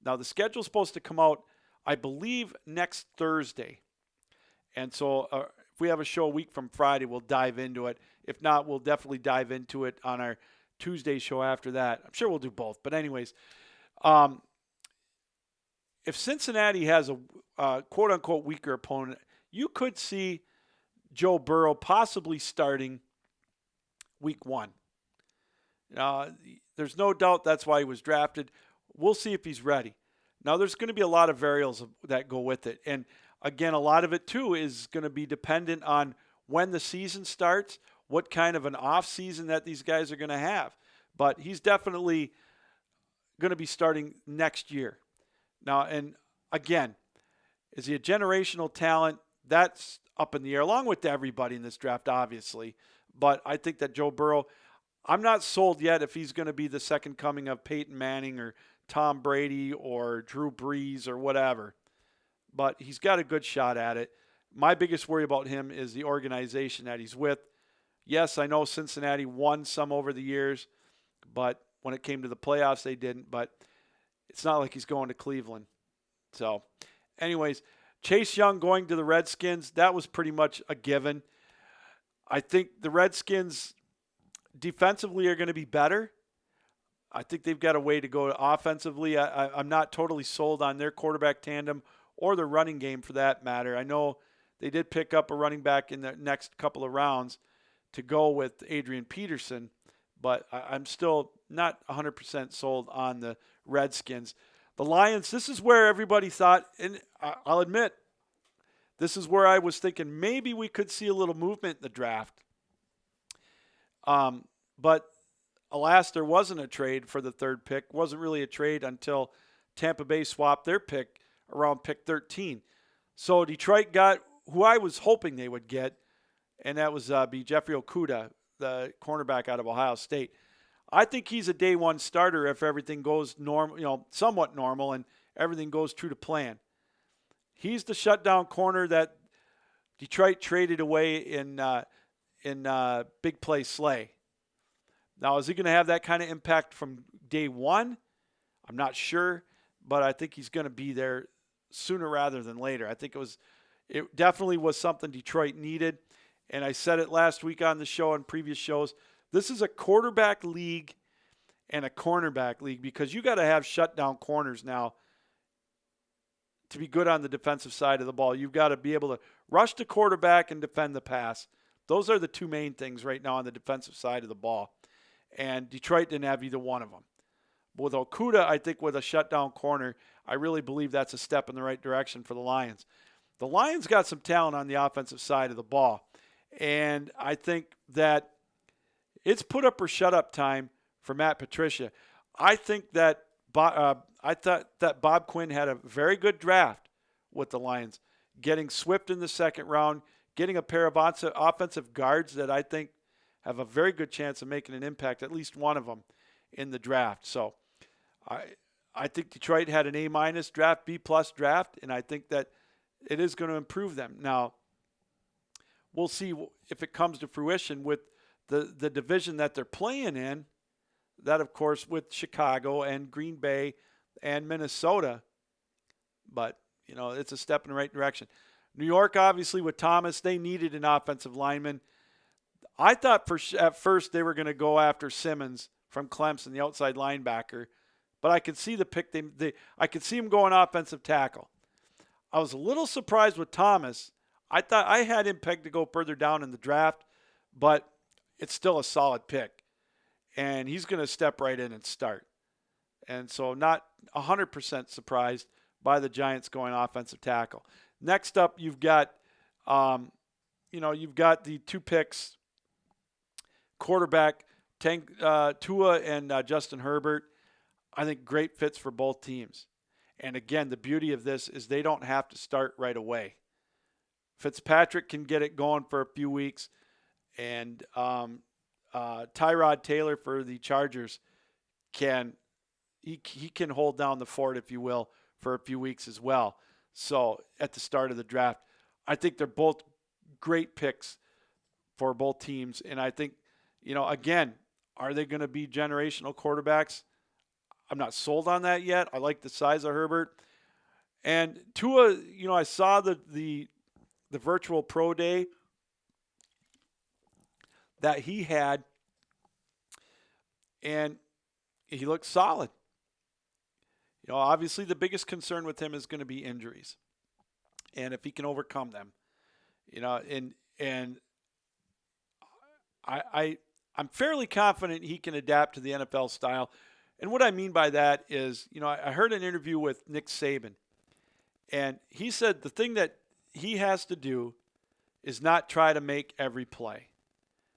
Now, the schedule's supposed to come out, I believe, next Thursday. And so if we have a show a week from Friday, we'll dive into it. If not, we'll definitely dive into it on our Tuesday show after that. I'm sure we'll do both. But anyways, if Cincinnati has a quote-unquote weaker opponent, you could see Joe Burrow possibly starting week 1. There's no doubt that's why he was drafted. We'll see if he's ready. Now, there's going to be a lot of variables that go with it. And again, a lot of it, too, is going to be dependent on when the season starts, what kind of an off season that these guys are going to have. But he's definitely going to be starting next year. Now, and again, is he a generational talent? That's up in the air, along with everybody in this draft, obviously. But I think that Joe Burrow, I'm not sold yet if he's going to be the second coming of Peyton Manning or Tom Brady or Drew Brees or whatever. But he's got a good shot at it. My biggest worry about him is the organization that he's with. Yes, I know Cincinnati won some over the years, but when it came to the playoffs, they didn't. But it's not like he's going to Cleveland. So, anyways, Chase Young going to the Redskins, that was pretty much a given. I think the Redskins defensively are going to be better. I think they've got a way to go offensively. I'm not totally sold on their quarterback tandem or their running game for that matter. I know they did pick up a running back in the next couple of rounds to go with Adrian Peterson, but I'm still not 100% sold on the Redskins. The Lions, this is where everybody thought, and I'll admit, this is where I was thinking maybe we could see a little movement in the draft. But alas, there wasn't a trade for the third pick. Wasn't really a trade until Tampa Bay swapped their pick around pick 13. So Detroit got who I was hoping they would get, and that was be Jeffrey Okudah, the cornerback out of Ohio State. I think he's a day one starter if everything goes normal, somewhat normal, and everything goes true to plan. He's the shutdown corner that Detroit traded away in big play Slay. Now, is he going to have that kind of impact from day one? I'm not sure, but I think he's going to be there sooner rather than later. I think it definitely was something Detroit needed, and I said it last week on the show and previous shows. This is a quarterback league and a cornerback league because you got to have shutdown corners now to be good on the defensive side of the ball. You've got to be able to rush the quarterback and defend the pass. Those are the two main things right now on the defensive side of the ball. And Detroit didn't have either one of them. But with Okudah, I think with a shutdown corner, I really believe that's a step in the right direction for the Lions. The Lions got some talent on the offensive side of the ball. And I think that it's put up or shut up time for Matt Patricia. I think that I thought that Bob Quinn had a very good draft with the Lions, getting Swift in the second round, getting a pair of offensive guards that I think have a very good chance of making an impact, at least one of them, in the draft. So I think Detroit had an A- draft, B+ draft, and I think that it is going to improve them. Now, we'll see if it comes to fruition with the division that they're playing in, that, of course, with Chicago and Green Bay and Minnesota. But, it's a step in the right direction. New York, obviously, with Thomas, they needed an offensive lineman. I thought at first they were going to go after Simmons from Clemson, the outside linebacker. But I could see the pick. I could see him going offensive tackle. I was a little surprised with Thomas. I thought I had him pegged to go further down in the draft, but it's still a solid pick. And he's going to step right in and start. And so not 100% surprised by the Giants going offensive tackle. Next up, you've got, you've got the two picks, quarterback, Tua and Justin Herbert. I think great fits for both teams. And again, the beauty of this is they don't have to start right away. Fitzpatrick can get it going for a few weeks, and Tyrod Taylor for the Chargers can hold down the fort, if you will, for a few weeks as well. So at the start of the draft, I think they're both great picks for both teams. And I think, again, are they going to be generational quarterbacks? I'm not sold on that yet. I like the size of Herbert. And Tua, I saw the virtual pro day that he had, and he looked solid. Obviously the biggest concern with him is going to be injuries, and if he can overcome them, and I'm fairly confident he can adapt to the NFL style. And what I mean by that is, I heard an interview with Nick Saban, and he said the thing that he has to do is not try to make every play.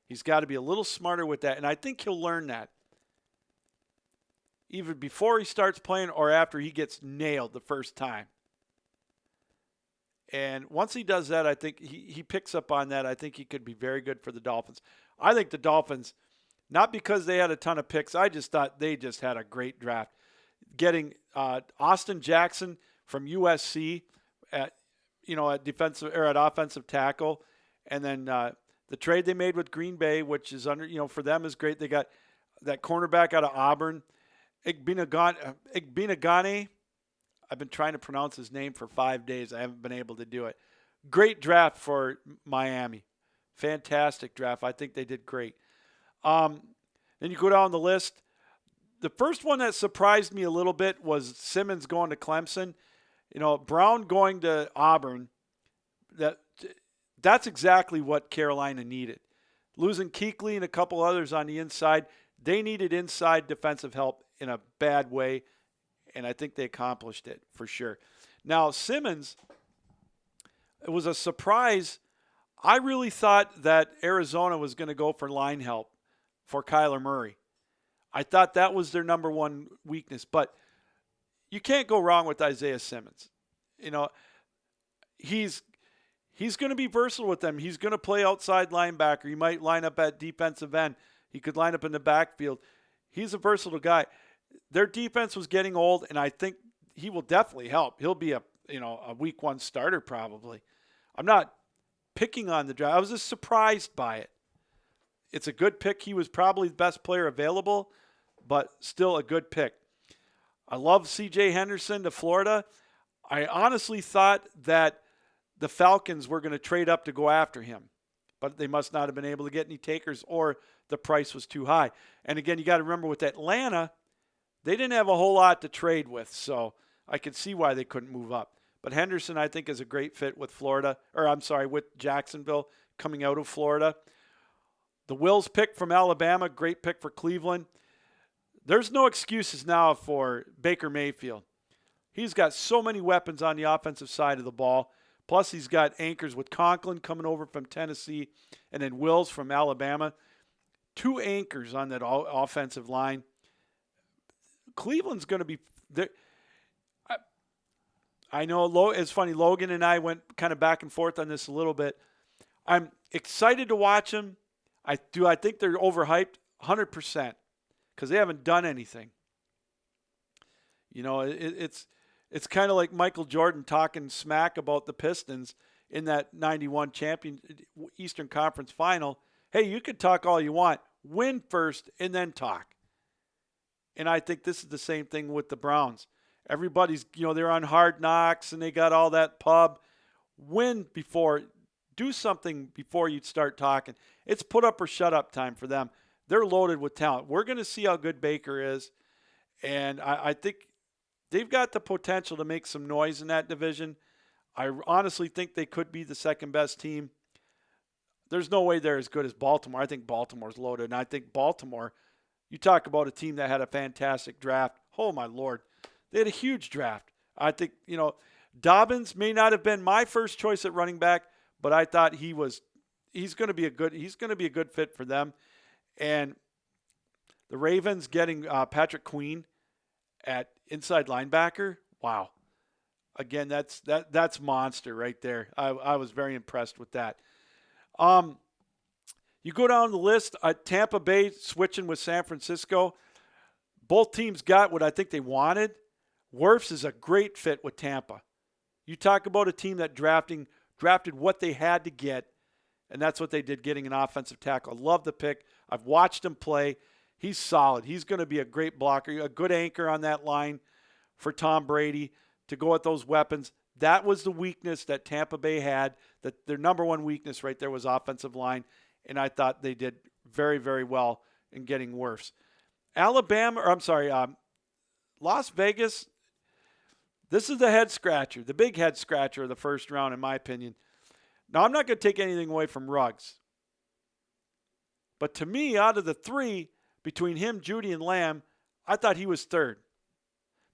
He's got to be a little smarter with that, and I think he'll learn that either before he starts playing or after he gets nailed the first time. And once he does that, I think he picks up on that. I think he could be very good for the Dolphins. I think the Dolphins, not because they had a ton of picks, I just thought they just had a great draft. Getting Austin Jackson from USC at defensive or at offensive tackle, and then the trade they made with Green Bay, which is for them is great. They got that cornerback out of Auburn, Igbinoghene. I've been trying to pronounce his name for 5 days. I haven't been able to do it. Great draft for Miami. Fantastic draft. I think they did great. Then you go down the list. The first one that surprised me a little bit was Simmons going to Clemson. Brown going to Auburn. That's exactly what Carolina needed. Losing Kuechly and a couple others on the inside, they needed inside defensive help in a bad way, and I think they accomplished it for sure. Now, Simmons, it was a surprise. I really thought that Arizona was going to go for line help for Kyler Murray. I thought that was their number one weakness, but you can't go wrong with Isaiah Simmons. He's going to be versatile with them. He's going to play outside linebacker. He might line up at defensive end. He could line up in the backfield. He's a versatile guy. Their defense was getting old, and I think he will definitely help. He'll be a week one starter probably. I'm not picking on the draft. I was just surprised by it. It's a good pick. He was probably the best player available, but still a good pick. I love C.J. Henderson to Florida. I honestly thought that the Falcons were going to trade up to go after him, but they must not have been able to get any takers or the price was too high. And again, you got to remember with Atlanta, they didn't have a whole lot to trade with, so I could see why they couldn't move up. But Henderson, I think, is a great fit with with Jacksonville coming out of Florida. The Wills pick from Alabama, great pick for Cleveland. There's no excuses now for Baker Mayfield. He's got so many weapons on the offensive side of the ball. Plus, he's got anchors with Conklin coming over from Tennessee and then Wills from Alabama. 2 anchors on that offensive line. Cleveland's going to be there. I know it's funny. Logan and I went kind of back and forth on this a little bit. I'm excited to watch them. I think they're overhyped 100% because they haven't done anything. It's kind of like Michael Jordan talking smack about the Pistons in that 91 Eastern Conference final. Hey, you can talk all you want. Win first and then talk. And I think this is the same thing with the Browns. Everybody's, they're on Hard Knocks and they got all that pub. Win before, do something before you start talking. It's put up or shut up time for them. They're loaded with talent. We're going to see how good Baker is. And I think they've got the potential to make some noise in that division. I honestly think they could be the second best team. There's no way they're as good as Baltimore. I think Baltimore's loaded. And I think Baltimore, you talk about a team that had a fantastic draft. Oh, my Lord. They had a huge draft. I think, Dobbins may not have been my first choice at running back, but I thought he's going to be a good fit for them. And the Ravens getting Patrick Queen at inside linebacker. Wow. Again, that's monster right there. I was very impressed with that. You go down the list, Tampa Bay switching with San Francisco. Both teams got what I think they wanted. Wirfs is a great fit with Tampa. You talk about a team that drafted what they had to get, and that's what they did, getting an offensive tackle. I love the pick. I've watched him play. He's solid. He's going to be a great blocker, a good anchor on that line for Tom Brady to go at those weapons. That was the weakness that Tampa Bay had. That their number one weakness right there was offensive line, and I thought they did very, very well in getting Wirfs. Las Vegas, this is the head scratcher, the big head scratcher of the first round, in my opinion. Now, I'm not going to take anything away from Ruggs. But to me, out of the 3, between him, Judy, and Lamb, I thought he was third.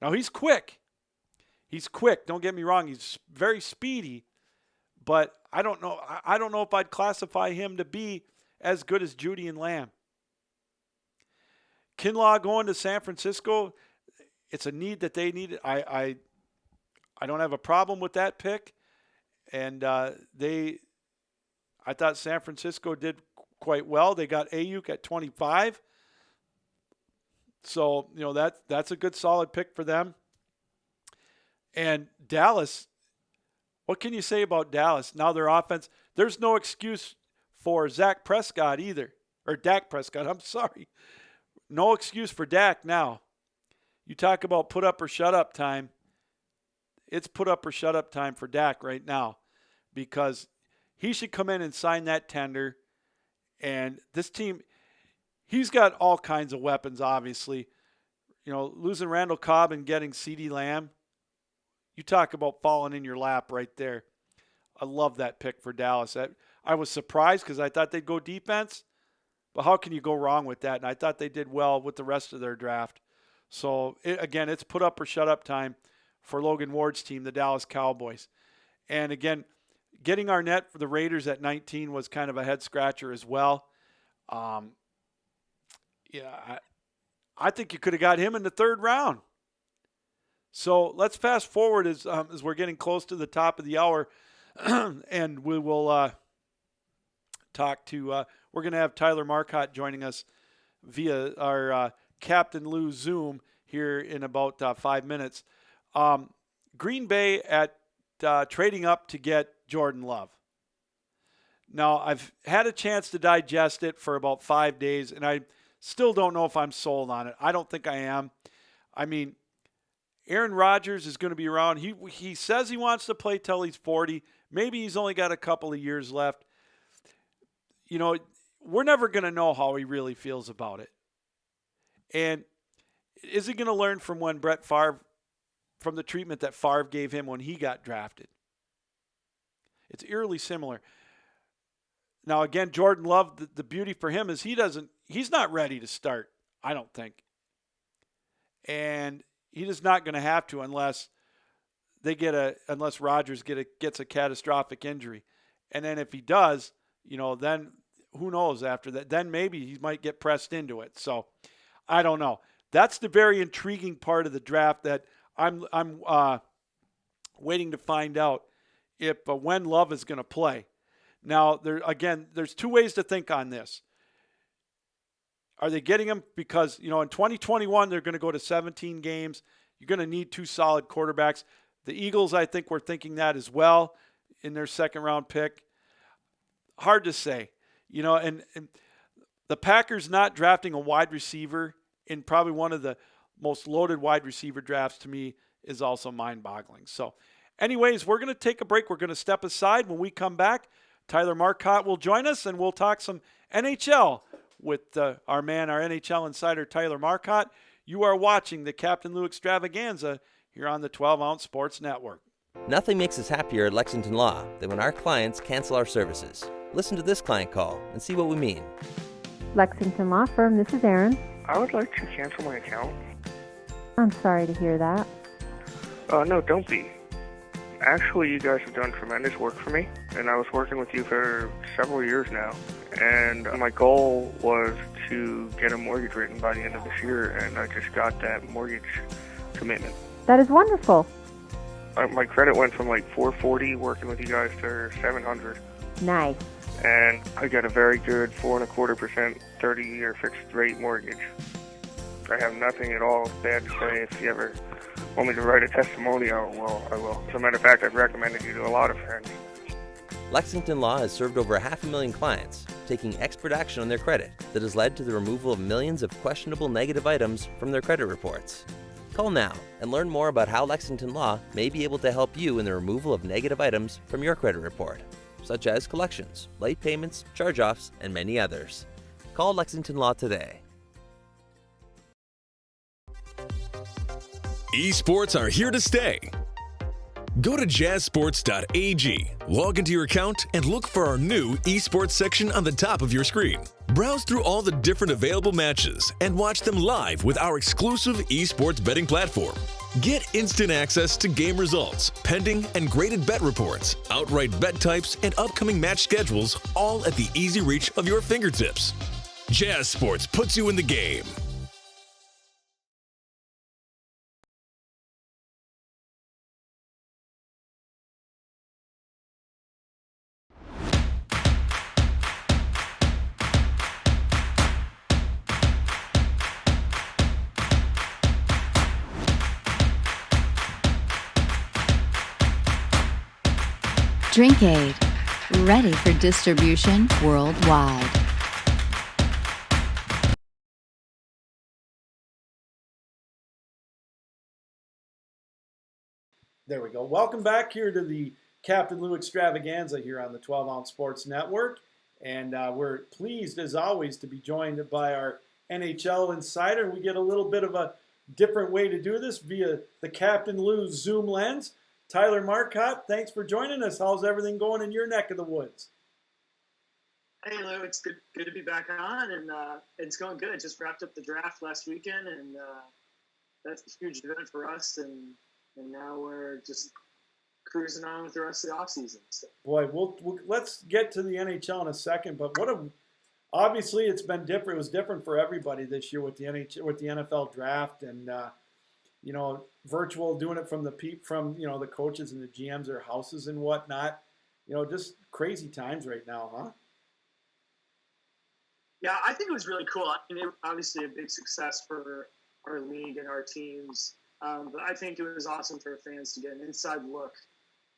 Now, he's quick. He's quick. Don't get me wrong. He's very speedy. But I don't know. I don't know if I'd classify him to be as good as Judy and Lamb. Kinlaw going to San Francisco, it's a need that they need. I don't have a problem with that pick. And I thought San Francisco did quite well. They got Ayuk at 25. So, that's a good solid pick for them. And Dallas, what can you say about Dallas? Now their offense, there's no excuse for Dak Prescott either. Or Dak Prescott, I'm sorry. No excuse for Dak now. You talk about put up or shut up time. It's put up or shut up time for Dak right now, because he should come in and sign that tender. And this team, he's got all kinds of weapons, obviously. Losing Randall Cobb and getting CeeDee Lamb, you talk about falling in your lap right there. I love that pick for Dallas. I was surprised because I thought they'd go defense, but how can you go wrong with that? And I thought they did well with the rest of their draft. So, again, it's put up or shut up time for Logan Ward's team, the Dallas Cowboys. And, again, getting Arnett for the Raiders at 19 was kind of a head-scratcher as well. I think you could have got him in the third round. So let's fast forward as we're getting close to the top of the hour, and we will talk to we're going to have Tyler Marcotte joining us via our Captain Lou Zoom here in about 5 minutes. Green Bay at trading up to get Jordan Love. Now, I've had a chance to digest it for about 5 days, and I still don't know if I'm sold on it. I don't think I am. I mean, Aaron Rodgers is going to be around. He says he wants to play till he's 40. Maybe he's only got a couple of years left. We're never going to know how he really feels about it. And is he going to learn from when Brett Favre, from the treatment that Favre gave him when he got drafted? It's eerily similar. Now, again, Jordan Love, the beauty for him is he's not ready to start, I don't think. And he is not going to have to unless Rodgers gets a catastrophic injury. And then if he does, then who knows after that? Then maybe he might get pressed into it. So I don't know. That's the very intriguing part of the draft that I'm waiting to find out when Love is going to play. Now, there's two ways to think on this. Are they getting him because, in 2021, they're going to go to 17 games. You're going to need two solid quarterbacks. The Eagles, I think, were thinking that as well in their second-round pick. Hard to say. And the Packers not drafting a wide receiver in probably one of the most loaded wide receiver drafts to me is also mind-boggling. So, anyways, we're going to take a break. We're going to step aside. When we come back, Tyler Marcotte will join us, and we'll talk some NHL with our NHL insider, Tyler Marcotte. You are watching the Captain Lou Extravaganza here on the 12-Ounce Sports Network. Nothing makes us happier at Lexington Law than when our clients cancel our services. Listen to this client call and see what we mean. Lexington Law Firm, this is Erin. I would like to cancel my account. I'm sorry to hear that. No, don't be. Actually, you guys have done tremendous work for me, and I was working with you for several years now. And my goal was to get a mortgage written by the end of this year, and I just got that mortgage commitment. That is wonderful. My credit went from like 440 working with you guys to 700. Nice. And I got a very good 4.25% 30-year fixed rate mortgage. I have nothing at all bad to say. If you ever want me to write a testimonial, well, I will. As a matter of fact, I've recommended you to a lot of friends. Lexington Law has served over 500,000 clients, taking expert action on their credit that has led to the removal of millions of questionable negative items from their credit reports. Call now and learn more about how Lexington Law may be able to help you in the removal of negative items from your credit report, such as collections, late payments, charge-offs, and many others. Call Lexington Law today. Esports are here to stay. Go to jazzsports.ag, log into your account, and look for our new esports section on the top of your screen. Browse through all the different available matches and watch them live with our exclusive esports betting platform. Get instant access to game results, pending and graded bet reports, outright bet types, and upcoming match schedules, all at the easy reach of your fingertips. Jazz Sports puts you in the game. Drinkade, ready for distribution worldwide. There we go. Welcome back here to the Captain Lou Extravaganza here on the 12-Ounce Sports Network. And we're pleased, as always, to be joined by our NHL insider. We get a little bit of a different way to do this via the Captain Lou Zoom lens. Tyler Marcotte, thanks for joining us. How's everything going in your neck of the woods? Hey, Lou, it's good to be back on, and it's going good. Just wrapped up the draft last weekend, and that's a huge event for us, and now we're just cruising on with the rest of the offseason. So. Boy, we'll let's get to the NHL in a second, but obviously it's been different. It was different for everybody this year with the NFL draft, and virtual, doing it from the coaches and the GMs, their houses and whatnot. Just crazy times right now, huh? Yeah, I think it was really cool. I mean, it was obviously a big success for our league and our teams, but I think it was awesome for fans to get an inside look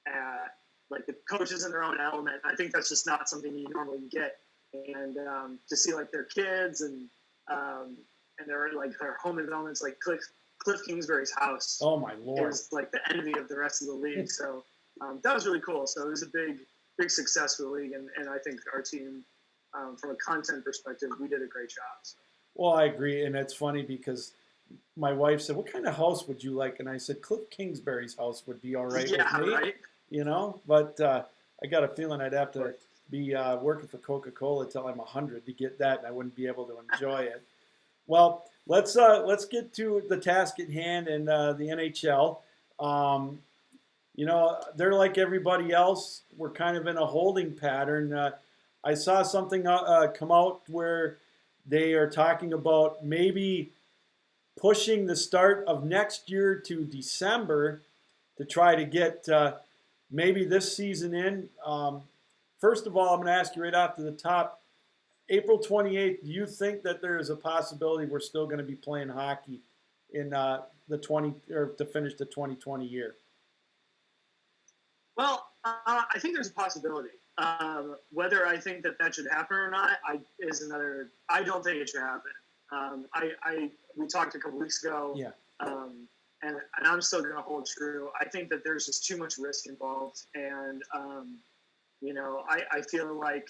at like the coaches in their own element. I think that's just not something you normally get, and to see like their kids and their home environments, like Cliff Kingsbury's house. Oh my Lord! It was like the envy of the rest of the league. So that was really cool. So it was a big success for the league, and I think our team, from a content perspective, we did a great job. So. Well, I agree, and it's funny because my wife said, "What kind of house would you like?" And I said, "Cliff Kingsbury's house would be all right with me." Right. But I got a feeling I'd have to be working for Coca-Cola till I'm 100 to get that, and I wouldn't be able to enjoy it. Well, let's get to the task at hand and the NHL. They're like everybody else. We're kind of in a holding pattern. I saw something come out where they are talking about maybe pushing the start of next year to December to try to get maybe this season in. First of all, I'm going to ask you right off to the top, April 28th, do you think that there is a possibility we're still going to be playing hockey in to finish the 2020 year? Well, I think there's a possibility. Whether I think that should happen or not is another. I don't think it should happen. We talked a couple weeks ago. Yeah. And I'm still going to hold true. I think that there's just too much risk involved, and I feel like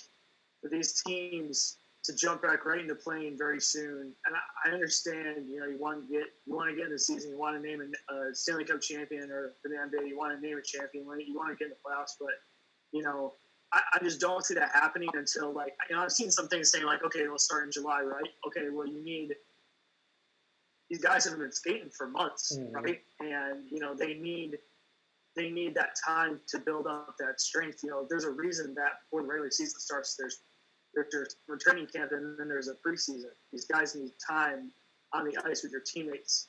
for these teams to jump back right into playing very soon, and I understand, you want to get in the season, you want to name a Stanley Cup champion, or for the NBA, you want to name a champion, you want to get in the playoffs, but I just don't see that happening until I've seen some things saying okay, we'll start in July, right? Okay, well these guys have been skating for months, right? And they need that time to build up that strength. There's a reason that before the regular season starts, there's training camp, and then there's a preseason. These guys need time on the ice with your teammates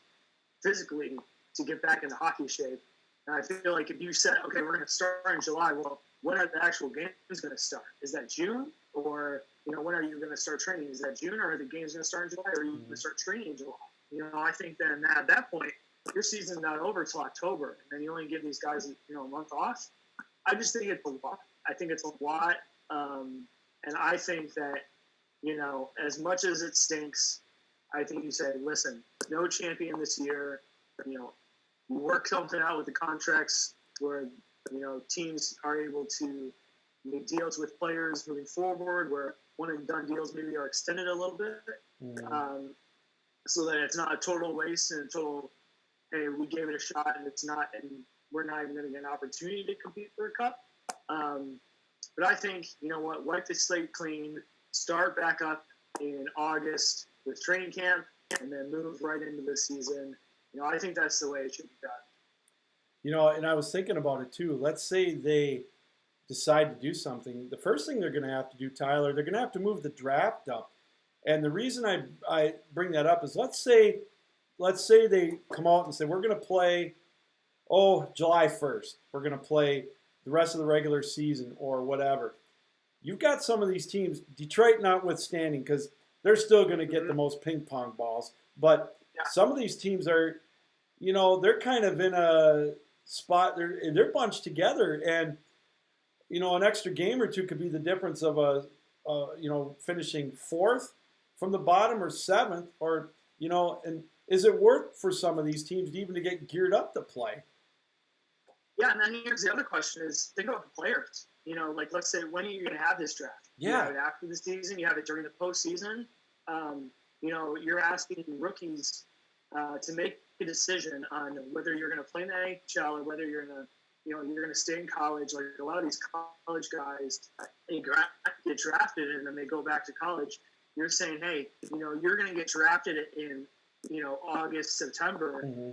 physically to get back into hockey shape. And I feel like if you said, okay, we're going to start in July, well, when are the actual games going to start? Is that June? Or, when are you going to start training? Is that June, or are the games going to start in July, or are you going to start training in July? I think then at that point, your season's not over till October, and then you only give these guys, a month off. I just think it's a lot. I think it's a lot. And I think that, as much as it stinks, I think you say, listen, no champion this year. Work something out with the contracts where, teams are able to make deals with players moving forward, where one and done deals maybe are extended a little bit, so that it's not a total waste and a total, hey, we gave it a shot and it's not, and we're not even going to get an opportunity to compete for a cup. But I think, you know what, wipe the slate clean, start back up in August with training camp, and then move right into the season. You know, I think that's the way it should be done. You know, and I was thinking about it too. Let's say they decide to do something. The first thing they're going to have to do, Tyler, they're going to have to move the draft up. And the reason I bring that up is let's say they come out and say, we're going to play, July 1st. We're going to play the rest of the regular season or whatever. You've got some of these teams, Detroit notwithstanding, because they're still going to get the most ping pong balls. But some of these teams are, you know, they're kind of in a spot, they're bunched together. And, you know, an extra game or two could be the difference of finishing 4th from the bottom or 7th, or, you know, and is it worth for some of these teams even to get geared up to play? Yeah, and then here's the other question is, think about the players. You know, like, let's say, when are you going to have this draft? Yeah. You have it after the season, you have it during the postseason. You know, you're asking rookies to make a decision on whether you're going to play in the NHL or whether you're going to stay in college. Like a lot of these college guys, they get drafted and then they go back to college. You're saying, hey, you know, you're going to get drafted in, you know, August, September. Mm-hmm.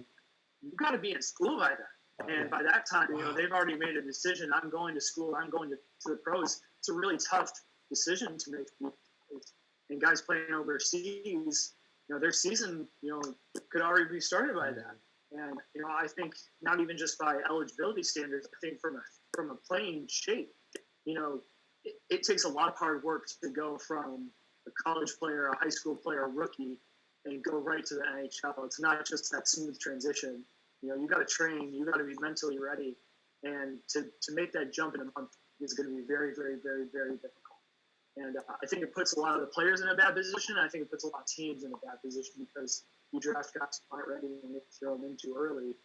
You've got to be in school by then. And by that time, you know, they've already made a decision. I'm going to school. I'm going to the pros. It's a really tough decision to make. And guys playing overseas, you know, their season, you know, could already be started by then. And, you know, I think not even just by eligibility standards, I think from a playing shape, you know, it takes a lot of hard work to go from a college player, a high school player, a rookie, and go right to the NHL. It's not just that smooth transition. You know, you got to train, you got to be mentally ready. And to make that jump in a month is going to be very, very, very, very difficult. And I think it puts a lot of the players in a bad position. I think it puts a lot of teams in a bad position because you draft guys who aren't ready and they throw them in too early.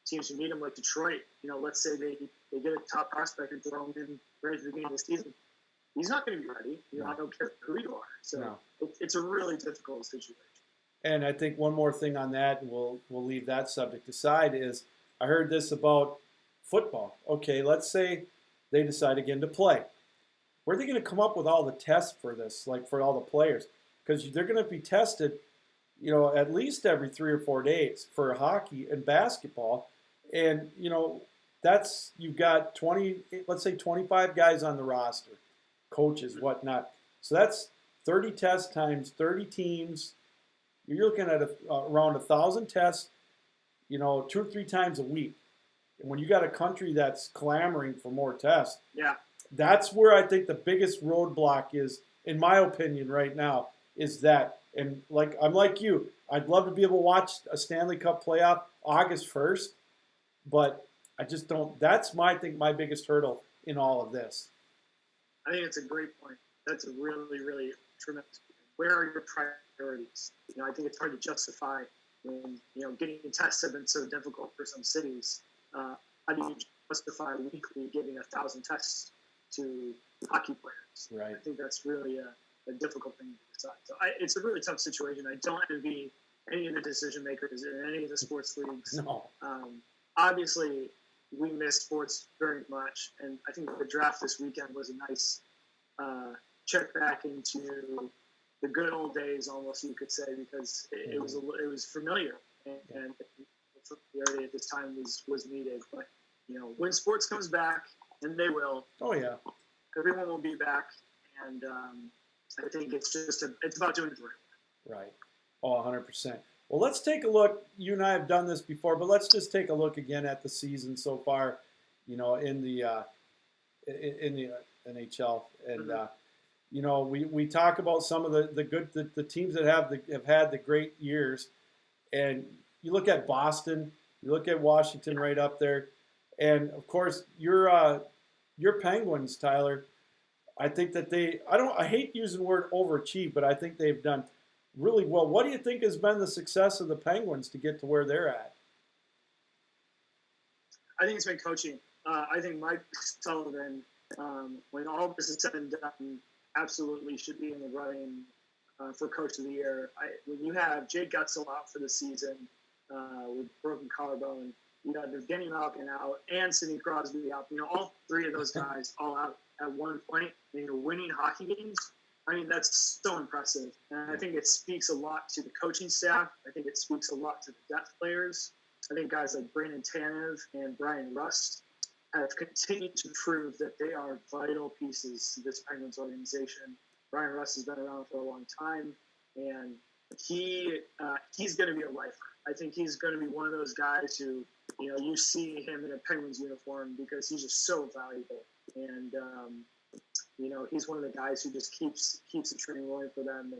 Teams who need them, like Detroit, you know, let's say they get a top prospect and throw him in right at the beginning of the season. He's not going to be ready. You know, I don't care who you are. So it's a really difficult situation. And I think one more thing on that, and we'll leave that subject aside, is I heard this about football. Okay, let's say they decide again to play. Where are they going to come up with all the tests for this, like for all the players? Because they're going to be tested, you know, at least every 3 or 4 days for hockey and basketball. And, you know, you've got 25 guys on the roster, coaches, whatnot. So that's 30 tests times 30 teams. You're looking at around 1,000 tests, you know, 2 or 3 times a week. And when you got a country that's clamoring for more tests, that's where I think the biggest roadblock is, in my opinion, right now, is that. And I'm like you, I'd love to be able to watch a Stanley Cup playoff August 1st, but I just don't. That's my biggest hurdle in all of this. I think it's a great point. That's a really, really tremendous point. Where are your priorities? You know, I think it's hard to justify when, you know, getting tests have been so difficult for some cities. How do you justify weekly giving 1,000 tests to hockey players? Right. I think that's really a difficult thing to decide. So it's a really tough situation. I don't envy any of the decision makers in any of the sports leagues. No. Obviously, we miss sports very much, and I think the draft this weekend was a nice check back into the good old days, almost you could say, because it was familiar, and familiarity at this time was needed. But you know, when sports comes back, and they will. Oh yeah. Everyone will be back, and I think it's about doing it right. Right. Oh, 100%. Well, let's take a look. You and I have done this before, but let's just take a look again at the season so far. You know, in the NHL, and you know, we talk about some of the teams that have had the great years, and you look at Boston, you look at Washington right up there, and of course your Penguins, Tyler. I think that I hate using the word overachieve, but I think they've done really well. What do you think has been the success of the Penguins to get to where they're at? I think it's been coaching. I think Mike Sullivan, when all this is said and done, absolutely should be in the running for Coach of the Year. When you have Jake Gutzel out for the season with broken collarbone, you know, Evgeny Malkin out and Sidney Crosby out. You know, all three of those guys all out at one point. And you're winning hockey games. I mean, that's so impressive. And I think it speaks a lot to the coaching staff. I think it speaks a lot to the depth players. I think guys like Brandon Tanev and Brian Rust have continued to prove that they are vital pieces to this Penguins organization. Brian Rust has been around for a long time, and he's going to be a lifer. I think he's going to be one of those guys who, you know, you see him in a Penguins uniform because he's just so valuable. And, you know, he's one of the guys who just keeps the train rolling for them.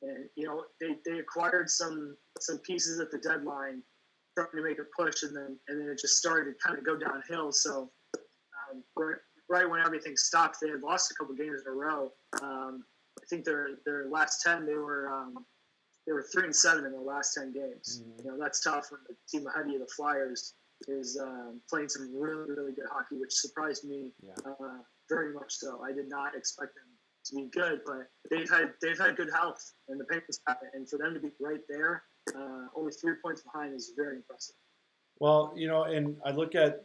And you know, they acquired some pieces at the deadline, trying to make a push, and then it just started to kind of go downhill. So right when everything stopped, they had lost a couple games in a row. I think their last 10, they were 3-7 in their last 10 games. You know, that's tough when the team ahead of you, the Flyers, is playing some really, really good hockey, which surprised me very much so. I did not expect them to be good, but they've had good health, and the Penguins have it. And for them to be right there, only 3 points behind, is very impressive. Well, you know, and I look at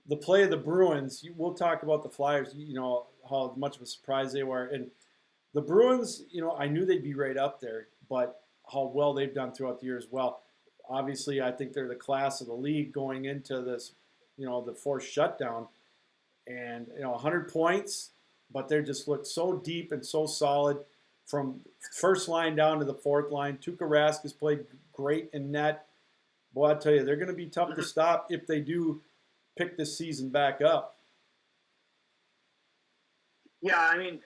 the play of the Bruins. We'll talk about the Flyers, you know, how much of a surprise they were. And the Bruins, you know, I knew they'd be right up there, but how well they've done throughout the year as well. Obviously, I think they're the class of the league going into this, you know, the forced shutdown. And, you know, 100 points, but they just look so deep and so solid from first line down to the fourth line. Tuukka Rask has played great in net. Boy, I tell you, they're going to be tough to stop if they do pick this season back up. Yeah, I mean,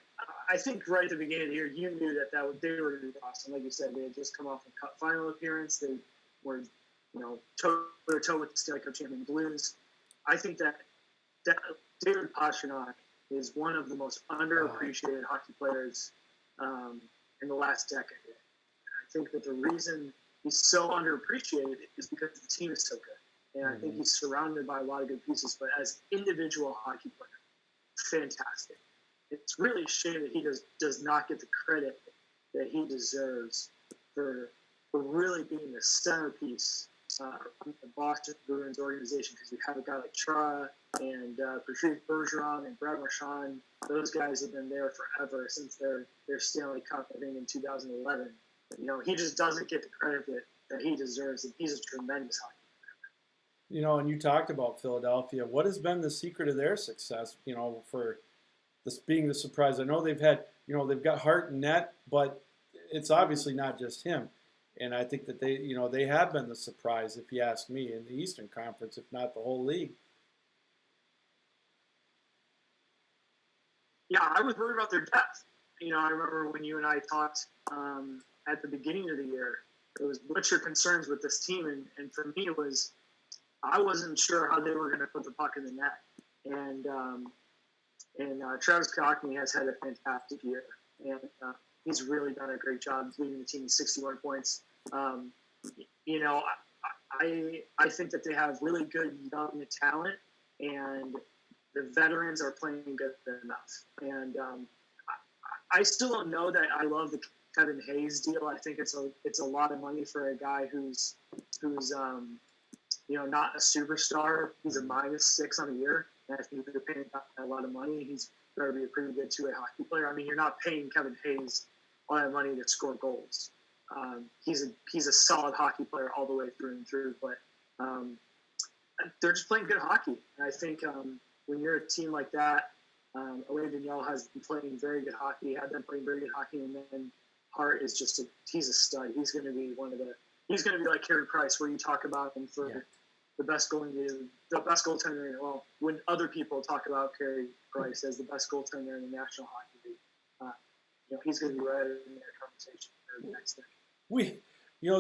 I think right at the beginning of the year, you knew that they were going to be awesome. Like you said, they had just come off a cup final appearance. They were, you know, toe-to-toe with the Stanley Cup champion Blues. I think that David Pastrnak is one of the most underappreciated hockey players in the last decade. I think that the reason he's so underappreciated is because the team is so good. And I think he's surrounded by a lot of good pieces, but as an individual hockey player, fantastic. It's really a shame that he does not get the credit that he deserves for really being the centerpiece of the Boston Bruins organization, because you have a guy like Chara and Patrice Bergeron and Brad Marchand. Those guys have been there forever since their Stanley Cup, I think, in 2011. You know, he just doesn't get the credit that he deserves, and he's a tremendous hockey player. You know, and you talked about Philadelphia. What has been the secret of their success, you know, for this being the surprise? I know they've got Hart and net, but it's obviously not just him. And I think that they have been the surprise, if you ask me, in the Eastern Conference, if not the whole league. Yeah, I was worried about their depth. You know, I remember when you and I talked at the beginning of the year, it was, what's your concerns with this team? And for me, it was, I wasn't sure how they were going to put the puck in the net. And Travis Konecny has had a fantastic year. And he's really done a great job leading the team to 61 points. You know, I think that they have really good young talent, and the veterans are playing good enough. And I still don't know that I love the Kevin Hayes deal. I think it's a lot of money for a guy who's you know, not a superstar. He's a -6 on the year, and I think they're paying a lot of money. He's got to be a pretty good two-way hockey player. I mean, you're not paying Kevin Hayes a lot of money to score goals. He's a solid hockey player all the way through and through, but they're just playing good hockey. And I think when you're a team like that, Alain Vigneault has been playing very good hockey, had them playing very good hockey, and then Hart is he's a stud. He's going to be he's going to be like Carey Price, where you talk about him for the best goaltender. Well, when other people talk about Carey Price as the best goaltender in the National Hockey League, you know, he's going to be right in their conversation for the next thing.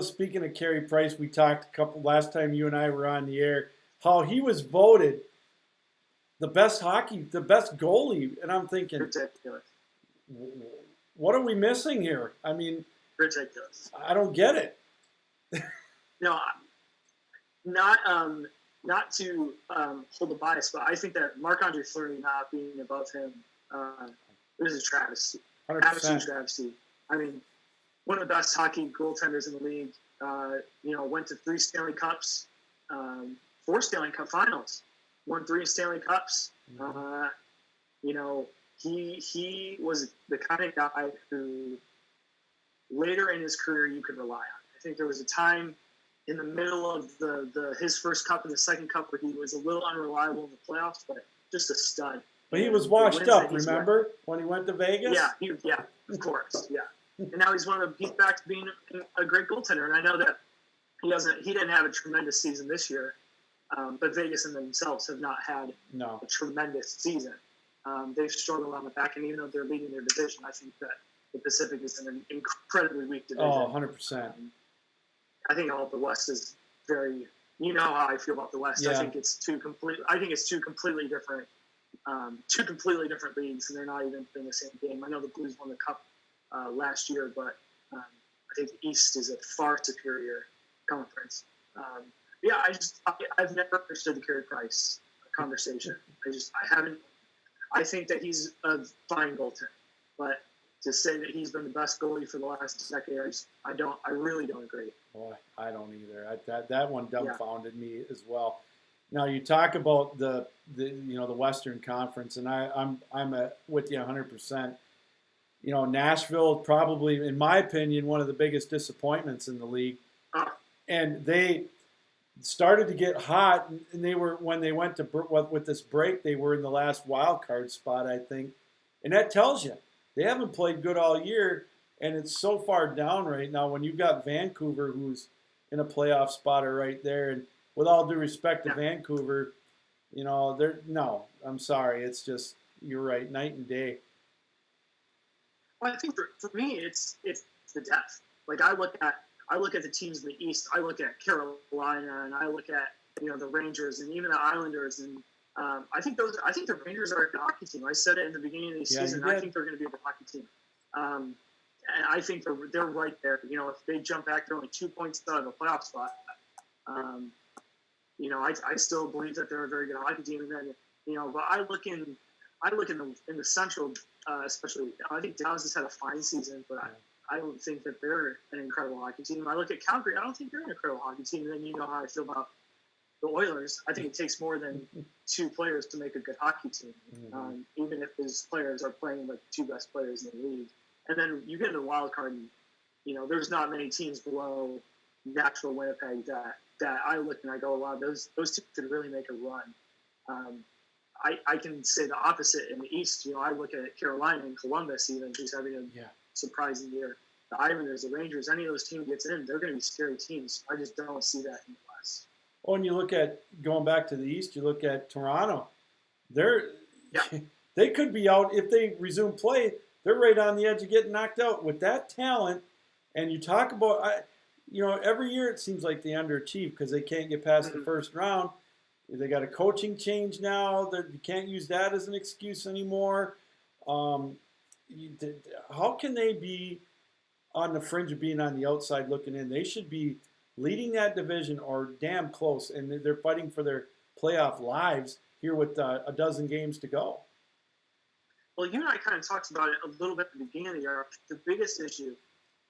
Speaking of Carey Price, we talked last time you and I were on the air, how he was voted the best goalie, and I'm thinking, ridiculous. What are we missing here? I mean, ridiculous. I don't get it. No, not to hold a bias, but I think that Marc-Andre Fleury not being above him is a travesty. 100%. Absolute travesty. I mean, one of the best hockey goaltenders in the league. Went to 3 Stanley Cups, 4 Stanley Cup finals, won 3 Stanley Cups. You know, he was the kind of guy who later in his career you could rely on. I think there was a time in the middle of his first cup and the second cup where he was a little unreliable in the playoffs, but just a stud. But he was washed up, remember, when he went to Vegas? Yeah, of course, yeah. And now he's back to being a great goaltender. And I know that he didn't have a tremendous season this year, but Vegas and themselves have not had a tremendous season. They've struggled on the back end, even though they're leading their division. I think that the Pacific is an incredibly weak division. Oh, 100%. I think all of the West is very. You know how I feel about the West. Yeah. I think it's two completely different leagues, and they're not even in the same game. I know the Blues won the Cup last year, but I think the East is a far superior conference. I've never understood the Carey Price conversation. I haven't. I think that he's a fine goaltender, but to say that he's been the best goalie for the last decade, I really don't agree. Boy, I don't either. That one dumbfounded me as well. Now you talk about the Western Conference, and I'm with you 100%. You know, Nashville probably, in my opinion, one of the biggest disappointments in the league, and they started to get hot, and they were when they went to with this break, they were in the last wild card spot, I think, and that tells you they haven't played good all year, and it's so far down right now. When you've got Vancouver, who's in a playoff spotter right there, and with all due respect to Vancouver, you know, I'm sorry, it's just you're right, night and day. Well, I think for me, it's the depth. Like I look at the teams in the East. I look at Carolina, and I look at the Rangers, and even the Islanders, and I think the Rangers are a good hockey team. I said it in the beginning of the season. I think they're going to be a good hockey team, and I think they're right there. You know, if they jump back, they're only 2 points out of a playoff spot. I still believe that they're a very good hockey team, and then but I look in the Central, especially. I think Dallas has had a fine season, but I don't think that they're an incredible hockey team. I look at Calgary. I don't think they're an incredible hockey team. And then you know how I feel about the Oilers. I think it takes more than 2 players to make a good hockey team, even if those players are playing like the 2 best players in the league. And then you get in the wild card, and there's not many teams below Nashville, Winnipeg that I look and I go, wow, those teams could really make a run. I can say the opposite in the East. I look at Carolina and Columbus, even who's having a surprising year. The Islanders, the Rangers, any of those teams gets in, they're going to be scary teams. I just don't see that in the West. Oh, and you look at going back to the East, you look at Toronto. They could be out if they resume play. They're right on the edge of getting knocked out with that talent. And you talk about, every year it seems like they underachieve because they can't get past the first round. They got a coaching change now. You can't use that as an excuse anymore. How can they be on the fringe of being on the outside looking in? They should be leading that division or damn close, and they're fighting for their playoff lives here with a dozen games to go. Well, you and I kind of talked about it a little bit at the beginning of the year. The biggest issue,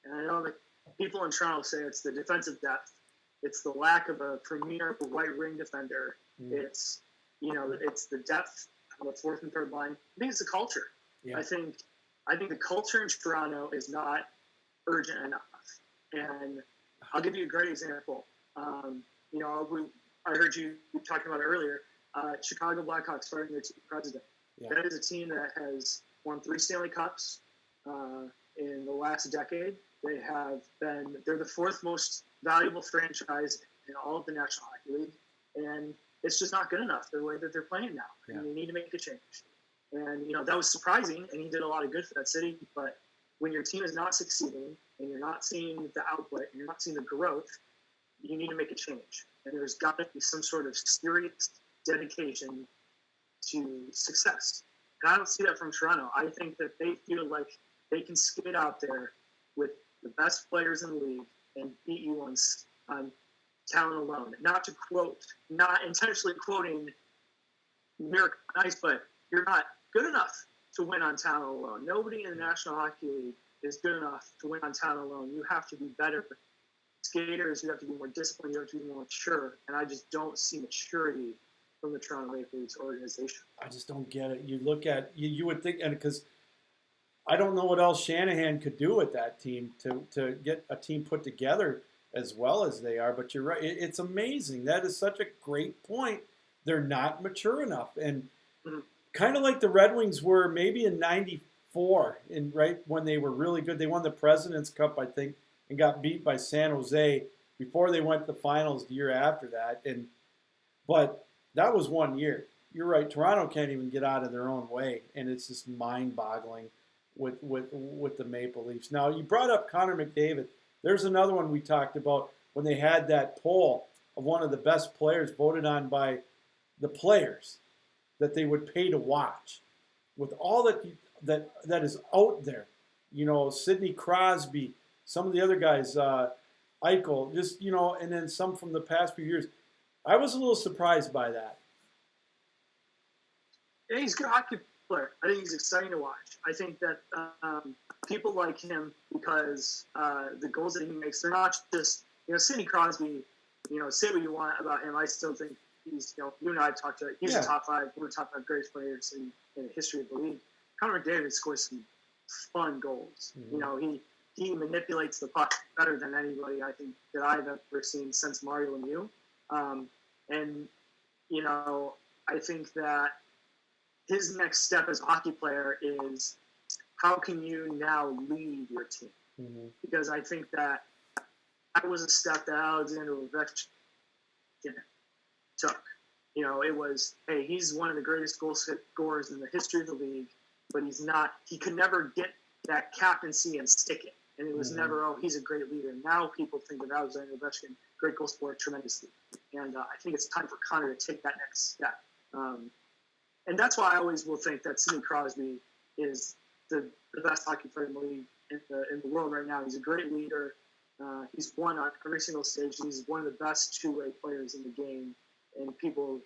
and I know that people in Toronto say it's the defensive depth. It's the lack of a premier right ring defender. It's it's the depth on the 4th and 3rd line. I think it's the culture. Yeah. I think the culture in Toronto is not urgent enough. And I'll give you a great example. I heard you talking about it earlier. Chicago Blackhawks starting their team president. Yeah. That is a team that has won 3 Stanley Cups in the last decade. They're the 4th most valuable franchise in all of the National Hockey League, and it's just not good enough the way that they're playing now. Yeah. And they need to make a change. And that was surprising, and he did a lot of good for that city. But when your team is not succeeding and you're not seeing the output and you're not seeing the growth, you need to make a change. And there's got to be some sort of serious dedication to success. And I don't see that from Toronto. I think that they feel like they can skate out there with the best players in the league and beat you on talent alone. Not intentionally quoting Miracle Ice, but you're not good enough to win on talent alone. Nobody in the National Hockey League is good enough to win on talent alone. You have to be better skaters who have to be more disciplined, you have to be more mature, and I just don't see maturity from the Toronto Maple Leafs organization. I just don't get it. You look at you would think, and because I don't know what else Shanahan could do with that team to get a team put together as well as they are. But you're right; it's amazing. That is such a great point. They're not mature enough, and kind of like the Red Wings were maybe in '94, right when they were really good. They won the President's Cup, I think, and got beat by San Jose before they went to the finals the year after that. But that was 1 year. You're right. Toronto can't even get out of their own way, and it's just mind-boggling with the Maple Leafs. Now, you brought up Connor McDavid. There's another one we talked about when they had that poll of one of the best players voted on by the players that they would pay to watch. With all that is out there, Sidney Crosby, some of the other guys, Eichel, just, and then some from the past few years. I was a little surprised by that. Yeah, he's a good hockey player. I think he's exciting to watch. I think that people like him because the goals that he makes, they're not just, Sidney Crosby, say what you want about him. I still think he's, you and I have talked about it. He's a top five, one of the top five greatest players in the history of the league. Connor McDavid scores some fun goals. Mm-hmm. He manipulates the puck better than anybody I think that I've ever seen since Mario Lemieux. I think that his next step as a hockey player is how can you now lead your team? Mm-hmm. Because I think that was a step that Alexander Ovechkin took. It was, hey, he's one of the greatest goal scorers in the history of the league, but he could never get that captaincy and stick it. And it was never, he's a great leader. Now people think of Alexander Ovechkin, great goal scorer, tremendously. And I think it's time for Connor to take that next step. And that's why I always will think that Sidney Crosby is the best hockey player in the league, in the world right now. He's a great leader. He's won on every single stage. He's one of the best two-way players in the game. And people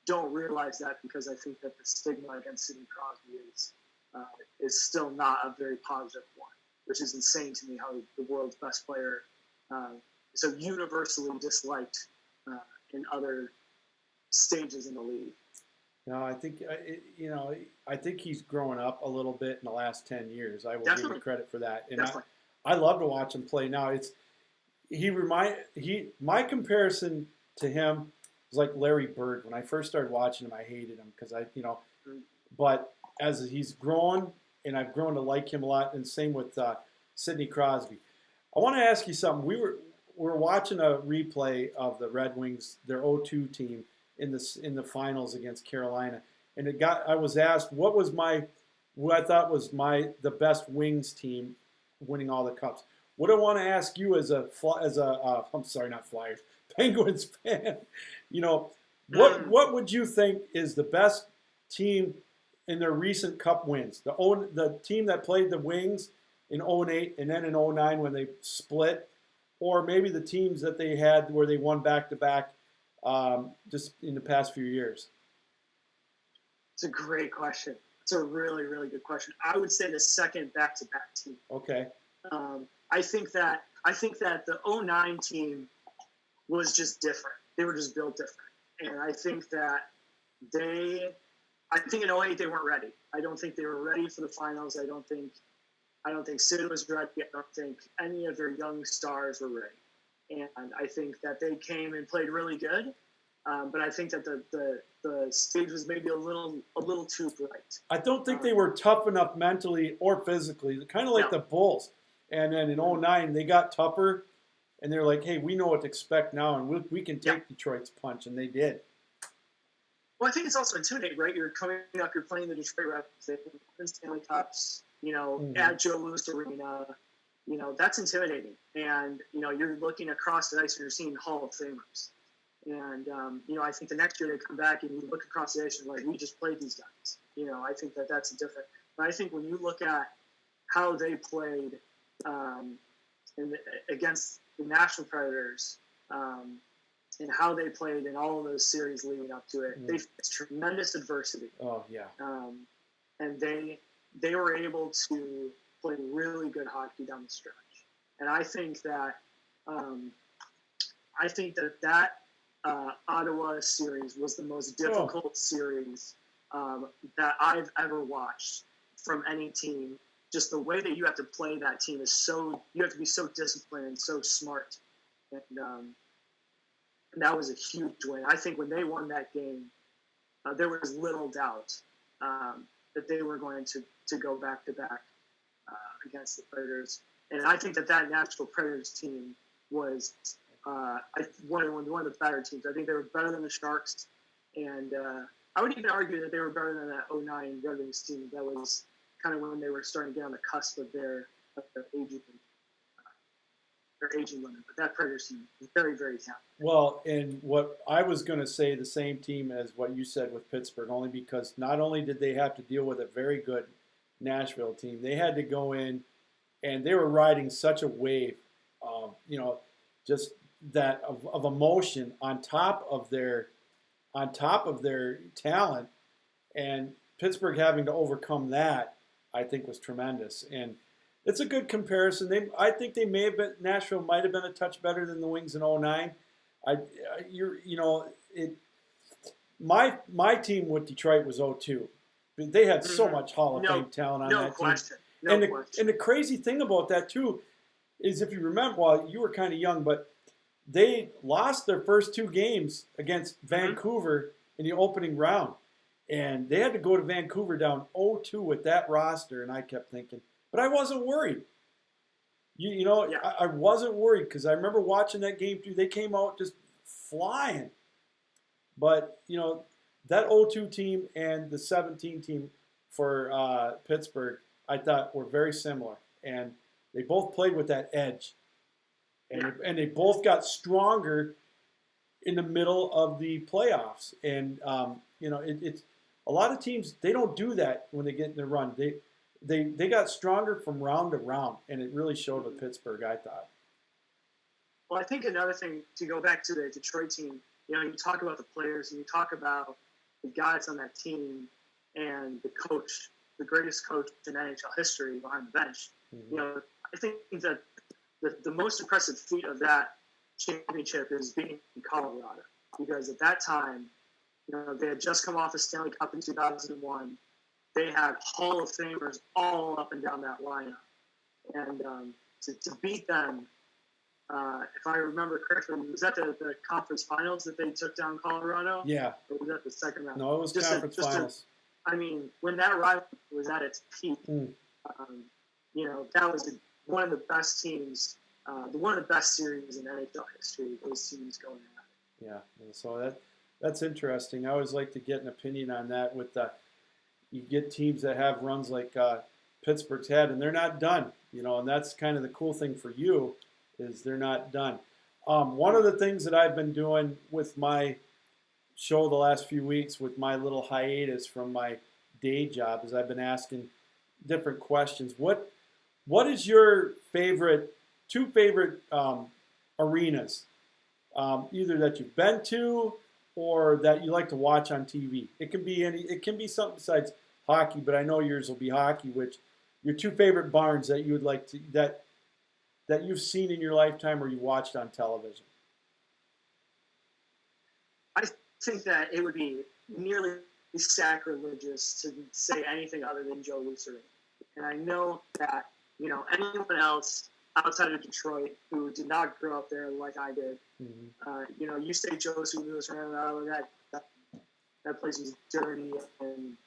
don't realize that because I think that the stigma against Sidney Crosby is still not a very positive one, which is insane to me how the world's best player is so universally disliked in other stages in the league. No, I think I think he's growing up a little bit in the last 10 years. I will give him credit for that, and I love to watch him play. Now my comparison to him is like Larry Bird. When I first started watching him, I hated him because but as he's grown, and I've grown to like him a lot, and same with Sidney Crosby. I want to ask you something. We were watching a replay of the Red Wings, their 0-2 team in the finals against Carolina, and I was asked what I thought was the best Wings team winning all the cups. What I want to ask you as a I'm sorry, not Flyers, Penguins fan, what would you think is the best team in their recent cup wins? The team that played the Wings in 2008 and then in 2009 when they split, or maybe the teams that they had where they won back-to-back just in the past few years? It's a great question. It's a really, really good question. I would say the second back-to-back team. Okay. I think that the 2009 team was just different. They were just built different. And I think that in 2008 they weren't ready. I don't think they were ready for the finals. I don't think Sid was ready. I don't think any of their young stars were ready. And I think that they came and played really good. But I think that the stage was maybe a little too bright. I don't think they were tough enough mentally or physically, kind of like the Bulls. And then in 2009, they got tougher, and they're like, hey, we know what to expect now, and we can take Detroit's punch, and they did. Well, I think it's also intimidating, right? You're coming up, you're playing the Detroit Red Wings, they win Stanley Cups, at Joe Louis Arena. That's intimidating. And, you're looking across the ice and you're seeing Hall of Famers. And, I think the next year they come back and you look across the ice and like, we just played these guys. I think that's different. But I think when you look at how they played against the Nashville Predators and how they played in all of those series leading up to it, they faced tremendous adversity. Oh, yeah. And they were able to play really good hockey down the stretch. And I think that I think that Ottawa series was the most difficult series that I've ever watched from any team. Just the way that you have to play that team is you have to be so disciplined and so smart. And that was a huge win. I think when they won that game, there was little doubt that they were going to go back to back against the Predators. And I think that Nashville Predators team was one of the better teams. I think they were better than the Sharks, and I would even argue that they were better than that 2009 Red Wings team. That was kind of when they were starting to get on the cusp of their aging limit. But that Predators team was very, very talented. Well, and what I was going to say, the same team as what you said with Pittsburgh, only because not only did they have to deal with a very good Nashville team, they had to go in, and they were riding such a wave, just that of emotion on top of their talent, and Pittsburgh having to overcome that, I think, was tremendous. And it's a good comparison. I think they may have been, Nashville might have been a touch better than the Wings in 2009. My team with Detroit was 2002. They had so much Hall of Fame talent on that team. And the crazy thing about that too is, if you remember, well, you were kind of young, but they lost their first 2 games against Vancouver in the opening round, and they had to go to Vancouver down 0-2 with that roster. And I kept thinking, but I wasn't worried. I wasn't worried because I remember watching that game through. They came out just flying. But, that 0-2 team and the 17 team for Pittsburgh, I thought were very similar. And they both played with that edge. And they both got stronger in the middle of the playoffs. And, it's a lot of teams, they don't do that when they get in the run. They got stronger from round to round, and it really showed with Pittsburgh, I thought. Well, I think another thing, to go back to the Detroit team, you talk about the players and you talk about the guys on that team and the coach, the greatest coach in NHL history behind the bench. Mm-hmm. I think that the most impressive feat of that championship is being in Colorado, because at that time, they had just come off the Stanley Cup in 2001. They had Hall of Famers all up and down that lineup. And to beat them, if I remember correctly, was that the conference finals that they took down Colorado? Yeah. Or was that the second round? No, it was conference finals. When that rivalry was at its peak, that was one of the best teams, one of the best series in NHL history, those teams going at it. Yeah, so that's interesting. I always like to get an opinion on that. You get teams that have runs like Pittsburgh's had, and they're not done. And that's kind of the cool thing for you, is they're not done. One of the things that I've been doing with my show the last few weeks, with my little hiatus from my day job, is I've been asking different questions. What is your two favorite arenas, either that you've been to or that you like to watch on TV? It can be something besides hockey, but I know yours will be hockey. Which your 2 favorite barns that you would like to that you've seen in your lifetime or you watched on television? I think that it would be nearly sacrilegious to say anything other than Joe Louis Arena. And I know that, anyone else outside of Detroit who did not grow up there like I did, you say Joe Louis Arena, that place was dirty and,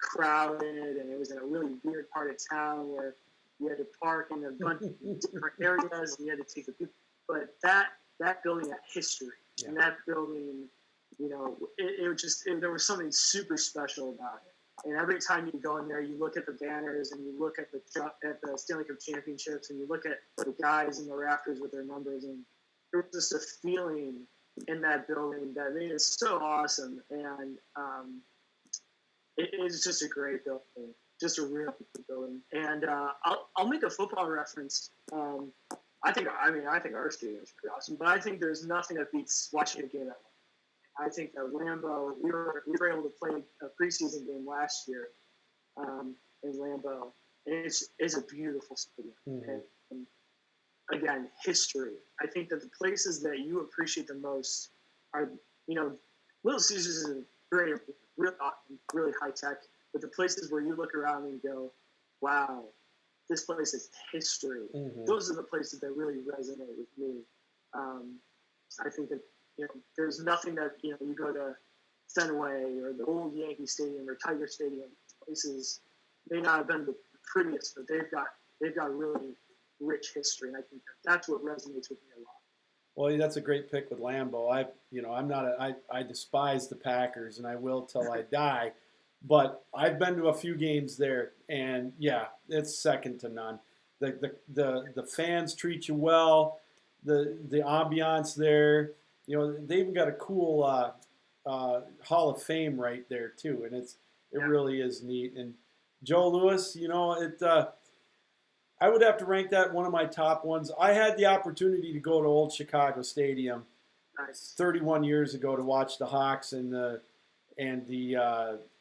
crowded, and it was in a really weird part of town where you had to park in a bunch of different areas, and you had to take the people. But that building had history, and that building, there was something super special about it. And every time you go in there, you look at the banners, and you look at the Stanley Cup championships, and you look at the guys in the rafters with their numbers, and there was just a feeling in that building that made it so awesome. And it's just a great building. Just a real good building. And I'll make a football reference. I think our stadium is pretty awesome, but I think there's nothing that beats watching a game at home. I think that Lambeau, we were able to play a preseason game last year in Lambeau, and it's a beautiful stadium. Mm-hmm. And again, history. I think that the places that you appreciate the most are, Little Caesars is really, really high tech, but the places where you look around and go, wow, this place is history. Mm-hmm. Those are the places that really resonate with me. I think that, there's nothing that, you go to Fenway or the old Yankee Stadium or Tiger Stadium, places may not have been the prettiest, but they've got really rich history, and I think that's what resonates with me a lot. Well, that's a great pick with Lambeau. I despise the Packers, and I will till I die. But I've been to a few games there, and yeah, it's second to none. The fans treat you well. The ambiance there. They even got a cool Hall of Fame right there too, and it really is neat. And Joe Louis, I would have to rank that one of my top ones. I had the opportunity to go to Old Chicago Stadium 31 years ago to watch the Hawks and the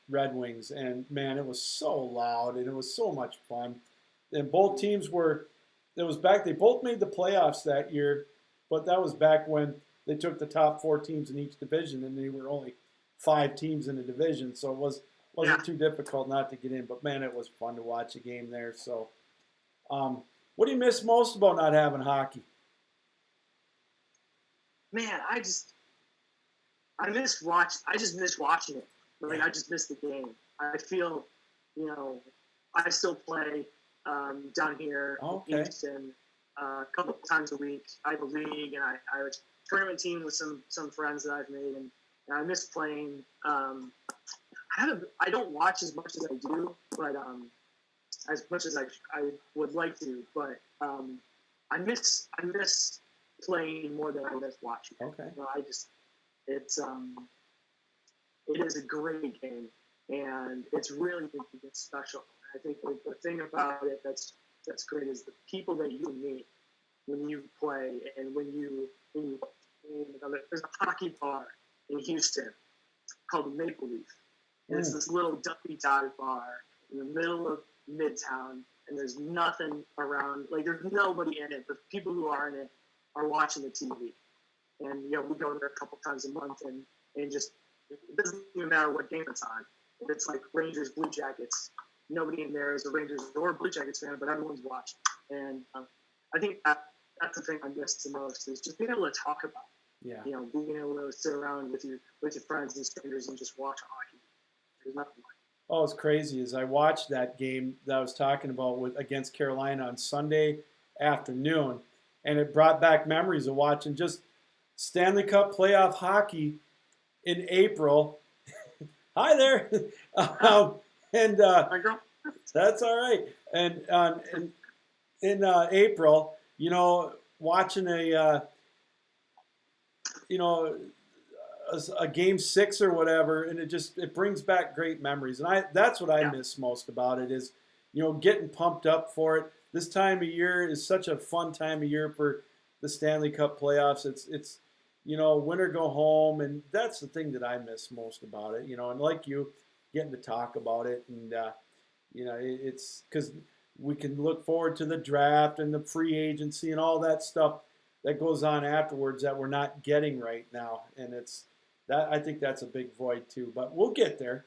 Red Wings, and man, it was so loud and it was so much fun. And both teams they both made the playoffs that year, but that was back when they took the top 4 teams in each division, and they were only 5 teams in a division, so it wasn't too difficult not to get in. But man, it was fun to watch a game there. So, what do you miss most about not having hockey? Man, I just miss watching it. Like, I just miss the game. I feel, I still play down here in Houston a couple of times a week. I have a league, and I have a tournament team with some friends that I've made, and I miss playing. I don't watch as much as I do, but as much as I would like to, but I miss playing more than I miss watching. Okay. It is a great game, and it's really it's special. I think the thing about it that's great is the people that you meet when you play, and when you there's a hockey bar in Houston called the Maple Leaf. And it's this little dumpy-dotted bar in the middle of Midtown, and there's nothing around. Like, there's nobody in it. The people who are in it are watching the TV. And, we go there a couple times a month, and just, it doesn't even matter what game it's on. If it's like Rangers, Blue Jackets, nobody in there is a Rangers or Blue Jackets fan, but everyone's watching. And I think that's the thing I miss the most, is just being able to talk about it. Yeah. Being able to sit around with your friends and strangers and just watch hockey. There's nothing like it. Oh, it's crazy. As I watched that game that I was talking about against Carolina on Sunday afternoon, and it brought back memories of watching just Stanley Cup playoff hockey in April. Hi there. And My girl. that's all right. And in April, watching a game 6 or whatever, and it brings back great memories. And that's what I miss most about it is, getting pumped up for it. This time of year is such a fun time of year for the Stanley Cup playoffs. It's winter go home, and that's the thing that I miss most about it. And like you, getting to talk about it, and it's because we can look forward to the draft and the free agency and all that stuff that goes on afterwards that we're not getting right now, and I think that's a big void too. But we'll get there.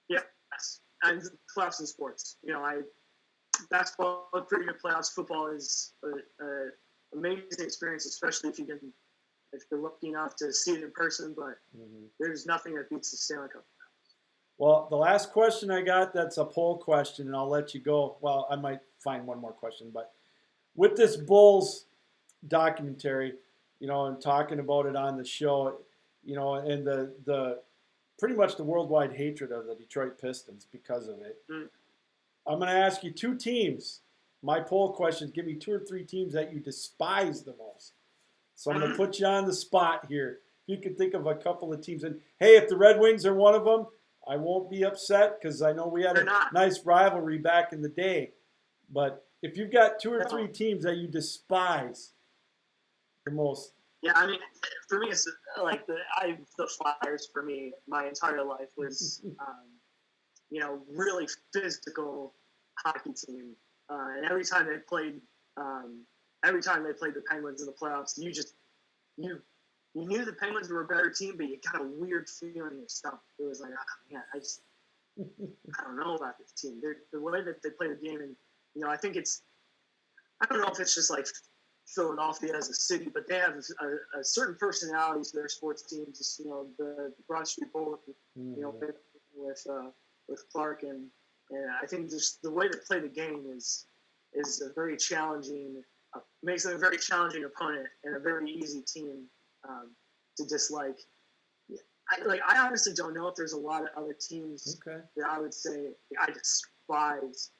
Yeah, and playoffs in sports. Basketball, pretty good playoffs. Football is an amazing experience, especially if you're lucky enough to see it in person. But there's nothing that beats the Stanley Cup. Well, the last question I got, that's a poll question, and I'll let you go. Well, I might find one more question, but with this Bulls documentary, and talking about it on the show, and the pretty much the worldwide hatred of the Detroit Pistons because of it. I'm going to ask you 2 teams. My poll question is, give me 2 or 3 teams that you despise the most. So I'm going to put you on the spot here. If you can think of a couple of teams. And, hey, if the Red Wings are one of them, I won't be upset because I know we had a nice rivalry back in the day. But if you've got 2 or 3 teams that you despise the most. Yeah, I mean, for me, it's like the Flyers. For me, my entire life was, really physical hockey team. And every time they played every time they played the Penguins in the playoffs, you knew the Penguins were a better team, but you got a weird feeling of stuff. It was like, oh, man, I don't know about this team. The way that they play the game, and I think I don't know if it's just like Philadelphia as a city, but they have a certain personality to their sports teams. Just, the Broad Street Bullet, with Clark, and I think just the way they play the game is a very challenging, makes them a very challenging opponent and a very easy team to dislike. I honestly don't know if there's a lot of other teams that I would say I despise.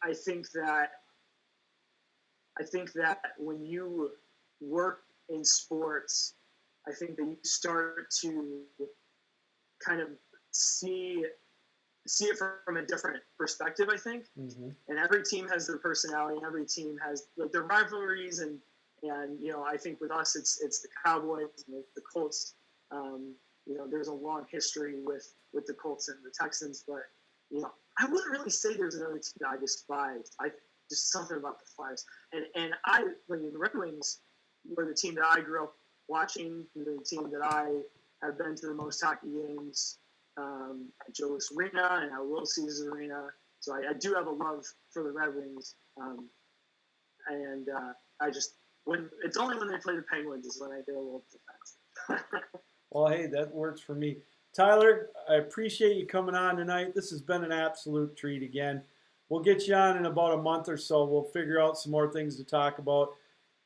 I think that when you work in sports, I think that you start to kind of see it from a different perspective, I think. Mm-hmm. And every team has their personality, and every team has their rivalries, and I think with us it's the Cowboys and the Colts. There's a long history with the Colts and the Texans, but I wouldn't really say there's another team that I despise. Just something about the Flyers, and the Red Wings were the team that I grew up watching, the team that I have been to the most hockey games at Joe Louis Arena and at Little Caesars Arena. So I do have a love for the Red Wings, and it's only when they play the Penguins is when I get a little defensive. Well, hey, that works for me. Tyler, I appreciate you coming on tonight. This has been an absolute treat again. We'll get you on in about a month or so. We'll figure out some more things to talk about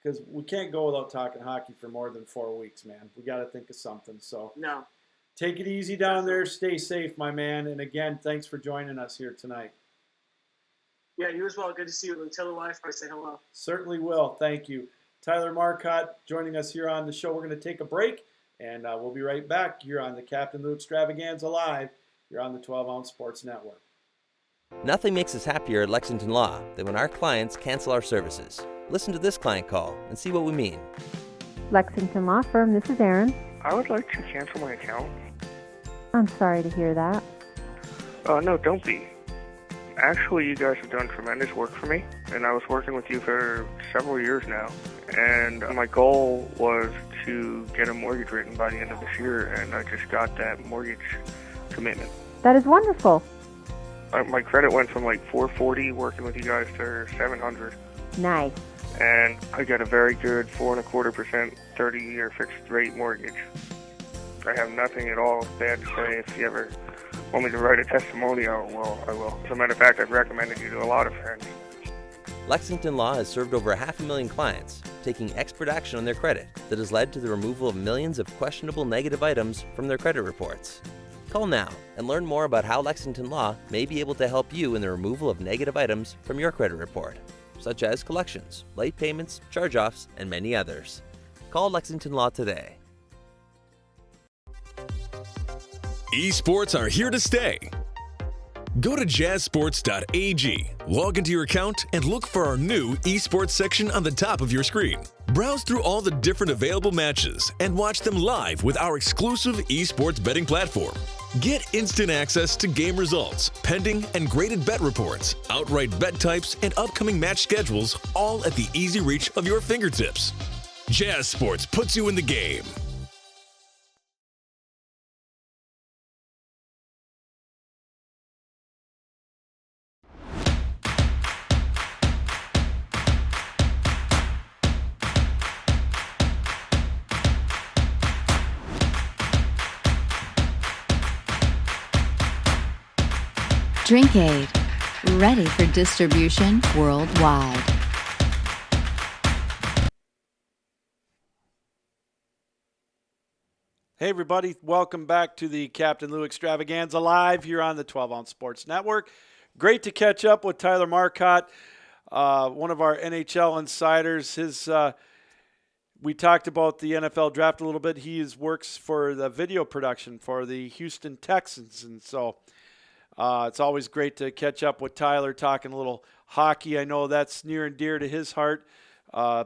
because we can't go without talking hockey for more than 4 weeks, man. We got to think of something. So no. Take it easy down there. Stay safe, my man. And again, thanks for joining us here tonight. Yeah, you as well. Good to see you. Tell the wife I say hello. Certainly will. Thank you. Tyler Marcotte joining us here on the show. We're going to take a break, and we'll be right back here on the Captain Lou Extravaganza Live. You're on the 12-Ounce Sports Network. Nothing makes us happier at Lexington Law than when our clients cancel our services. Listen to this client call and see what we mean. Lexington Law Firm, this is Erin. I would like to cancel my account. I'm sorry to hear that. No, don't be. Actually, you guys have done tremendous work for me, and I was working with you for several years now, and my goal was to get a mortgage written by the end of this year, and I just got that mortgage commitment. That is wonderful. My credit went from like 440 working with you guys to 700. Nice. And I got a very good 4.25% 30-year fixed rate mortgage. I have nothing at all bad to say. If you ever want me to write a testimonial, well, I will. As a matter of fact, I've recommended you to a lot of friends. Lexington Law has served over 500,000 clients, taking expert action on their credit that has led to the removal of millions of questionable negative items from their credit reports. Call now and learn more about how Lexington Law may be able to help you in the removal of negative items from your credit report, such as collections, late payments, charge-offs, and many others. Call Lexington Law today. Esports are here to stay. Go to jazzsports.ag, log into your account, and look for our new esports section on the top of your screen. Browse through all the different available matches and watch them live with our exclusive esports betting platform. Get instant access to game results, pending and graded bet reports, outright bet types, and upcoming match schedules, all at the easy reach of your fingertips. Jazz Sports puts you in the game. DrinkAid, ready for distribution worldwide. Hey everybody, welcome back to the Captain Lou Extravaganza Live here on the 12-Ounce Sports Network. Great to catch up with Tyler Marcotte, one of our NHL insiders. We talked about the NFL draft a little bit. He works for the video production for the Houston Texans, and so it's always great to catch up with Tyler, talking a little hockey. I know that's near and dear to his heart.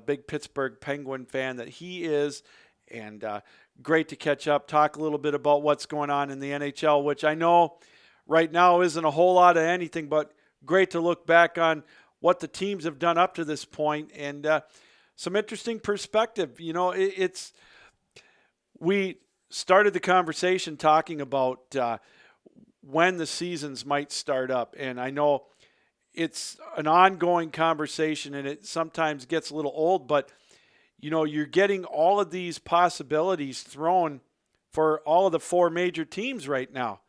Big Pittsburgh Penguin fan that he is, and great to catch up, talk a little bit about what's going on in the NHL, which I know right now isn't a whole lot of anything, but great to look back on what the teams have done up to this point, and some interesting perspective. You know, we started the conversation talking about when the seasons might start up, and I know it's an ongoing conversation, and it sometimes gets a little old, but you know, you're getting all of these possibilities thrown for all of the 4 major teams right now,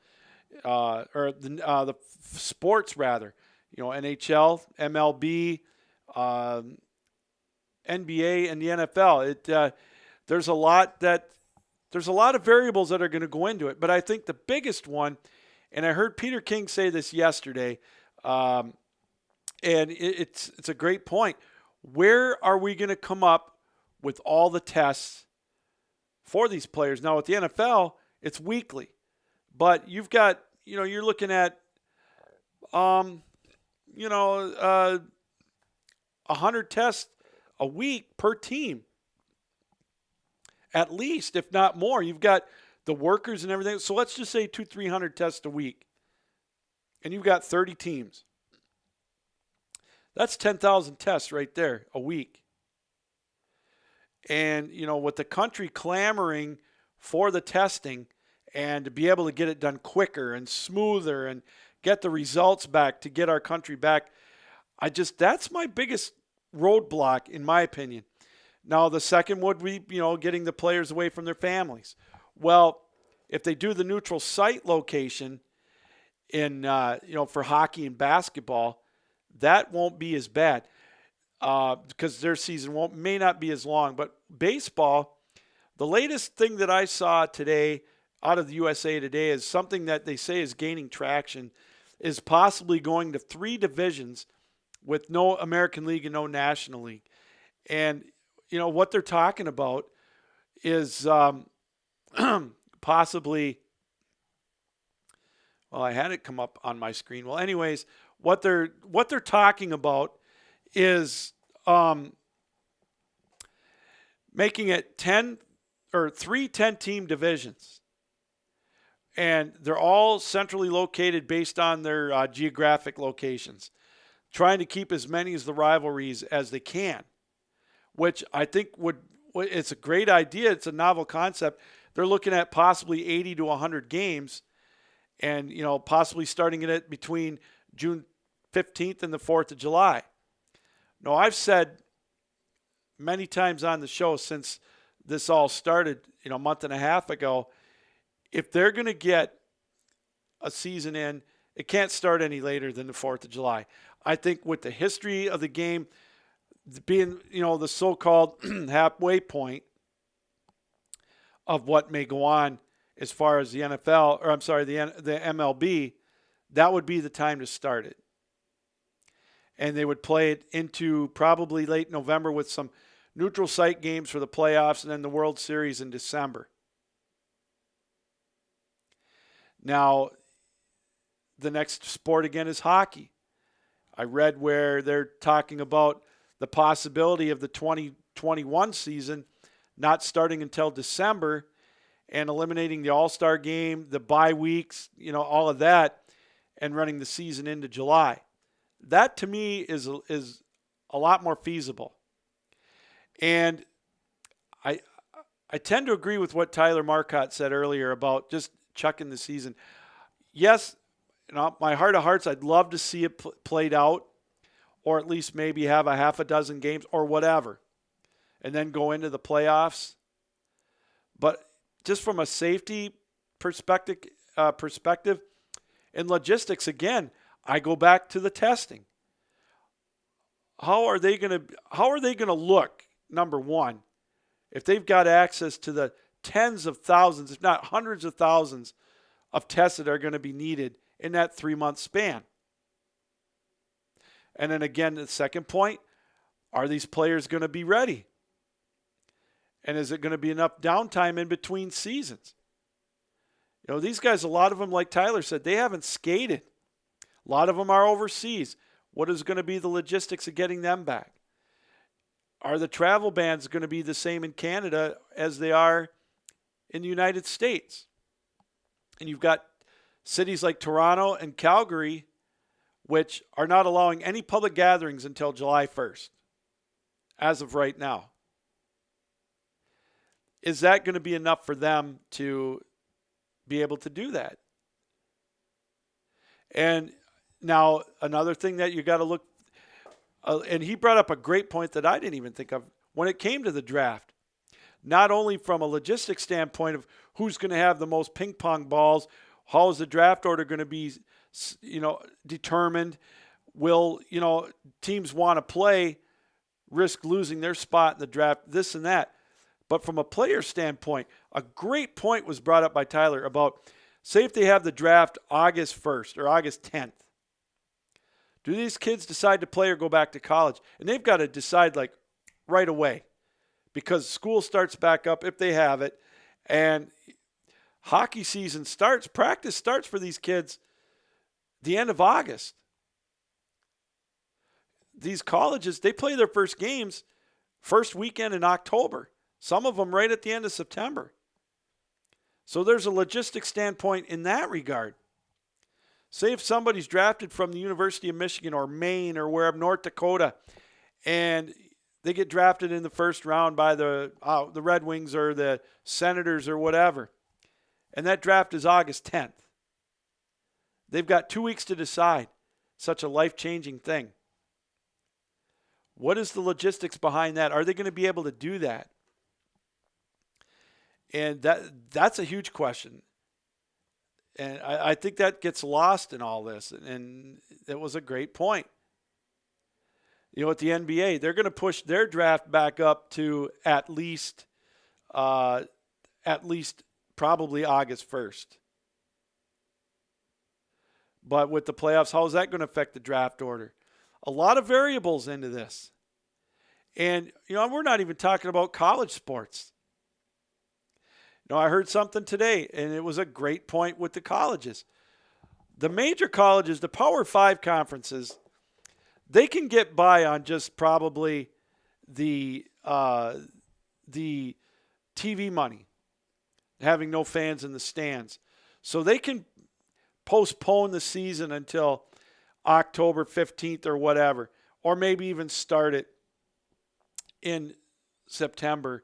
or the sports rather. You know, NHL, MLB, NBA, and the NFL. There's a lot of variables that are going to go into it, but I think the biggest one, and I heard Peter King say this yesterday, and it's a great point. Where are we going to come up with all the tests for these players? Now, with the NFL, it's weekly, but you've got, you know, you're looking at, 100 tests a week per team, at least, if not more. You've got the workers and everything. So let's just say 200-300 tests a week, and you've got 30 teams. That's 10,000 tests right there a week. And, you know, with the country clamoring for the testing and to be able to get it done quicker and smoother and get the results back to get our country back, that's my biggest roadblock, in my opinion. Now, the second would be, you know, getting the players away from their families. Well, if they do the neutral site location in, for hockey and basketball, that won't be as bad. Because their season may not be as long. But baseball, the latest thing that I saw today out of the USA Today is something that they say is gaining traction, is possibly going to 3 divisions with no American League and no National League. And, you know, what they're talking about is possibly, well, I had it come up on my screen. Well, anyways, what they're talking about is making it 3 10-team divisions. And they're all centrally located based on their geographic locations, trying to keep as many as the rivalries as they can, which I think it's a great idea. It's a novel concept. They're looking at possibly 80 to 100 games, and, you know, possibly starting it between June 15th and the 4th of July. Now, I've said many times on the show since this all started, you know, a month and a half ago, if they're going to get a season in, it can't start any later than the 4th of July. I think with the history of the game being, you know, the so-called halfway point of what may go on as far as the NFL, or I'm sorry, the MLB, that would be the time to start it. And they would play it into probably late November with some neutral site games for the playoffs and then the World Series in December. Now, the next sport again is hockey. I read where they're talking about the possibility of the 2021 season not starting until December and eliminating the All-Star game, the bye weeks, you know, all of that, and running the season into July. That, to me, is a lot more feasible. And I tend to agree with what Tyler Marcotte said earlier about just chucking the season. Yes, you know, my heart of hearts, I'd love to see it played out, or at least maybe have a half a dozen games or whatever, and then go into the playoffs. But just from a safety perspective and logistics, again, I go back to the testing. How are they going to look, number one, if they've got access to the tens of thousands, if not hundreds of thousands of tests that are going to be needed in that 3-month span? And then again, the second point, are these players going to be ready? And is it going to be enough downtime in between seasons? You know, these guys, a lot of them, like Tyler said, they haven't skated. A lot of them are overseas. What is going to be the logistics of getting them back? Are the travel bans going to be the same in Canada as they are in the United States? And you've got cities like Toronto and Calgary which are not allowing any public gatherings until July 1st, as of right now. Is that going to be enough for them to be able to do that? And now another thing that you got to look, and he brought up a great point that I didn't even think of when it came to the draft. Not only from a logistics standpoint of who's going to have the most ping pong balls, how is the draft order going to be, determined? Will, teams want to play, risk losing their spot in the draft, this and that. But from a player standpoint, a great point was brought up by Tyler about, say if they have the draft August 1st or August 10th. Do these kids decide to play or go back to college? And they've got to decide like right away, because school starts back up if they have it, and hockey season starts, practice starts for these kids the end of August. These colleges, they play their first games first weekend in October. Some of them right at the end of September. So there's a logistics standpoint in that regard. Say if somebody's drafted from the University of Michigan or Maine or wherever, North Dakota, and they get drafted in the first round by the Red Wings or the Senators or whatever, and that draft is August 10th. They've got 2 weeks to decide. Such a life-changing thing. What is the logistics behind that? Are they going to be able to do that? And that's a huge question. And I think that gets lost in all this. And it was a great point. At the NBA, they're going to push their draft back up to at least probably August 1st. But with the playoffs, how is that going to affect the draft order? A lot of variables into this. And, we're not even talking about college sports. I heard something today, and it was a great point with the colleges. The major colleges, the Power 5 conferences, they can get by on just probably the TV money, having no fans in the stands. So they can postpone the season until October 15th or whatever, or maybe even start it in September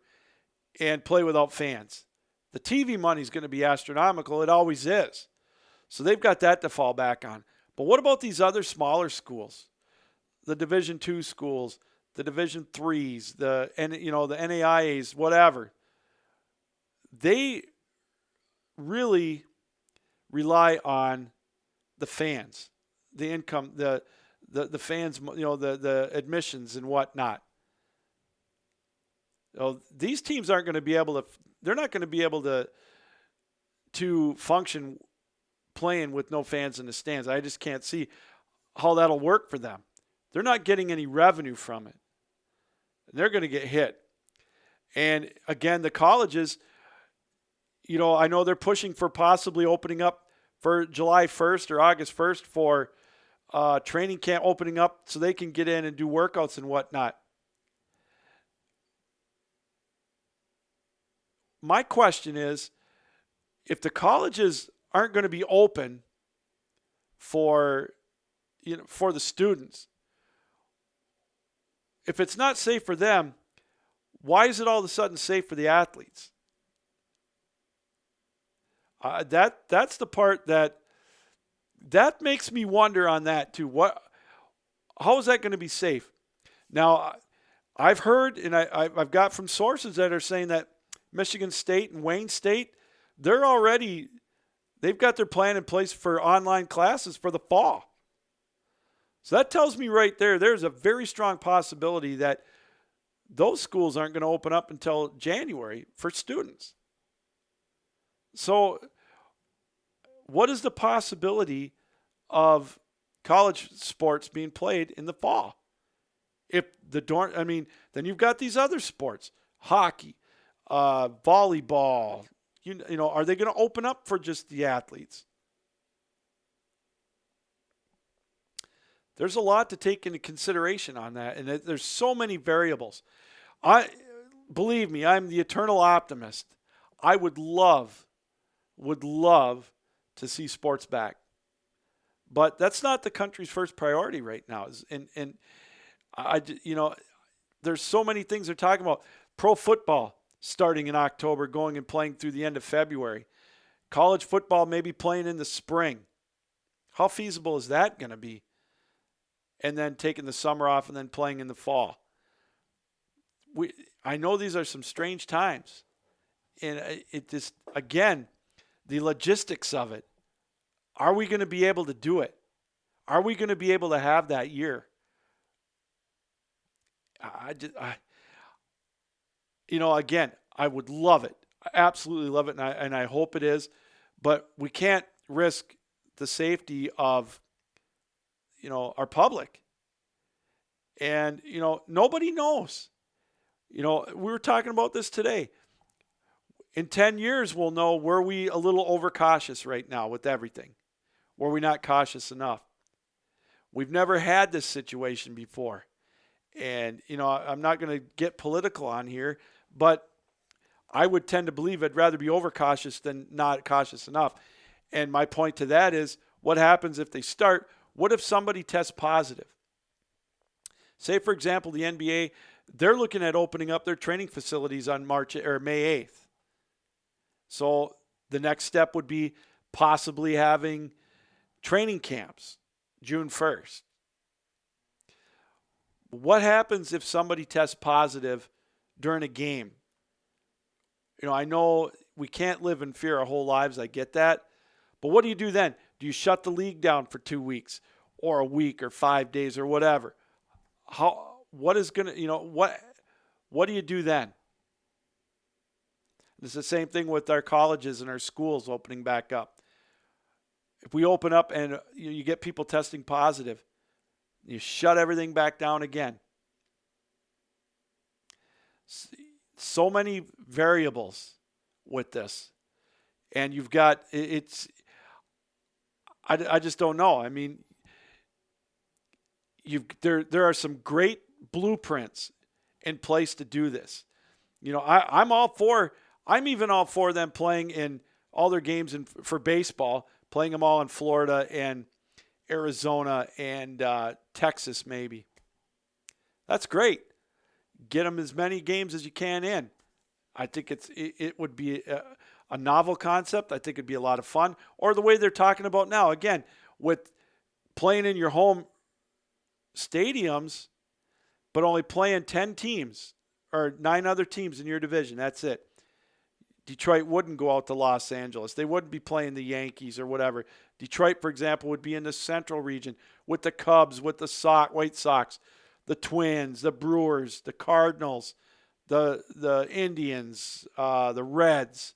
and play without fans. The TV money is going to be astronomical. It always is. So they've got that to fall back on. But what about these other smaller schools? The Division II schools, the Division IIIs, the NAIAs, whatever. They really rely on the fans, the income, the fans, the admissions and whatnot. These teams aren't going to be able to. They're not going to be able to function playing with no fans in the stands. I just can't see how that'll work for them. They're not getting any revenue from it. They're going to get hit. And again, the colleges, I know they're pushing for possibly opening up for July 1st or August 1st for training camp opening up so they can get in and do workouts and whatnot. My question is, if the colleges aren't going to be open for the students, if it's not safe for them, why is it all of a sudden safe for the athletes? That's the part that makes me wonder on that too. How is that going to be safe? Now, I've heard and I've got from sources that are saying that Michigan State and Wayne State, they've got their plan in place for online classes for the fall. So that tells me right there's a very strong possibility that those schools aren't going to open up until January for students. So what is the possibility of college sports being played in the fall? Then you've got these other sports, hockey, volleyball, are they going to open up for just the athletes? There's a lot to take into consideration on that, and there's so many variables. Believe me, I'm the eternal optimist. I would love to see sports back. But that's not the country's first priority right now. There's so many things they're talking about. Pro football starting in October, going and playing through the end of February. College football maybe playing in the spring. How feasible is that going to be? And then taking the summer off and then playing in the fall. I know these are some strange times. And it just, again, the logistics of it. Are we going to be able to do it? Are we going to be able to have that year? Again, I would love it. I absolutely love it, and I hope it is. But we can't risk the safety of, our public. And, nobody knows. We were talking about this today. In 10 years, we'll know, were we a little overcautious right now with everything? Were we not cautious enough? We've never had this situation before. And, I'm not going to get political on here, but I would tend to believe I'd rather be overcautious than not cautious enough. And my point to that is, what happens if they start? What if somebody tests positive? Say, for example, the NBA, they're looking at opening up their training facilities on May 8th. So the next step would be possibly having training camps June 1st. What happens if somebody tests positive during a game? I know we can't live in fear our whole lives. I get that. But what do you do then? Do you shut the league down for 2 weeks or a week or 5 days or whatever? What do you do then? It's the same thing with our colleges and our schools opening back up. If we open up and you get people testing positive, you shut everything back down again. So many variables with this. And you've got, I just don't know. I mean, there are some great blueprints in place to do this. I'm even all for them playing in all their games for baseball, playing them all in Florida and Arizona and Texas maybe. That's great. Get them as many games as you can in. I think it would be a novel concept. I think it'd be a lot of fun. Or the way they're talking about now, again, with playing in your home stadiums, but only playing 10 teams or 9 other teams in your division. That's it. Detroit wouldn't go out to Los Angeles. They wouldn't be playing the Yankees or whatever. Detroit, for example, would be in the central region with the Cubs, with the White Sox, the Twins, the Brewers, the Cardinals, the Indians, the Reds,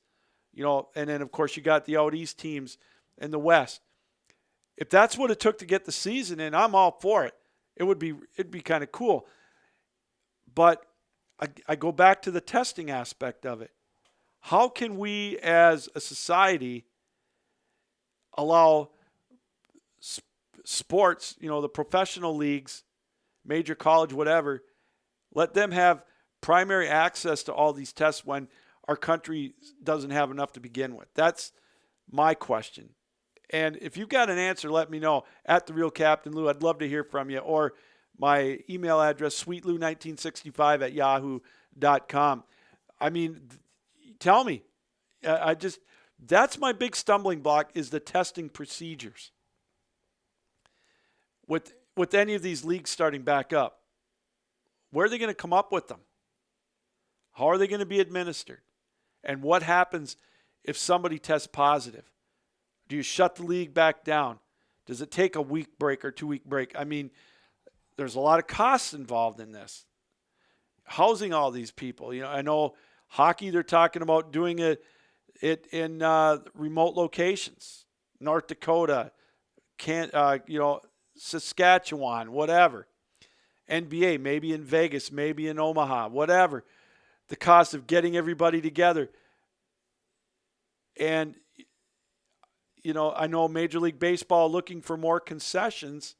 and then, of course, you got the out east teams in the West. If that's what it took to get the season in, I'm all for it. It'd be kind of cool. But I go back to the testing aspect of it. How can we as a society allow sports, the professional leagues, major college, whatever, let them have primary access to all these tests when our country doesn't have enough to begin with? That's my question. And if you've got an answer, let me know at The Real Captain Lou. I'd love to hear from you. Or my email address, sweetlou1965@yahoo.com. I mean, tell me. That's my big stumbling block, is the testing procedures. With any of these leagues starting back up, where are they going to come up with them? How are they going to be administered? And what happens if somebody tests positive? Do you shut the league back down? Does it take a week break or 2-week break? I mean, there's a lot of costs involved in this. Housing all these people. I know hockey, they're talking about doing it in remote locations. North Dakota, Saskatchewan, whatever. NBA, maybe in Vegas, maybe in Omaha, whatever. The cost of getting everybody together. And, I know Major League Baseball looking for more concessions.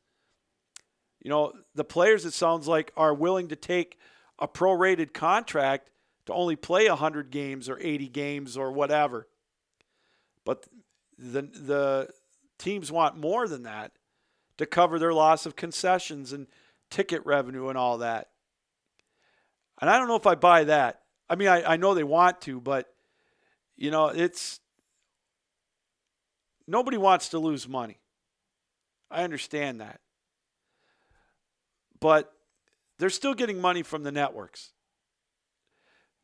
The players, it sounds like, are willing to take a prorated contract to only play 100 games or 80 games or whatever. But the teams want more than that. to cover their loss of concessions and ticket revenue and all that. And I don't know if I buy that. I mean, I know they want to, but, nobody wants to lose money. I understand that. But they're still getting money from the networks.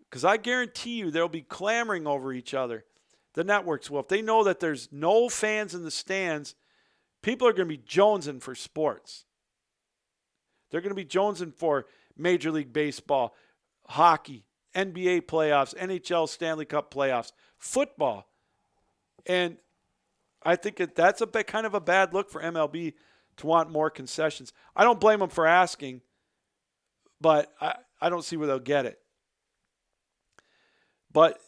Because I guarantee you they'll be clamoring over each other. The networks will. If they know that there's no fans in the stands, people are going to be jonesing for sports. They're going to be jonesing for Major League Baseball, hockey, NBA playoffs, NHL Stanley Cup playoffs, football. And I think that's kind of a bad look for MLB to want more concessions. I don't blame them for asking, but I don't see where they'll get it. But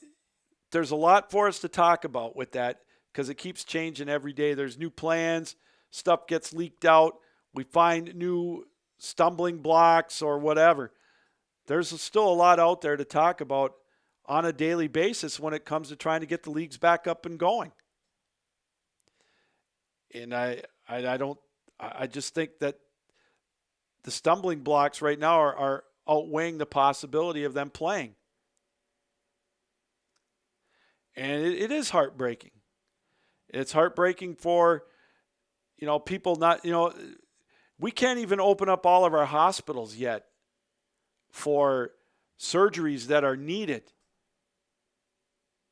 there's a lot for us to talk about with that because it keeps changing every day. There's new plans. Stuff gets leaked out. We find new stumbling blocks or whatever. There's still a lot out there to talk about on a daily basis when it comes to trying to get the leagues back up and going. And I just think that the stumbling blocks right now are outweighing the possibility of them playing. And it is heartbreaking. It's heartbreaking for, people not, we can't even open up all of our hospitals yet for surgeries that are needed.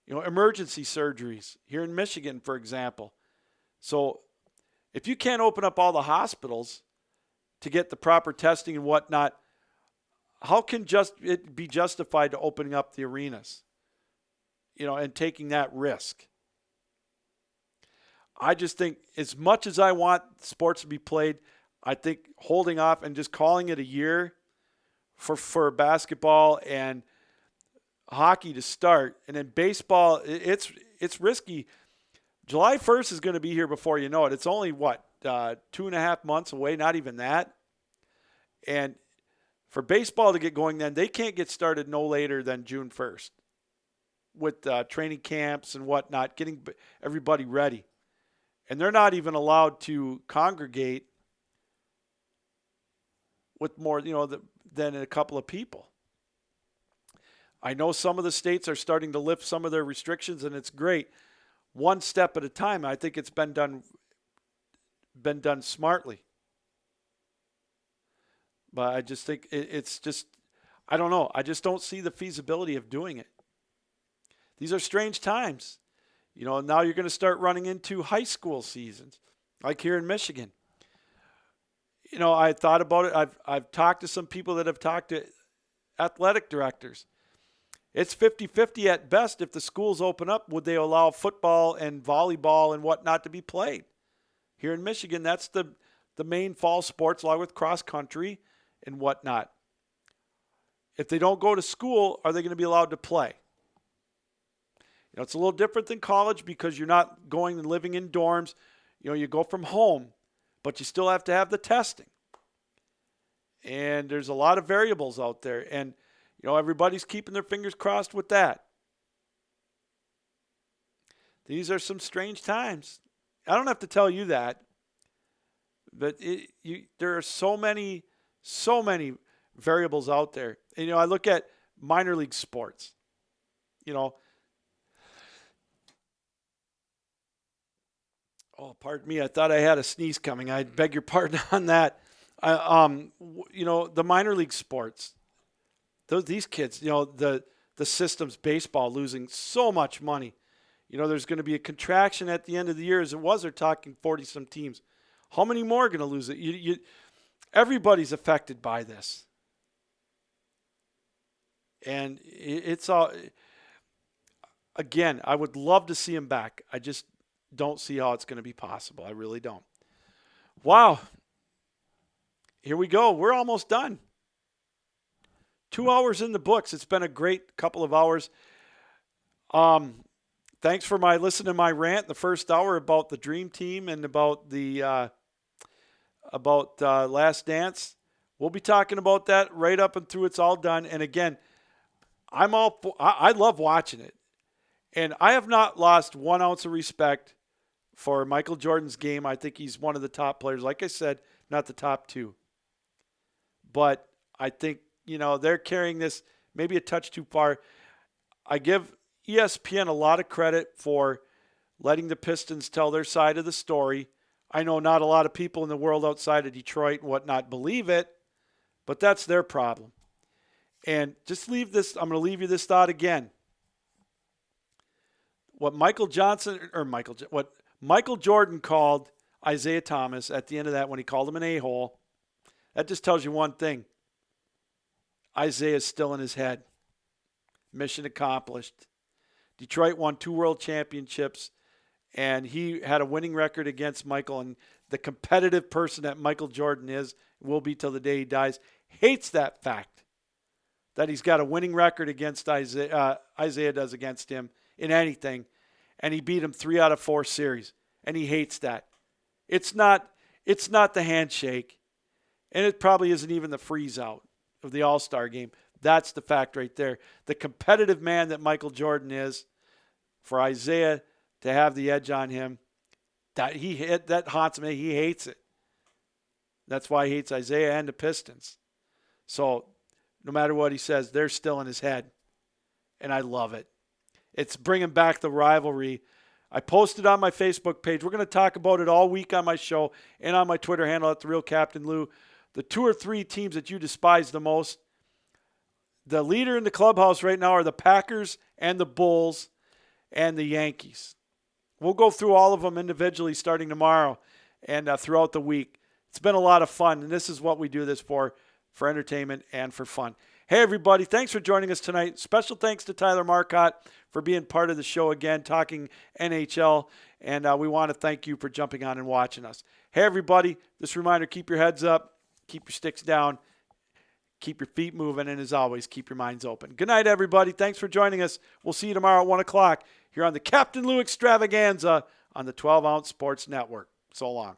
Emergency surgeries here in Michigan, for example. So if you can't open up all the hospitals to get the proper testing and whatnot, how can it be justified to opening up the arenas? And taking that risk. I just think as much as I want sports to be played, I think holding off and just calling it a year for basketball and hockey to start, and then baseball, it's risky. July 1st is going to be here before you know it. It's only, 2.5 months away, not even that. And for baseball to get going then, they can't get started no later than June 1st. With training camps and whatnot, getting everybody ready. And they're not even allowed to congregate with more, than a couple of people. I know some of the states are starting to lift some of their restrictions, and it's great. One step at a time. I think it's been done smartly. But I just think it's just, I don't know. I just don't see the feasibility of doing it. These are strange times. Now you're going to start running into high school seasons, like here in Michigan. I thought about it. I've talked to some people that have talked to athletic directors. It's 50-50 at best. If the schools open up, would they allow football and volleyball and whatnot to be played? Here in Michigan, that's the main fall sports, along with cross country and whatnot. If they don't go to school, are they going to be allowed to play? It's a little different than college because you're not going and living in dorms. You go from home, but you still have to have the testing. And there's a lot of variables out there. And, everybody's keeping their fingers crossed with that. These are some strange times. I don't have to tell you that. But there are so many variables out there. And, I look at minor league sports. Oh, pardon me. I thought I had a sneeze coming. I beg your pardon on that. The minor league sports, these kids, the systems, baseball losing so much money. There's going to be a contraction at the end of the year as it was. They're talking 40-some teams. How many more are going to lose it? Everybody's affected by this. And it's all, again, I would love to see him back. I just don't see how it's going to be possible. I really don't. Wow. Here we go. We're almost done. 2 hours in the books. It's been a great couple of hours. Thanks for listening to my rant the first hour about the Dream Team and about the Last Dance. We'll be talking about that right up and through it's all done. And again, I love watching it. And I have not lost 1 ounce of respect for Michael Jordan's game. I think he's one of the top players. Like I said, not the top two. But I think, they're carrying this maybe a touch too far. I give ESPN a lot of credit for letting the Pistons tell their side of the story. I know not a lot of people in the world outside of Detroit and whatnot believe it, but that's their problem. And just leave this, I'm going to leave you this thought again. What Michael Jordan called Isaiah Thomas at the end of that when he called him an a-hole, that just tells you one thing. Isaiah's still in his head. Mission accomplished. Detroit won 2 world championships, and he had a winning record against Michael, and the competitive person that Michael Jordan is, will be till the day he dies, hates that fact that he's got a winning record against Isaiah does against him in anything, and he beat him 3 out of 4 series, and he hates that. It's not the handshake, and it probably isn't even the freeze out of the All-Star game. That's the fact right there. The competitive man that Michael Jordan is, for Isaiah to have the edge on him, that haunts him. He hates it. That's why he hates Isaiah and the Pistons. So no matter what he says, they're still in his head, and I love it. It's bringing back the rivalry. I posted on my Facebook page. We're going to talk about it all week on my show and on my Twitter handle at @TheRealCaptainLou. The 2 or 3 teams that you despise the most. The leader in the clubhouse right now are the Packers and the Bulls and the Yankees. We'll go through all of them individually starting tomorrow and throughout the week. It's been a lot of fun, and this is what we do this for entertainment and for fun. Hey, everybody, thanks for joining us tonight. Special thanks to Tyler Marcotte for being part of the show again, talking NHL, and we want to thank you for jumping on and watching us. Hey, everybody, this reminder, keep your heads up, keep your sticks down, keep your feet moving, and as always, keep your minds open. Good night, everybody. Thanks for joining us. We'll see you tomorrow at 1 o'clock here on the Captain Lou Extravaganza on the 12 Ounce Sports Network. So long.